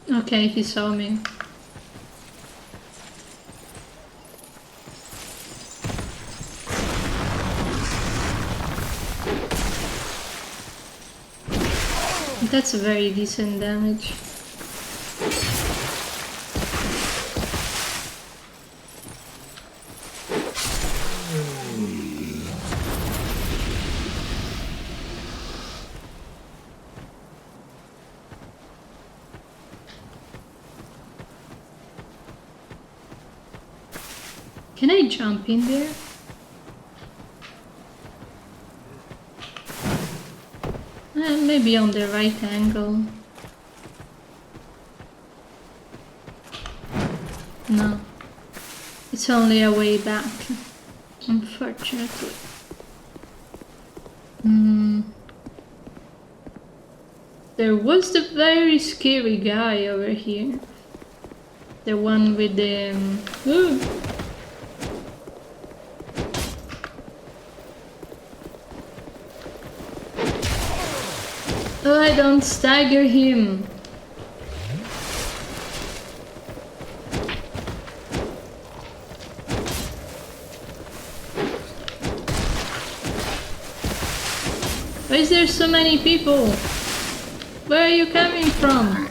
Okay, he saw me. That's very decent damage. Can I jump in there? Maybe on the right angle. No. It's only a way back. Unfortunately. There was the very scary guy over here. The one with the... Ooh. Oh, I don't stagger him. Why is there so many people? Where are you coming from?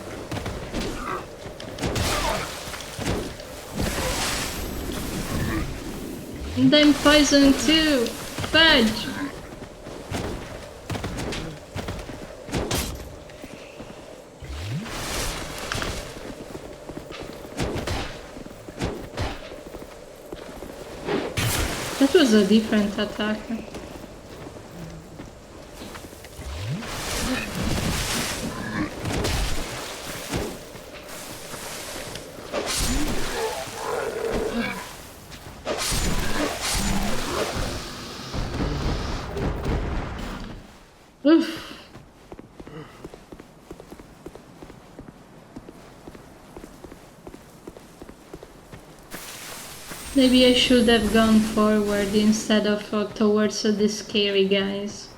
And I'm poisoned too. Fudge. That was a different attacker. Oof. Maybe I should have gone forward instead of towards the scary guys.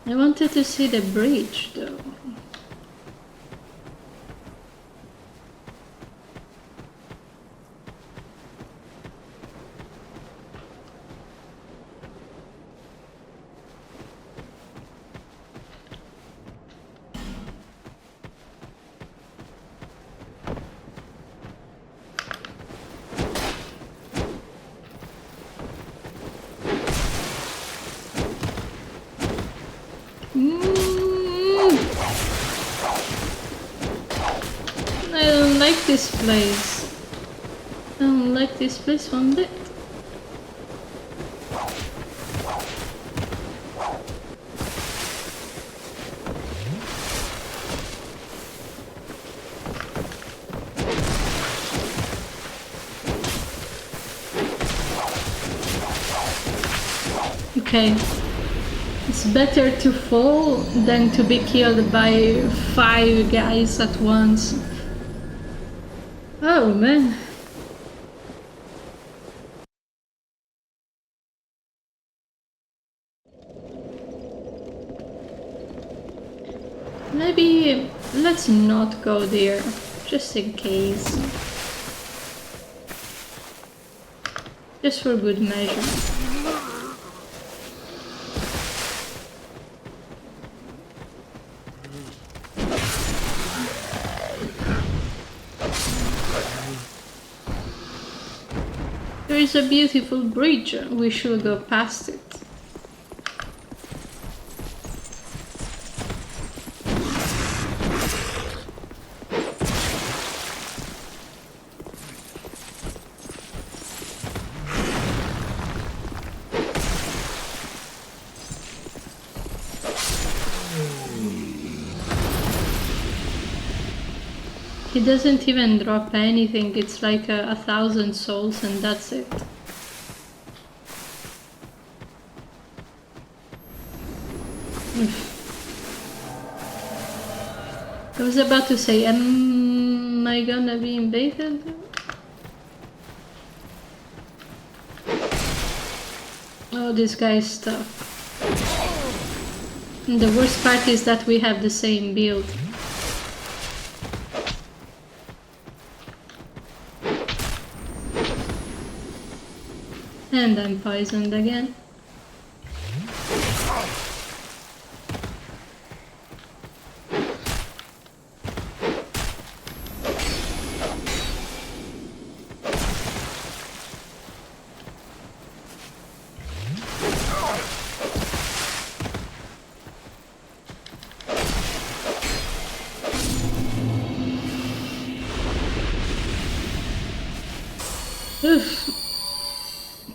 I wanted to see the bridge though. I don't like this place. I don't like this place one bit. Okay. It's better to fall than to be killed by 5 guys at once. Oh man. Maybe let's not go there, just in case. Just for good measure. There is a beautiful bridge, we should go past it. He doesn't even drop anything, it's like 1,000 souls and that's it. Oof. I was about to say, am I gonna be invaded? Oh, this guy's stuff. And the worst part is that we have the same build. And I'm poisoned again. Oof.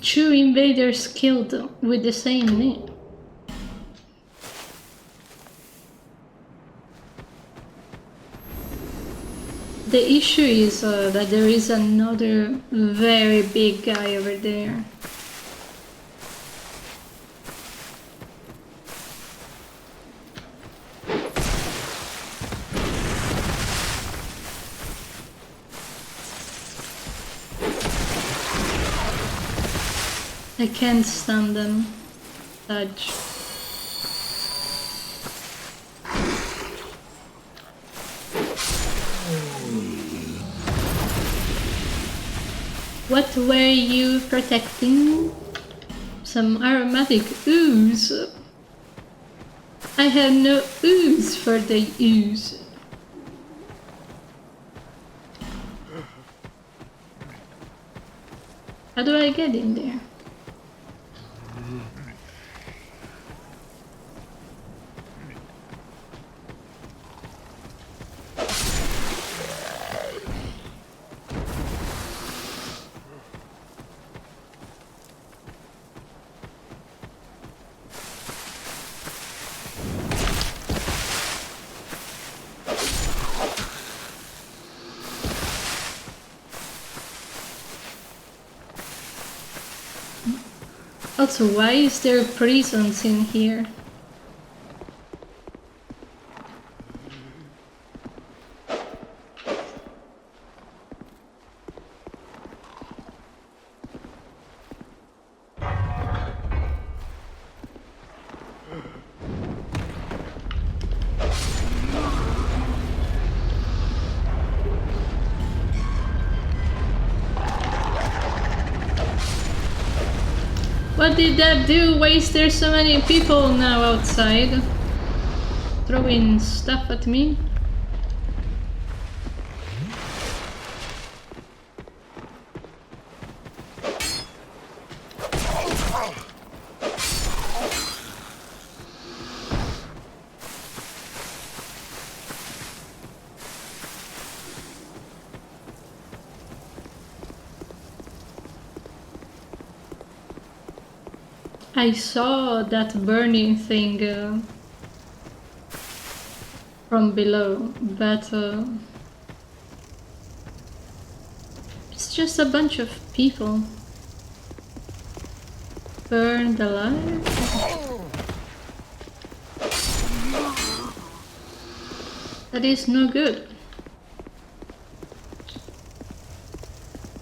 2 invaders killed with the same name. The issue is that there is another very big guy over there. I can't stand them. Dodge. What were you protecting? Some aromatic ooze. I have no ooze for the ooze. How do I get in there? Also, why is there prisons in here? What did that do? Why is there so many people now outside? Throwing stuff at me? I saw that burning thing from below, but it's just a bunch of people burned alive. That is no good.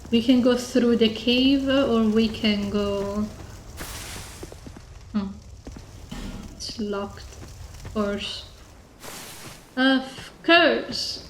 We can go through the cave or we can go... It's locked, of course. Of course!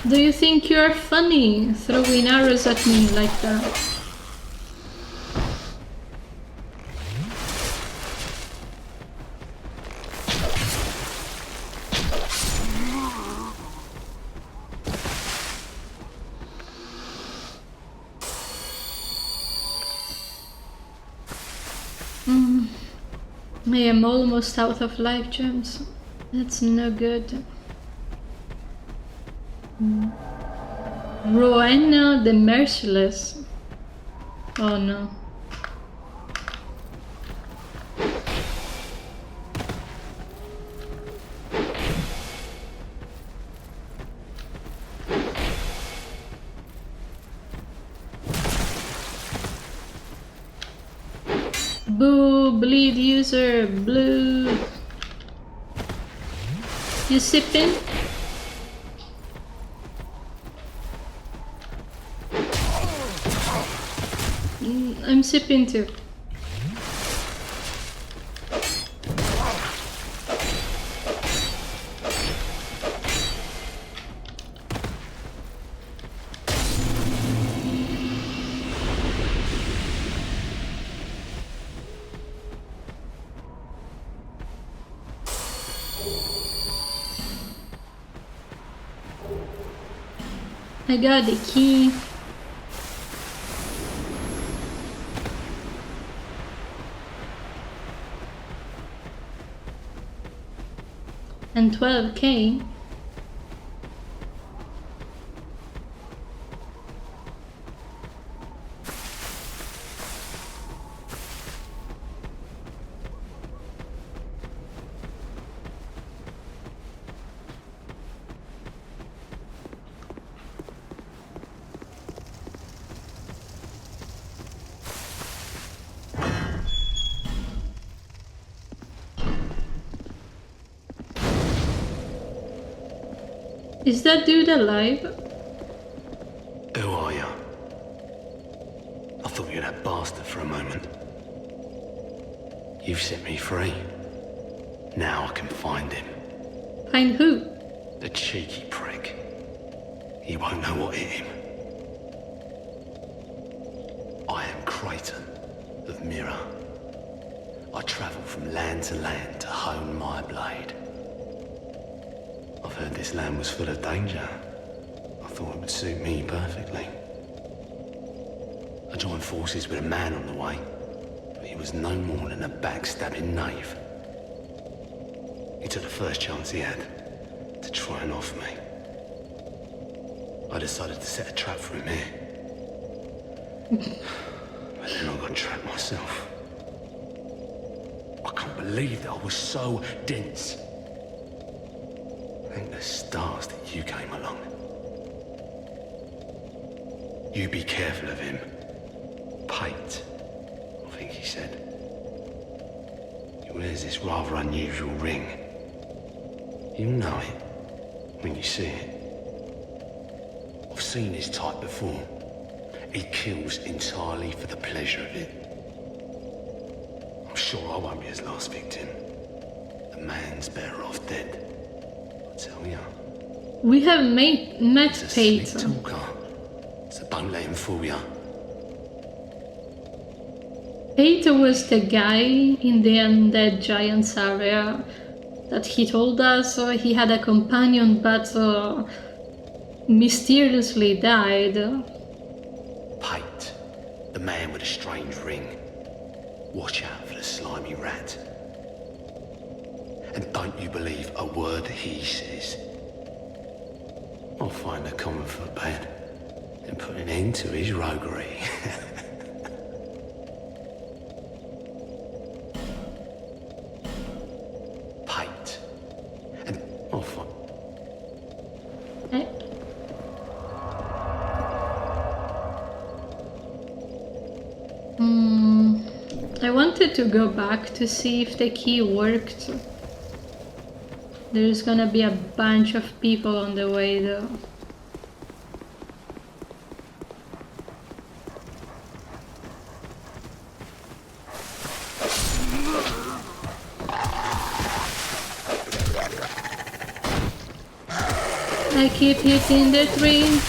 Do you think you're funny throwing arrows at me like that? I am almost out of life gems. That's no good. Rowena the Merciless. Oh no. Boo, bleed user, blue. You sipping? I'm sipping too. I got the key. And 12k. Is that dude alive? Who are you? I thought you were that bastard for a moment. You've set me free. Now I can find him. Find who? The cheeky prick. He won't know what hit him. I am Creighton of Mirror. I travel from land to land to hone my blade. I've heard this land was full of danger. I thought it would suit me perfectly. I joined forces with a man on the way, but he was no more than a backstabbing knave. He took the first chance he had to try and off me. I decided to set a trap for him here. But then I got trapped myself. I can't believe that I was so dense. Thank the stars that you came along. You be careful of him. Pate, I think he said. He wears this rather unusual ring. You'll know it when you see it. I've seen his type before. He kills entirely for the pleasure of it. I'm sure I won't be his last victim. The man's better off dead. Tell ya. We have met He's a Pate. slick talker, so don't let him fool ya. Pate was the guy in the Undead Giants area that he told us he had a companion but mysteriously died. Pate, the man with a strange ring. Watch out for the slimy rat. And don't you believe a word he says. I'll find a common footbed and put an end to his roguery. Pate. And I'll find... Eh? I wanted to go back to see if the key worked. There's gonna be a bunch of people on the way though. I keep hitting the tree.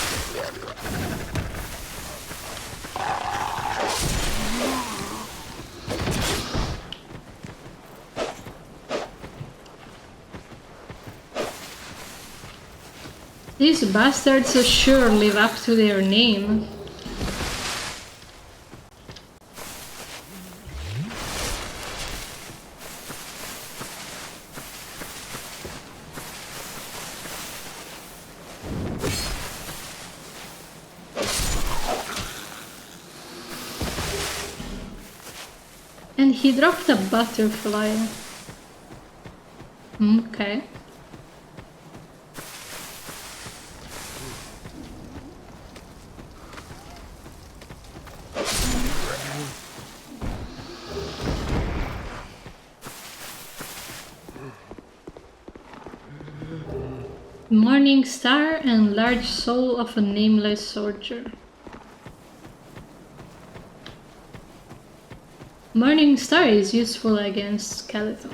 These bastards sure live up to their name. And he dropped a butterfly. Okay. Morning star and large soul of a nameless soldier. Morning star is useful against skeletons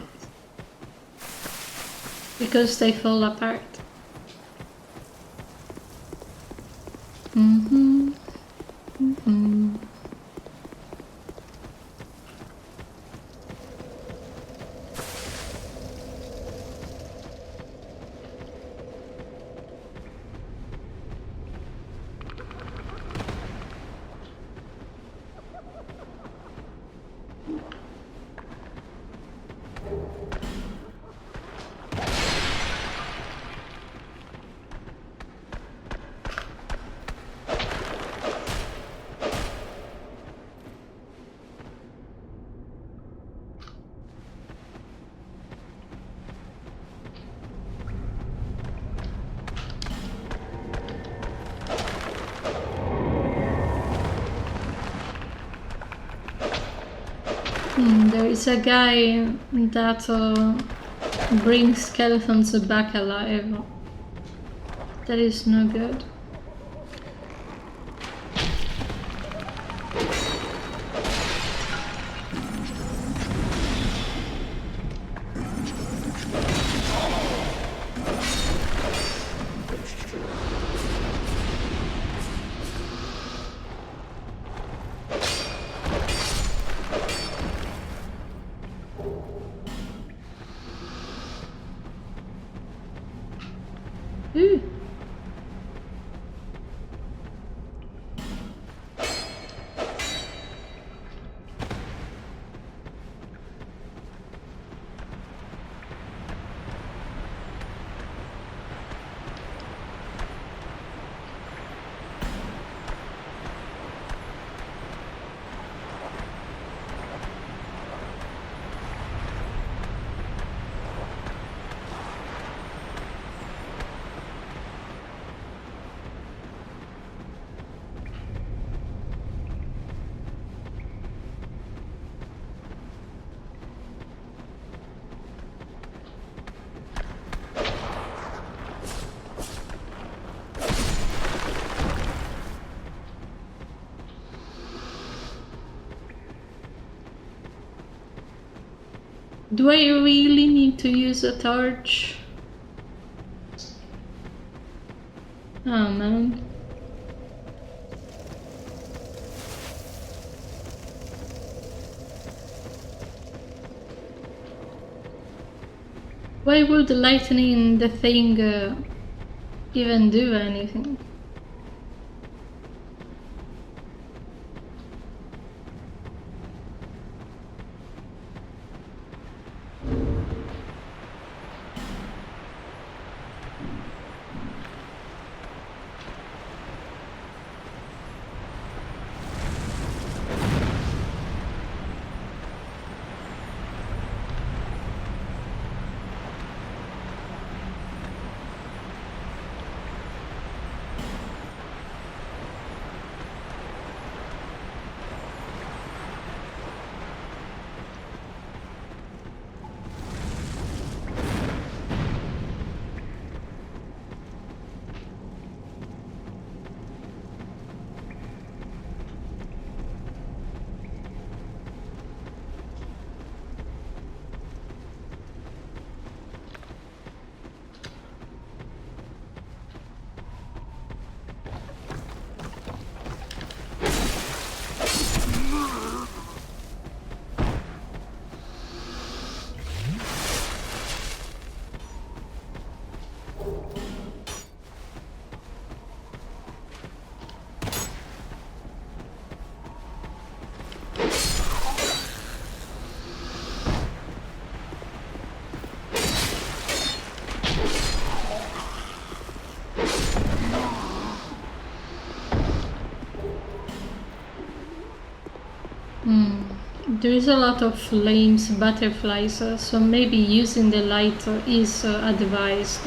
because they fall apart. There is a guy that brings skeletons back alive. That is no good. Ooh. Do I really need to use a torch? Oh man. Why would lightning the thing even do anything? There is a lot of flames, butterflies, so maybe using the light is advised.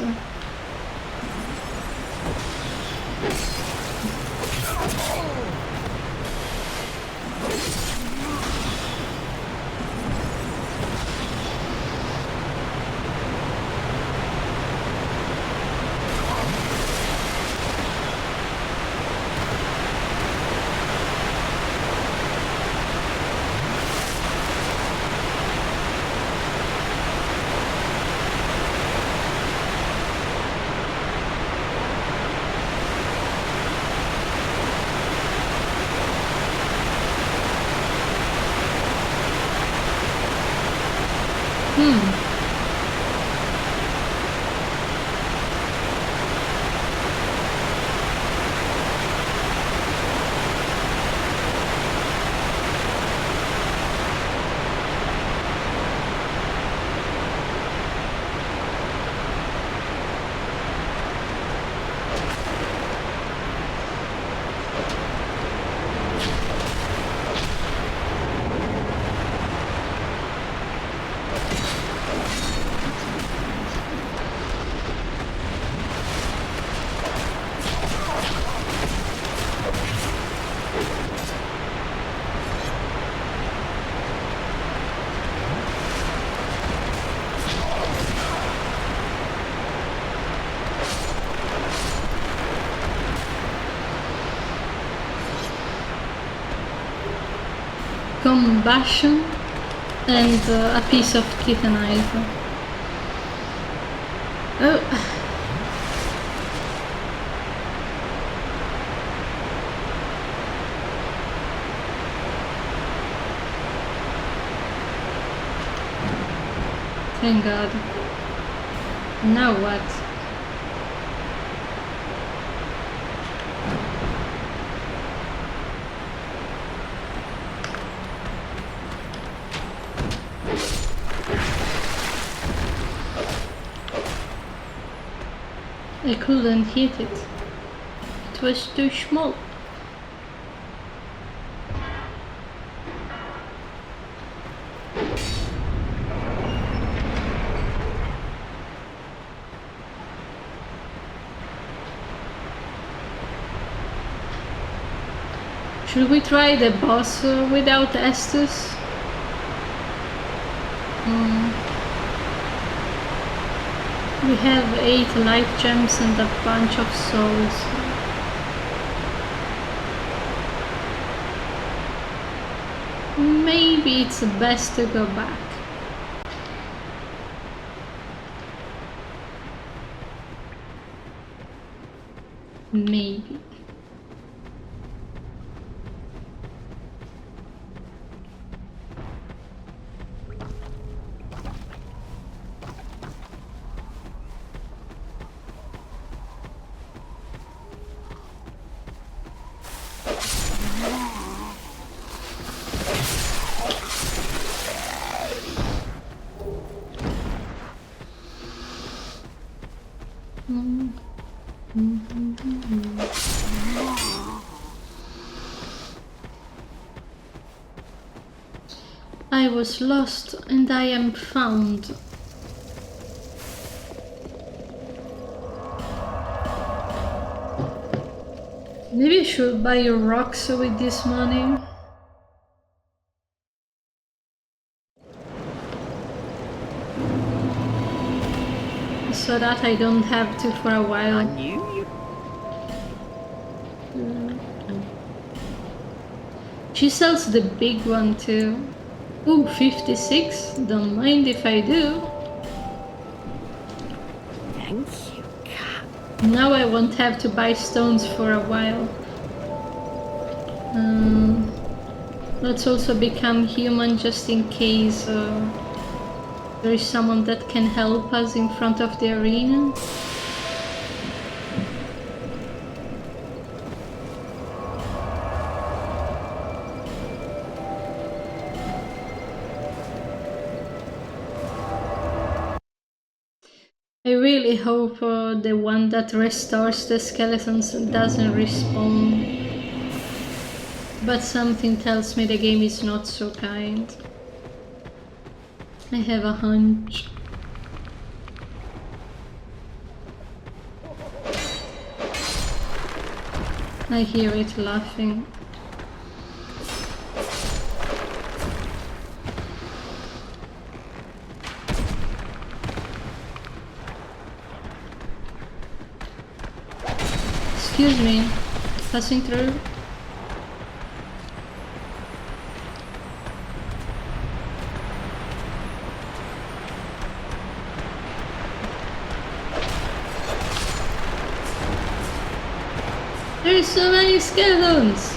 Combustion and a piece of chitinite. Oh. Thank God. Now what? I couldn't hit it. It was too small. Should we try the boss without Estus? We have 8 life gems and a bunch of souls. Maybe it's best to go back. Maybe. I was lost and I am found. Maybe I should buy rocks with this money. So that I don't have to for a while. She sells the big one too. Ooh, 56? Don't mind if I do. Thank you, Cap. Now I won't have to buy stones for a while. Let's also become human just in case there is someone that can help us in front of the arena. I really hope the one that restores the skeletons doesn't respawn. But something tells me the game is not so kind. I have a hunch. I hear it laughing. Excuse me, passing through. There's so many skeletons!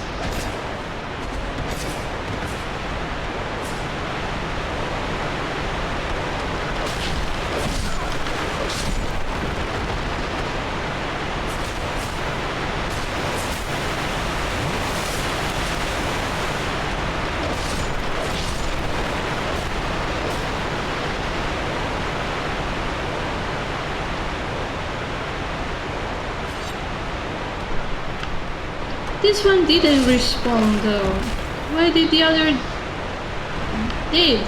This one didn't respond though. Why did the other did?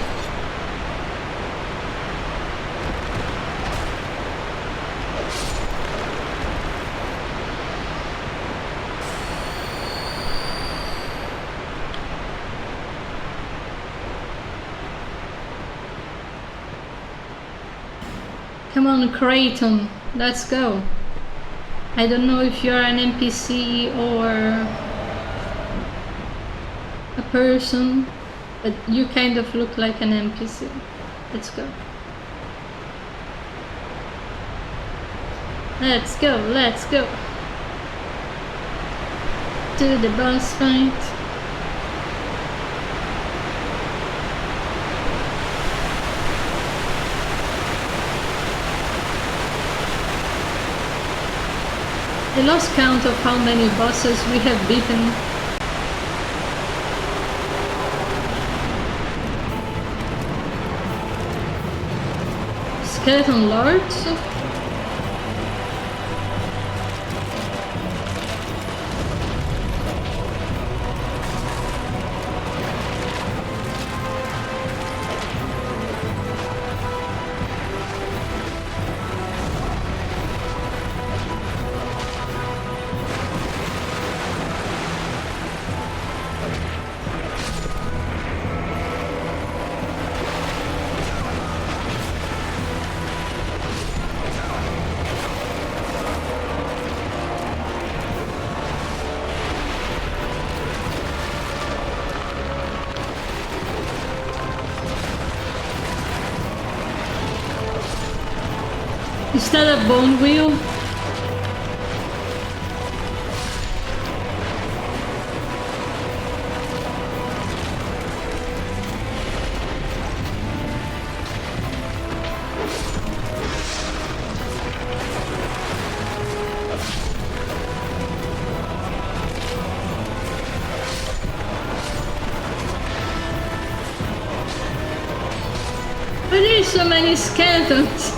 Come on, Creighton, let's go. I don't know if you're an NPC or a person, but you kind of look like an NPC. Let's go. Let's go, let's go. To the boss fight. I lost count of how many bosses we have beaten. Skeleton Lords? Is that a bone wheel? Why are there so many skeletons?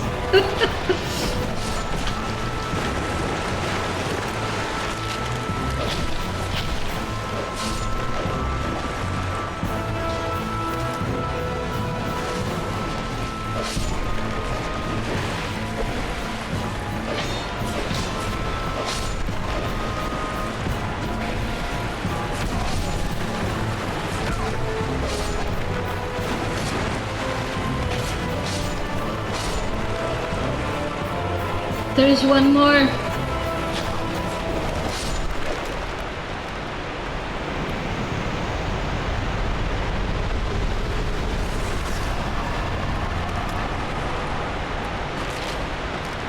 There is one more.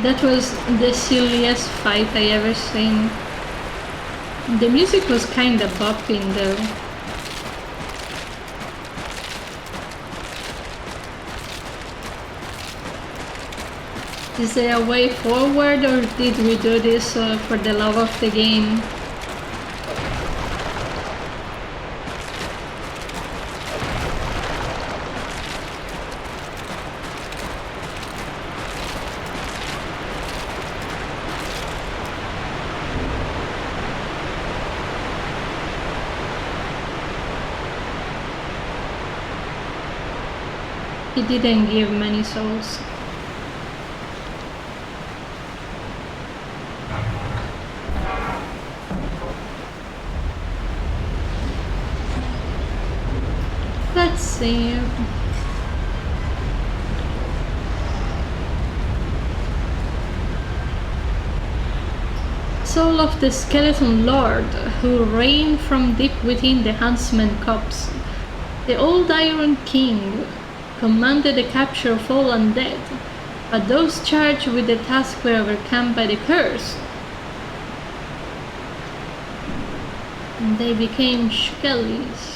That was the silliest fight I ever seen. The music was kinda bopping though. Is there a way forward, or did we do this for the love of the game? He didn't give many souls. Let's see. Soul of the Skeleton Lord, who reigned from deep within the Huntsman Copse. The old Iron King commanded the capture of all undead, but those charged with the task were overcome by the curse, and they became skellies.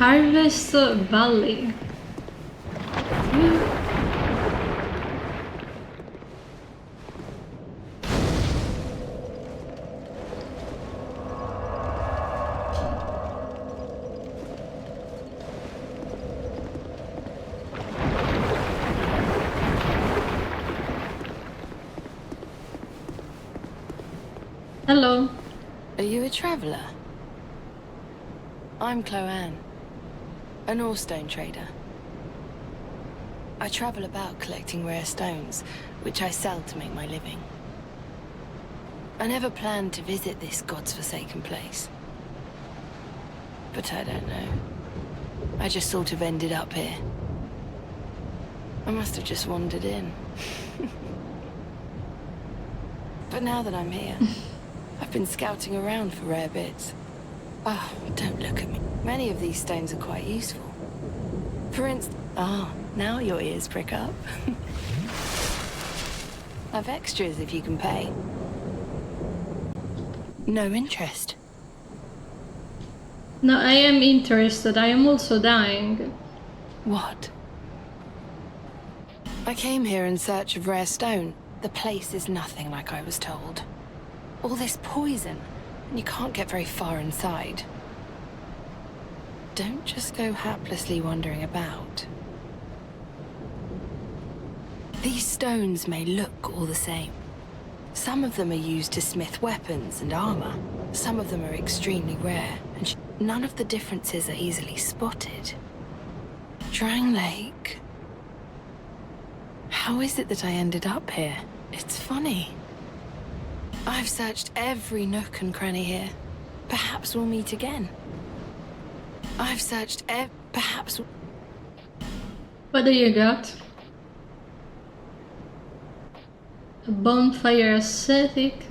Harvest Valley. Hello. Are you a traveller? I'm Chloanne, an ore-stone trader. I travel about collecting rare stones, which I sell to make my living. I never planned to visit this god's-forsaken place. But I don't know. I just sort of ended up here. I must have just wandered in. But now that I'm here, I've been scouting around for rare bits. Oh, don't look at me. Many of these stones are quite useful. For instance... Oh, now your ears prick up. I've extras if you can pay. No interest. No, I am interested. I am also dying. What? I came here in search of rare stone. The place is nothing like I was told. All this poison, and you can't get very far inside. Don't just go haplessly wandering about. These stones may look all the same. Some of them are used to smith weapons and armor. Some of them are extremely rare, and none of the differences are easily spotted. Drang Lake. How is it that I ended up here? It's funny. I've searched every nook and cranny here. Perhaps we'll meet again. I've searched perhaps... What do you got? A bonfire aesthetic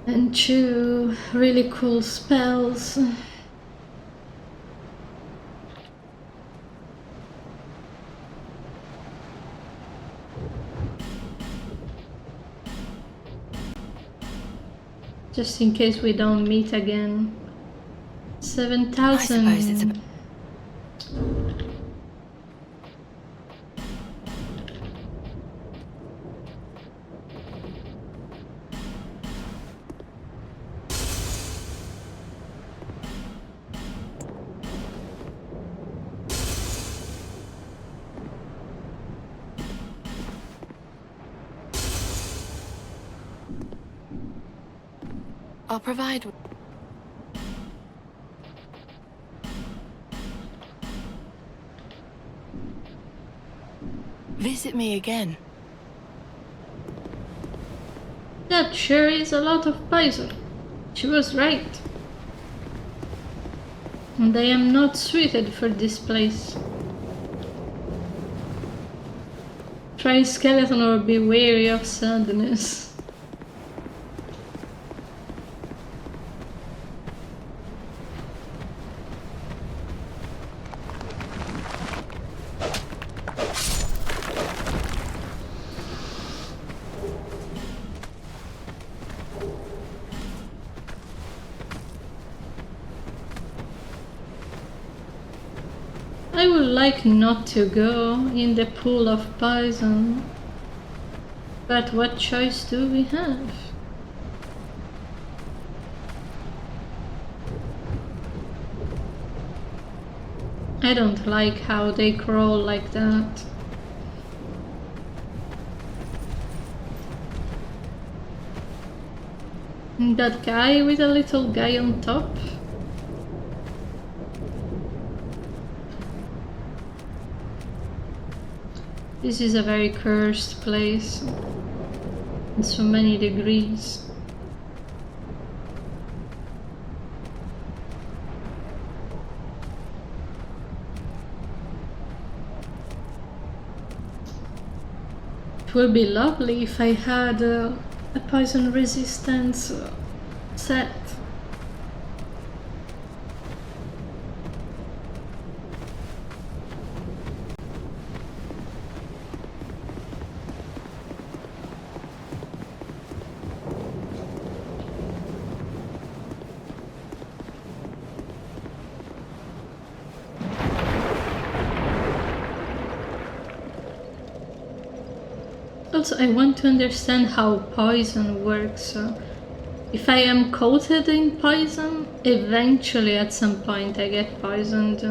and 2 really cool spells. Just in case we don't meet again. 7,000. I suppose it's a... I'll provide... Visit me again. That sure is a lot of poison. She was right. And I am not suited for this place. Try skeleton or be wary of sadness. I would like not to go in the pool of poison, but what choice do we have? I don't like how they crawl like that. And that guy with a little guy on top? This is a very cursed place, in so many degrees. It would be lovely if I had a poison resistance set. also I want to understand how poison works. If I am coated in poison, eventually at some point I get poisoned.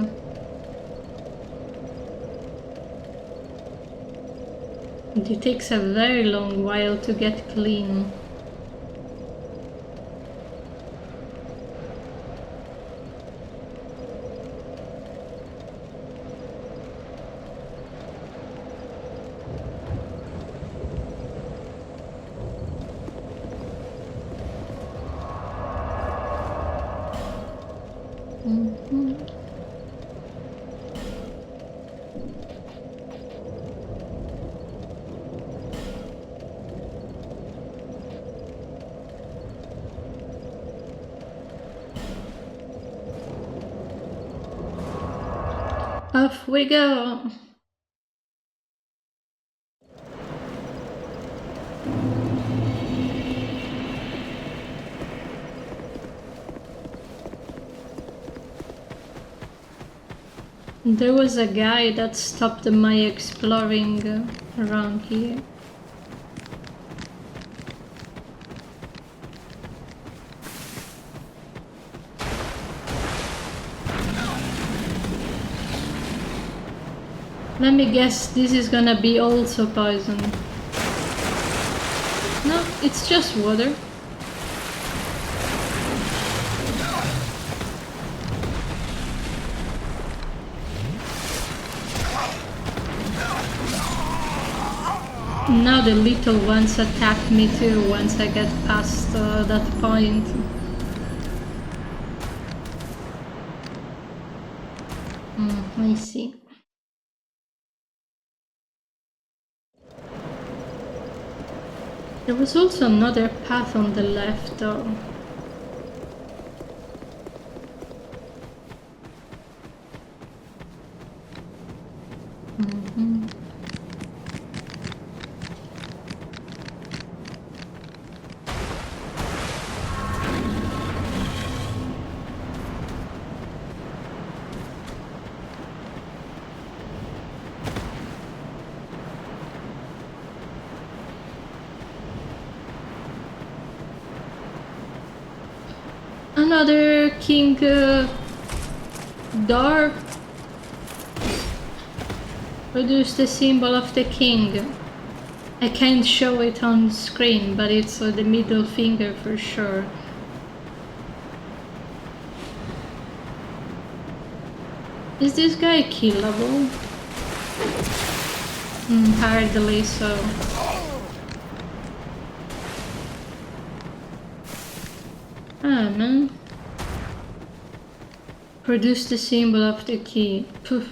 And it takes a very long while to get clean. Off we go! There was a guy that stopped my exploring around here. Let me guess, this is gonna be also poison. No, it's just water. Now the little ones attack me too once I get past that point. I see. There was also another path on the left though. Another king door. Produce the symbol of the king. I can't show it on screen, but it's the middle finger for sure. Is this guy killable? Hardly so. Ah, man. Produce the symbol of the key. Poof.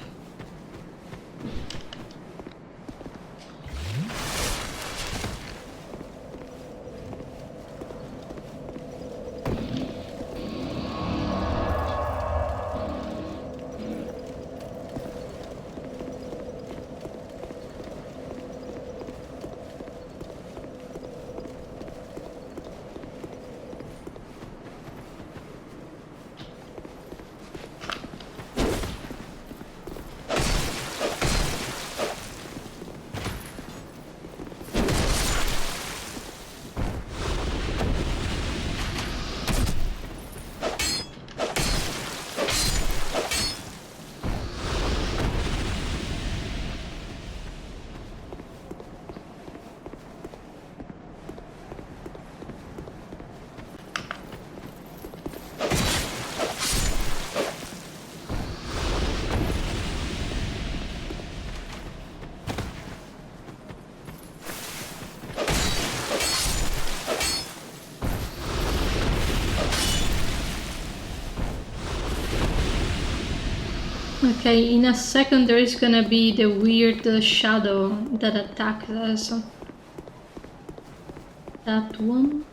Okay, in a second there is gonna be the weird shadow that attacks us. That one.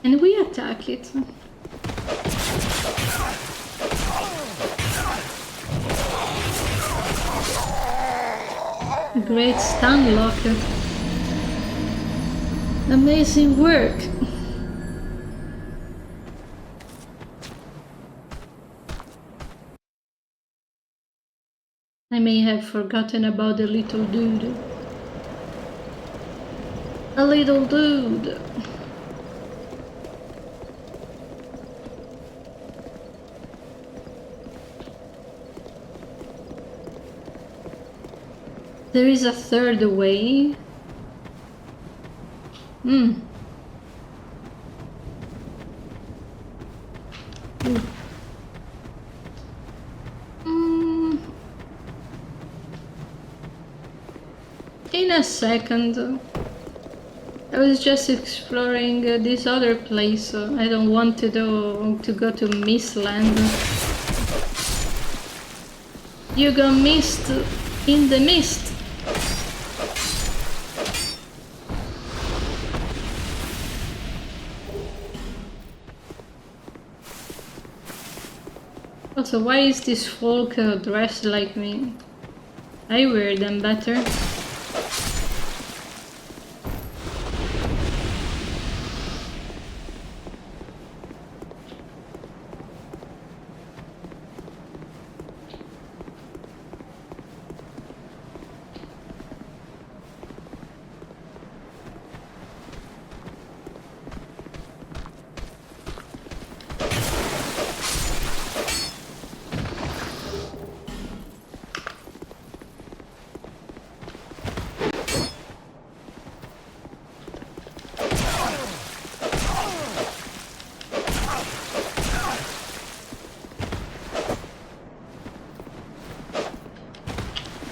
And we attack it. Great stun lock. Amazing work. I may have forgotten about the little dude. A little dude. There is a third way. Hmm. In a second. I was just exploring this other place. I don't want to go to Mistland. You got mist in the mist. Also, why is this folk dressed like me? I wear them better.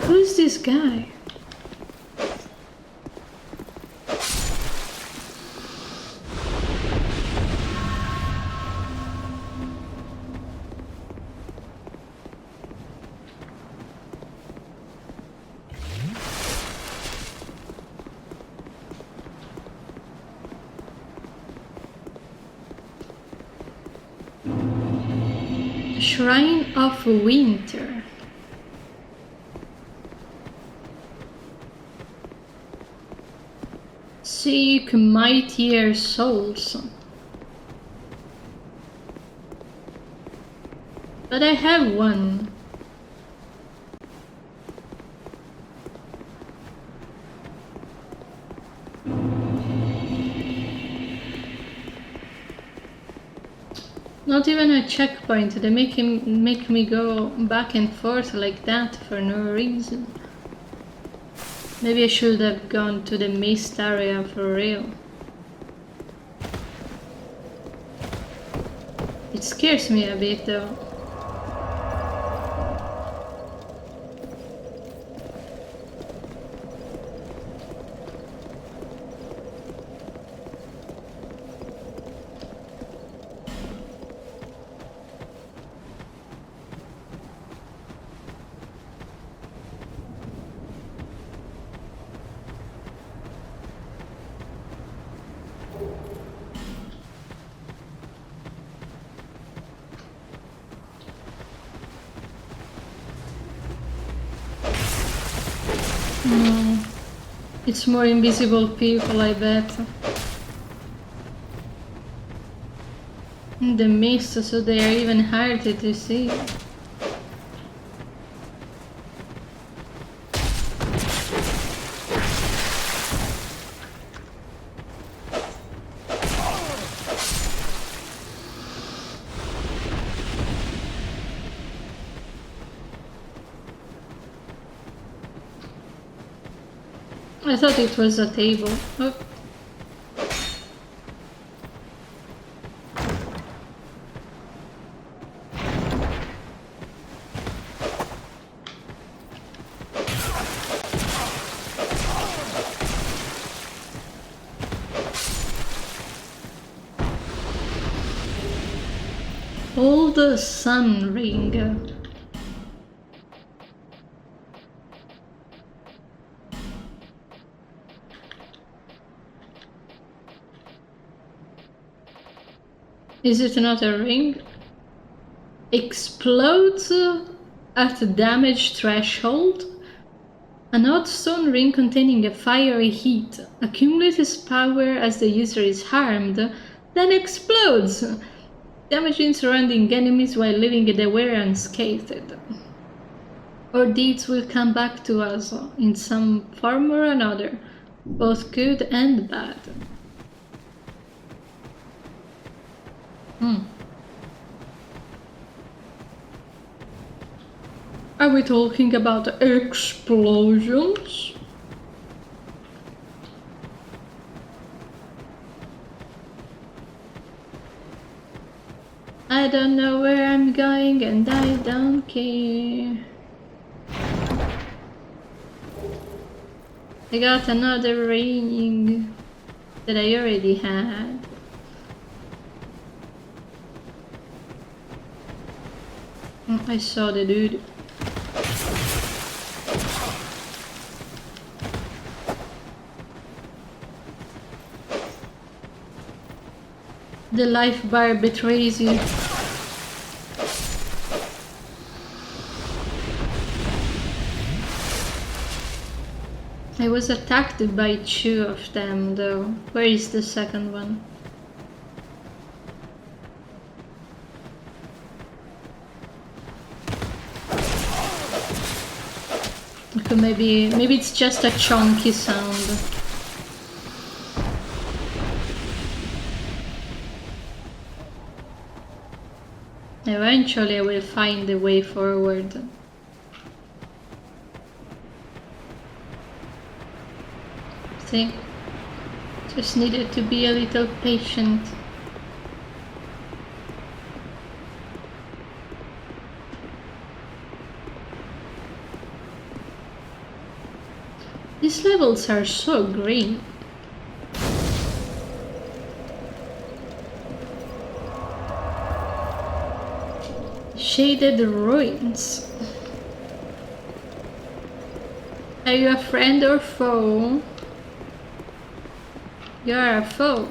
Who's this guy? Shrine of Winter. Seek mightier souls. But I have one. Not even a checkpoint. They make me go back and forth like that for no reason. Maybe I should have gone to the mist area for real. It scares me a bit though. No, it's more invisible people, I bet. In the mist, so they are even harder to see. I thought it was a table. Oh. Old sun ring. Is it not a ring? Explodes at damage threshold. An odd stone ring containing a fiery heat accumulates power as the user is harmed, then explodes, damaging surrounding enemies while leaving the wearer unscathed. Our deeds will come back to us in some form or another. Both good and bad. Are we talking about explosions? I don't know where I'm going and I don't care. I got another ring that I already had. I saw the dude. The life bar betrays you. I was attacked by 2 of them though. Where is the second one? Okay, maybe it's just a chunky sound. Eventually I will find the way forward. See? Just needed to be a little patient. These levels are so green. Shaded ruins. Are you a friend or foe? You are a foe.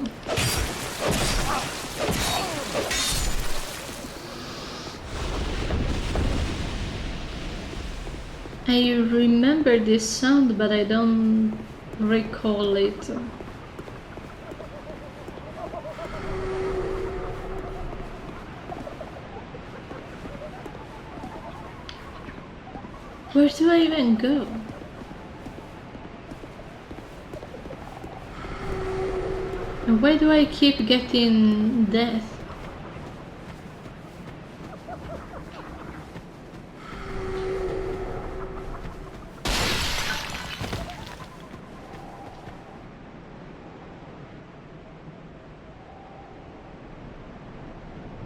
I remember this sound, but I don't recall it. Where do I even go? And why do I keep getting death?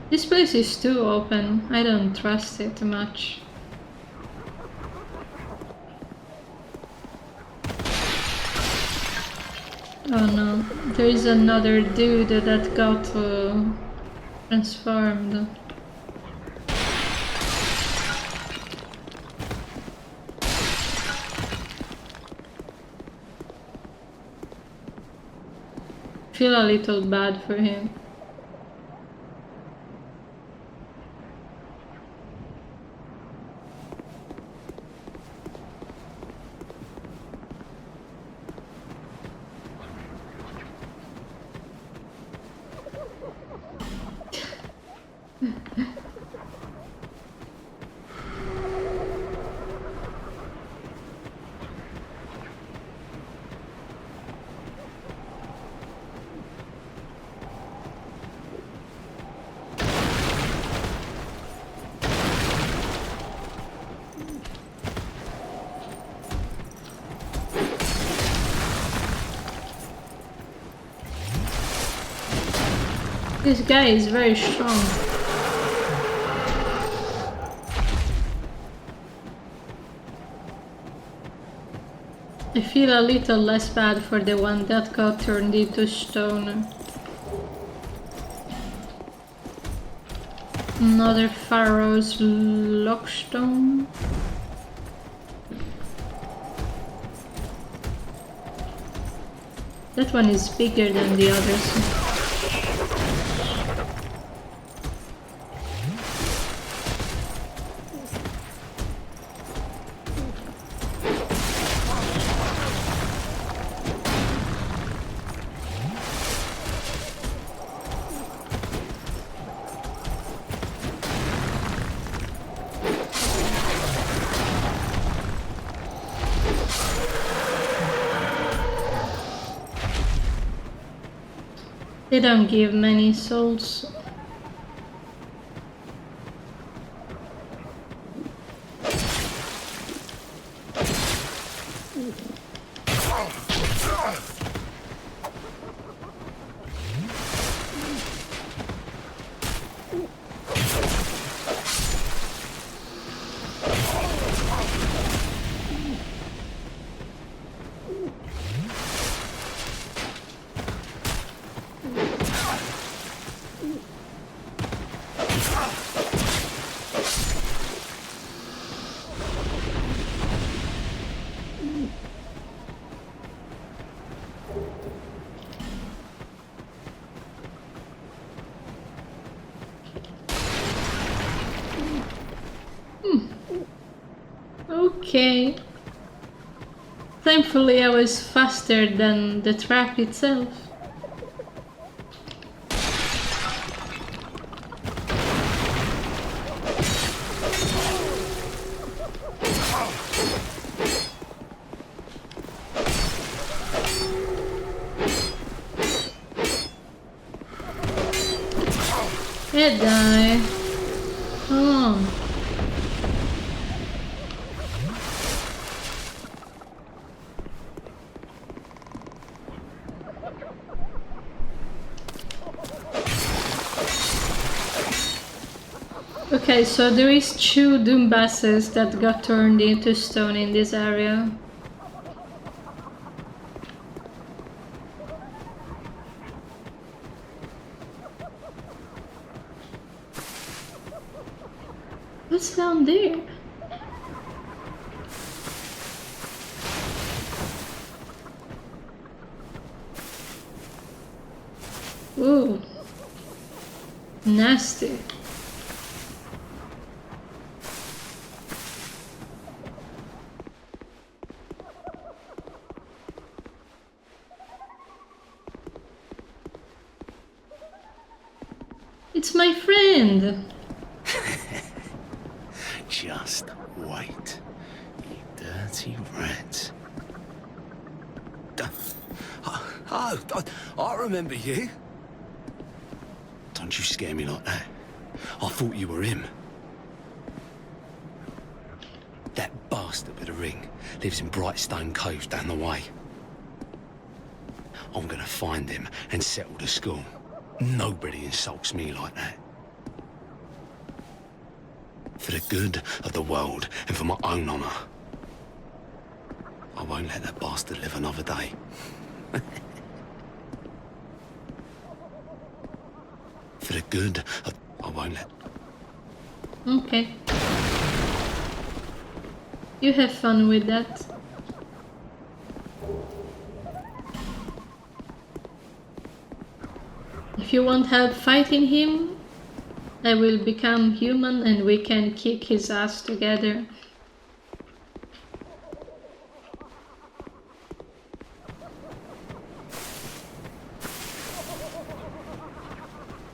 This place is too open. I don't trust it much. Oh no, there is another dude that got transformed. Feel a little bad for him. This guy is very strong. I feel a little less bad for the one that got turned into stone. Another Pharaoh's Lockstone. That one is bigger than the others. They don't give many souls. Okay. Thankfully I was faster than the trap itself. Head die. Come on. Okay, so there is 2 Doombasses that got turned into stone in this area. What's down there? Ooh. Nasty. It's my friend. Just wait, you dirty rat. I remember you. Don't you scare me like that. I thought you were him. That bastard with the ring lives in Brightstone Cove down the way. I'm gonna find him and settle the score. Nobody insults me like that. For the good of the world and for my own honour, I won't let that bastard live another day. For the good of... I won't let... Okay. You have fun with that. If you want help fighting him, I will become human and we can kick his ass together.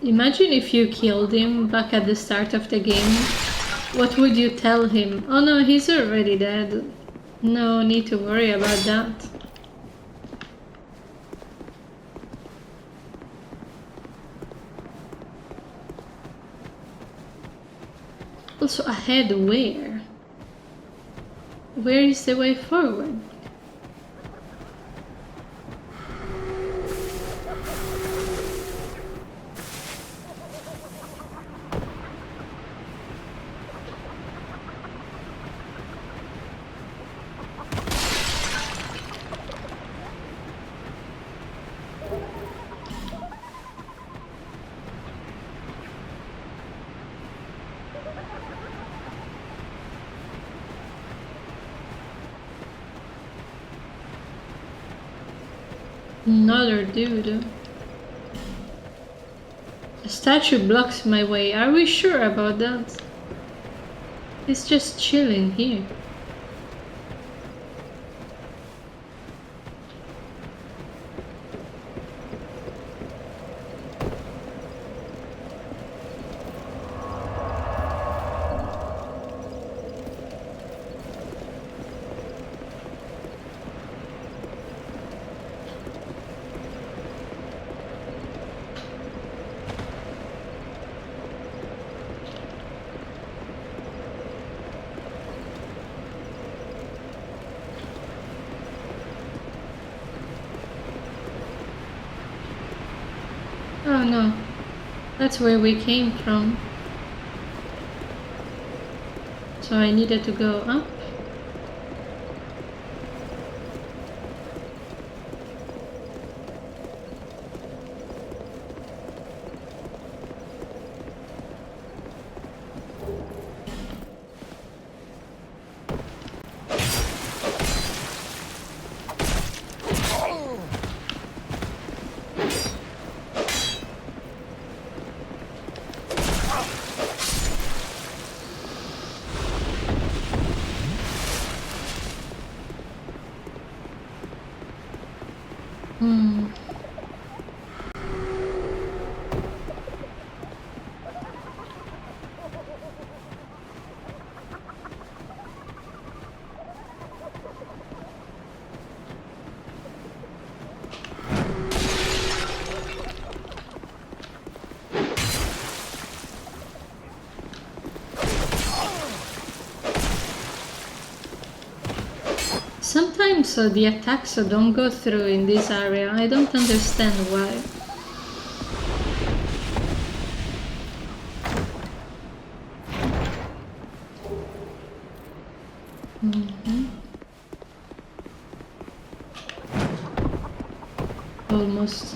Imagine if you killed him back at the start of the game. What would you tell him? Oh no, he's already dead. No need to worry about that. Also ahead where? Where is the way forward? Another dude. A statue blocks my way. Are we sure about that? He's just chilling here. no. That's where we came from. So I needed to go up. Sometimes the attacks don't go through in this area. I don't understand why. Almost.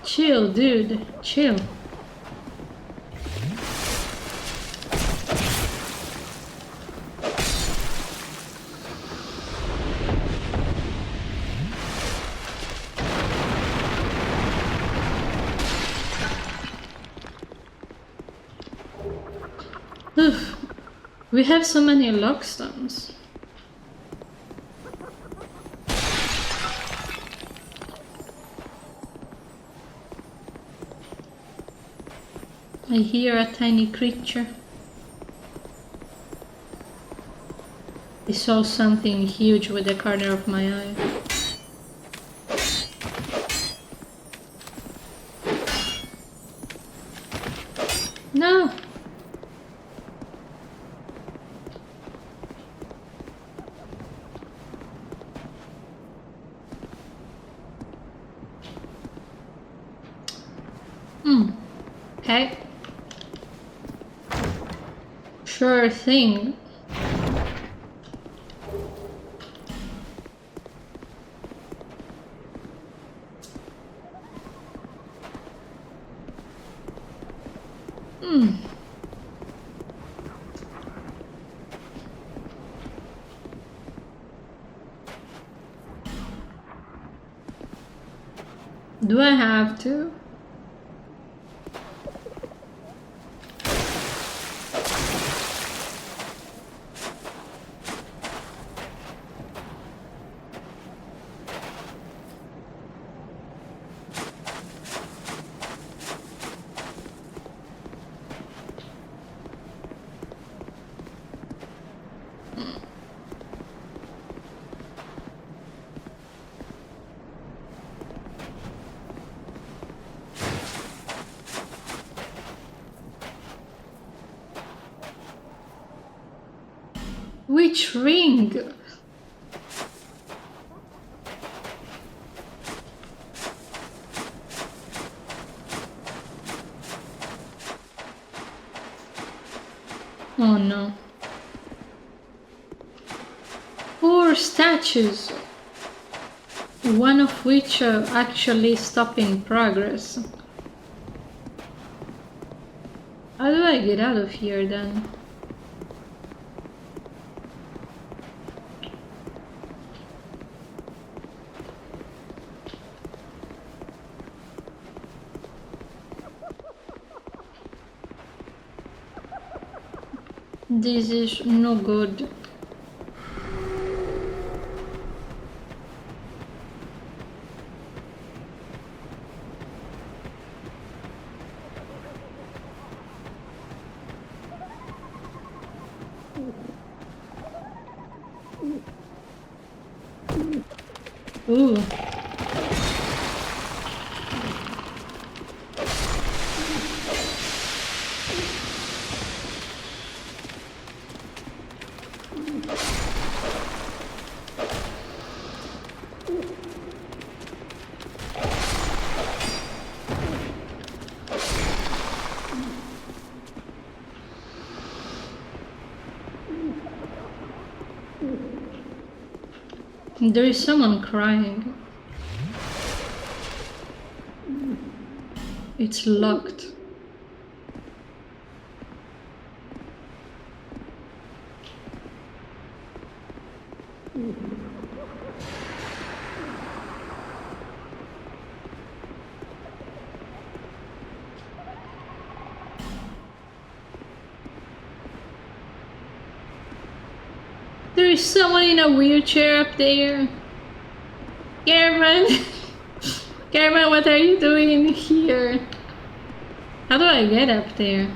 Chill, dude. Chill. Oof. We have so many lockstones. I hear a tiny creature. I saw something huge with the corner of my eye. No! Okay. Sure thing. Do I have to? Which ring? Oh no. 4 statues, one of which actually stopping progress. How do I get out of here then? This is no good. Ooh. There is someone crying. It's locked. There is someone in a wheelchair up there. Cameron! Cameron, what are you doing here? How do I get up there?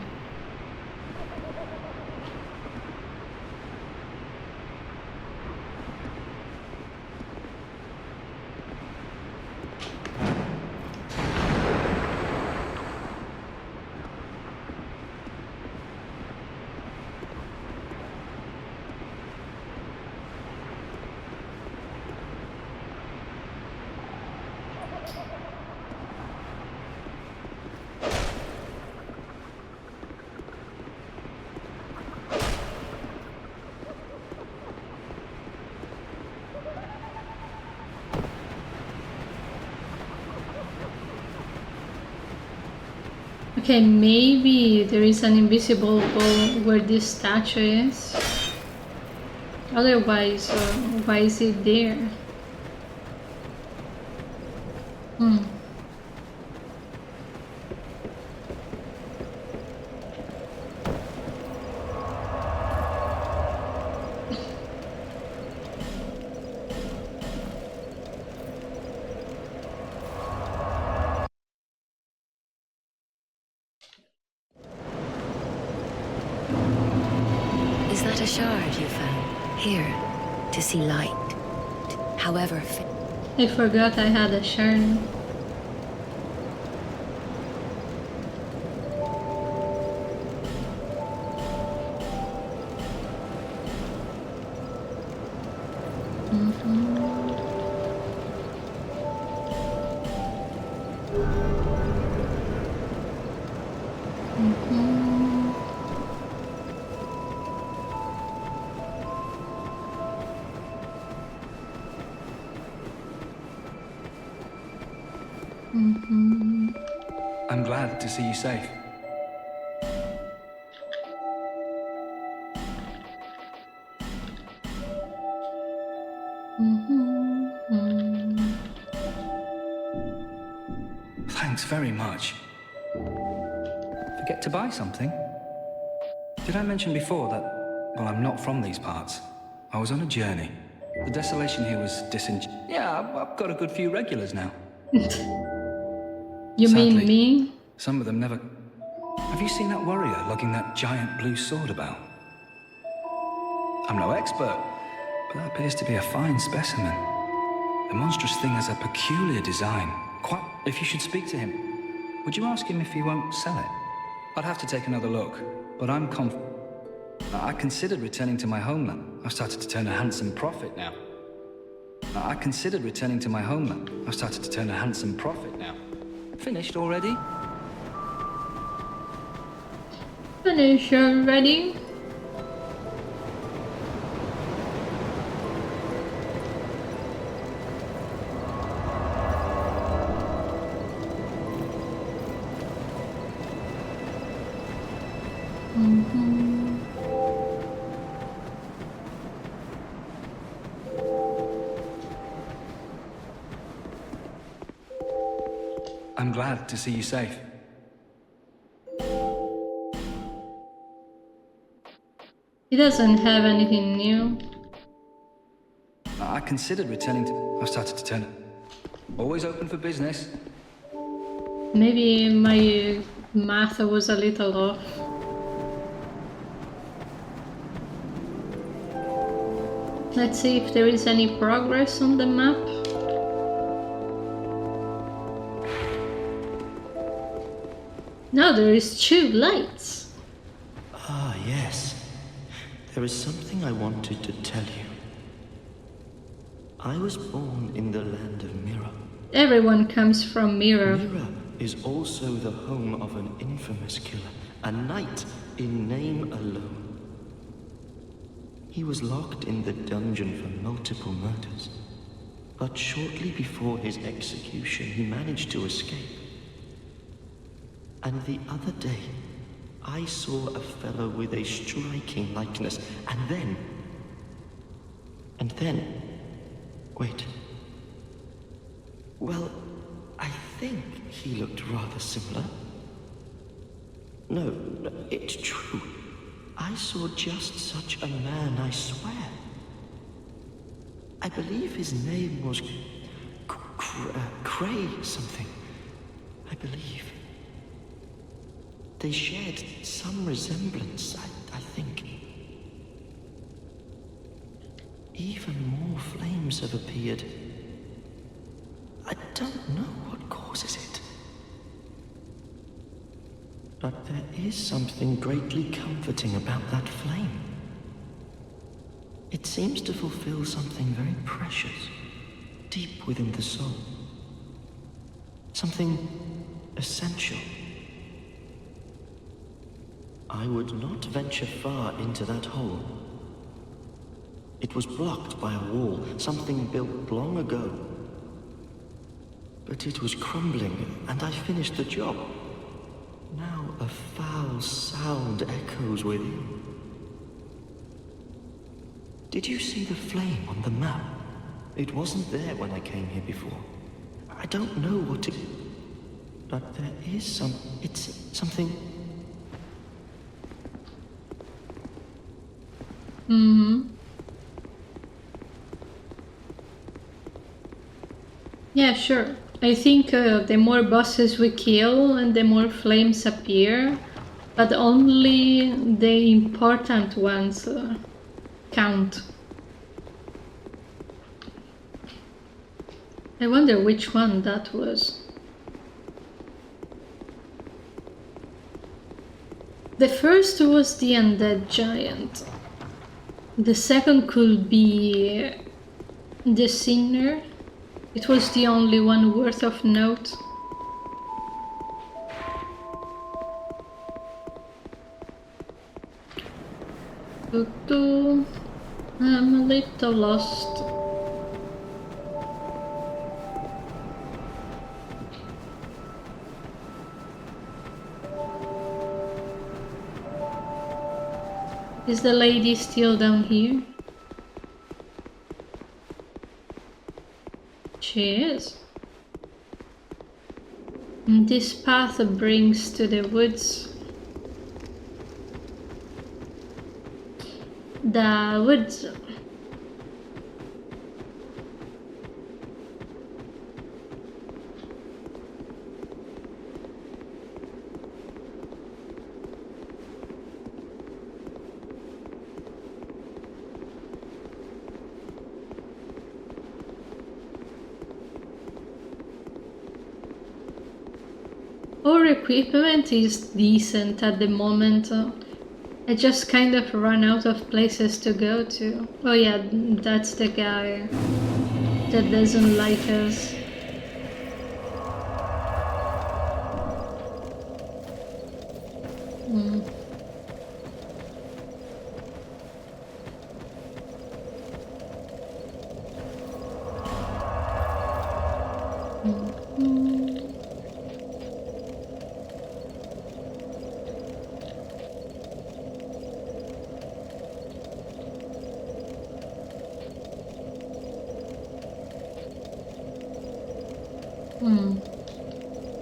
Okay, maybe there is an invisible wall where this statue is. Otherwise, why is it there? Is that a shard you found? Here, to see light. However, I forgot I had a shard. I'm glad to see you safe. Thanks very much. Forget to buy something? Did I mention before that, well, I'm not from these parts. I was on a journey. The desolation here was Yeah, I've got a good few regulars now. You Sadly, mean me? some of them never... Have you seen that warrior lugging that giant blue sword about? I'm no expert, but that appears to be a fine specimen. The monstrous thing has a peculiar design. Quite... If you should speak to him, would you ask him if he won't sell it? I'd have to take another look, but I'm I considered returning to my homeland. I've started to turn a handsome profit now. I considered returning to my homeland. I've started to turn a handsome profit now. Finished already? Finish already? I'm glad to see you safe. He doesn't have anything new. I considered returning to... I've started to turn it. Always open for business. Maybe my math was a little off. Let's see if there is any progress on the map. Now there is two lights. Ah, yes. There is something I wanted to tell you. I was born in the land of Mirror. Everyone comes from Mirror. Mirror is also the home of an infamous killer, a knight in name alone. He was locked in the dungeon for multiple murders, but shortly before his execution, he managed to escape. And the other day, I saw a fellow with a striking likeness, and then... Wait. Well, I think he looked rather similar. No, it's true. I saw just such a man, I swear. I believe his name was... Cray something. I believe. They shared some resemblance, I think. Even more flames have appeared. I don't know what causes it. But there is something greatly comforting about that flame. It seems to fulfill something very precious, deep within the soul. Something essential. I would not venture far into that hole. It was blocked by a wall, something built long ago. But it was crumbling, and I finished the job. Now a foul sound echoes within. Did you see the flame on the map? It wasn't there when I came here before. I don't know what it... But there is it's something... Mm-hmm. Yeah, sure. I think the more bosses we kill and the more flames appear, but only the important ones count. I wonder which one that was. The first was the undead giant. The second could be the sinner. It was the only one worth of note. I'm a little lost. Is the lady still down here? She is. This path brings to the woods. The woods. Our equipment is decent at the moment. I just kind of run out of places to go to. Oh yeah, that's the guy that doesn't like us.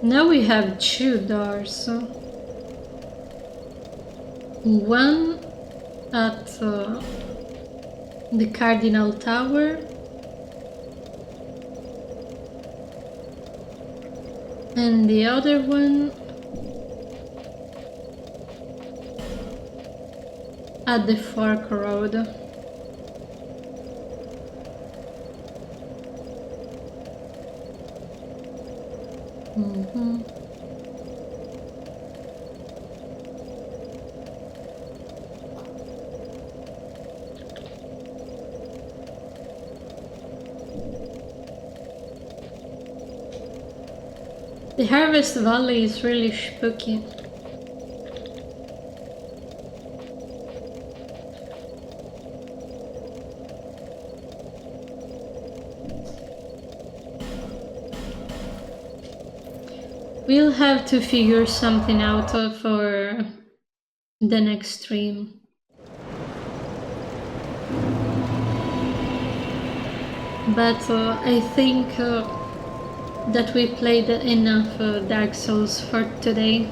Now we have two doors. One at the Cardinal Tower and the other one at the Fork Road. The Harvest Valley is really spooky. We'll have to figure something out for the next stream. But I think that we played enough Dark Souls for today.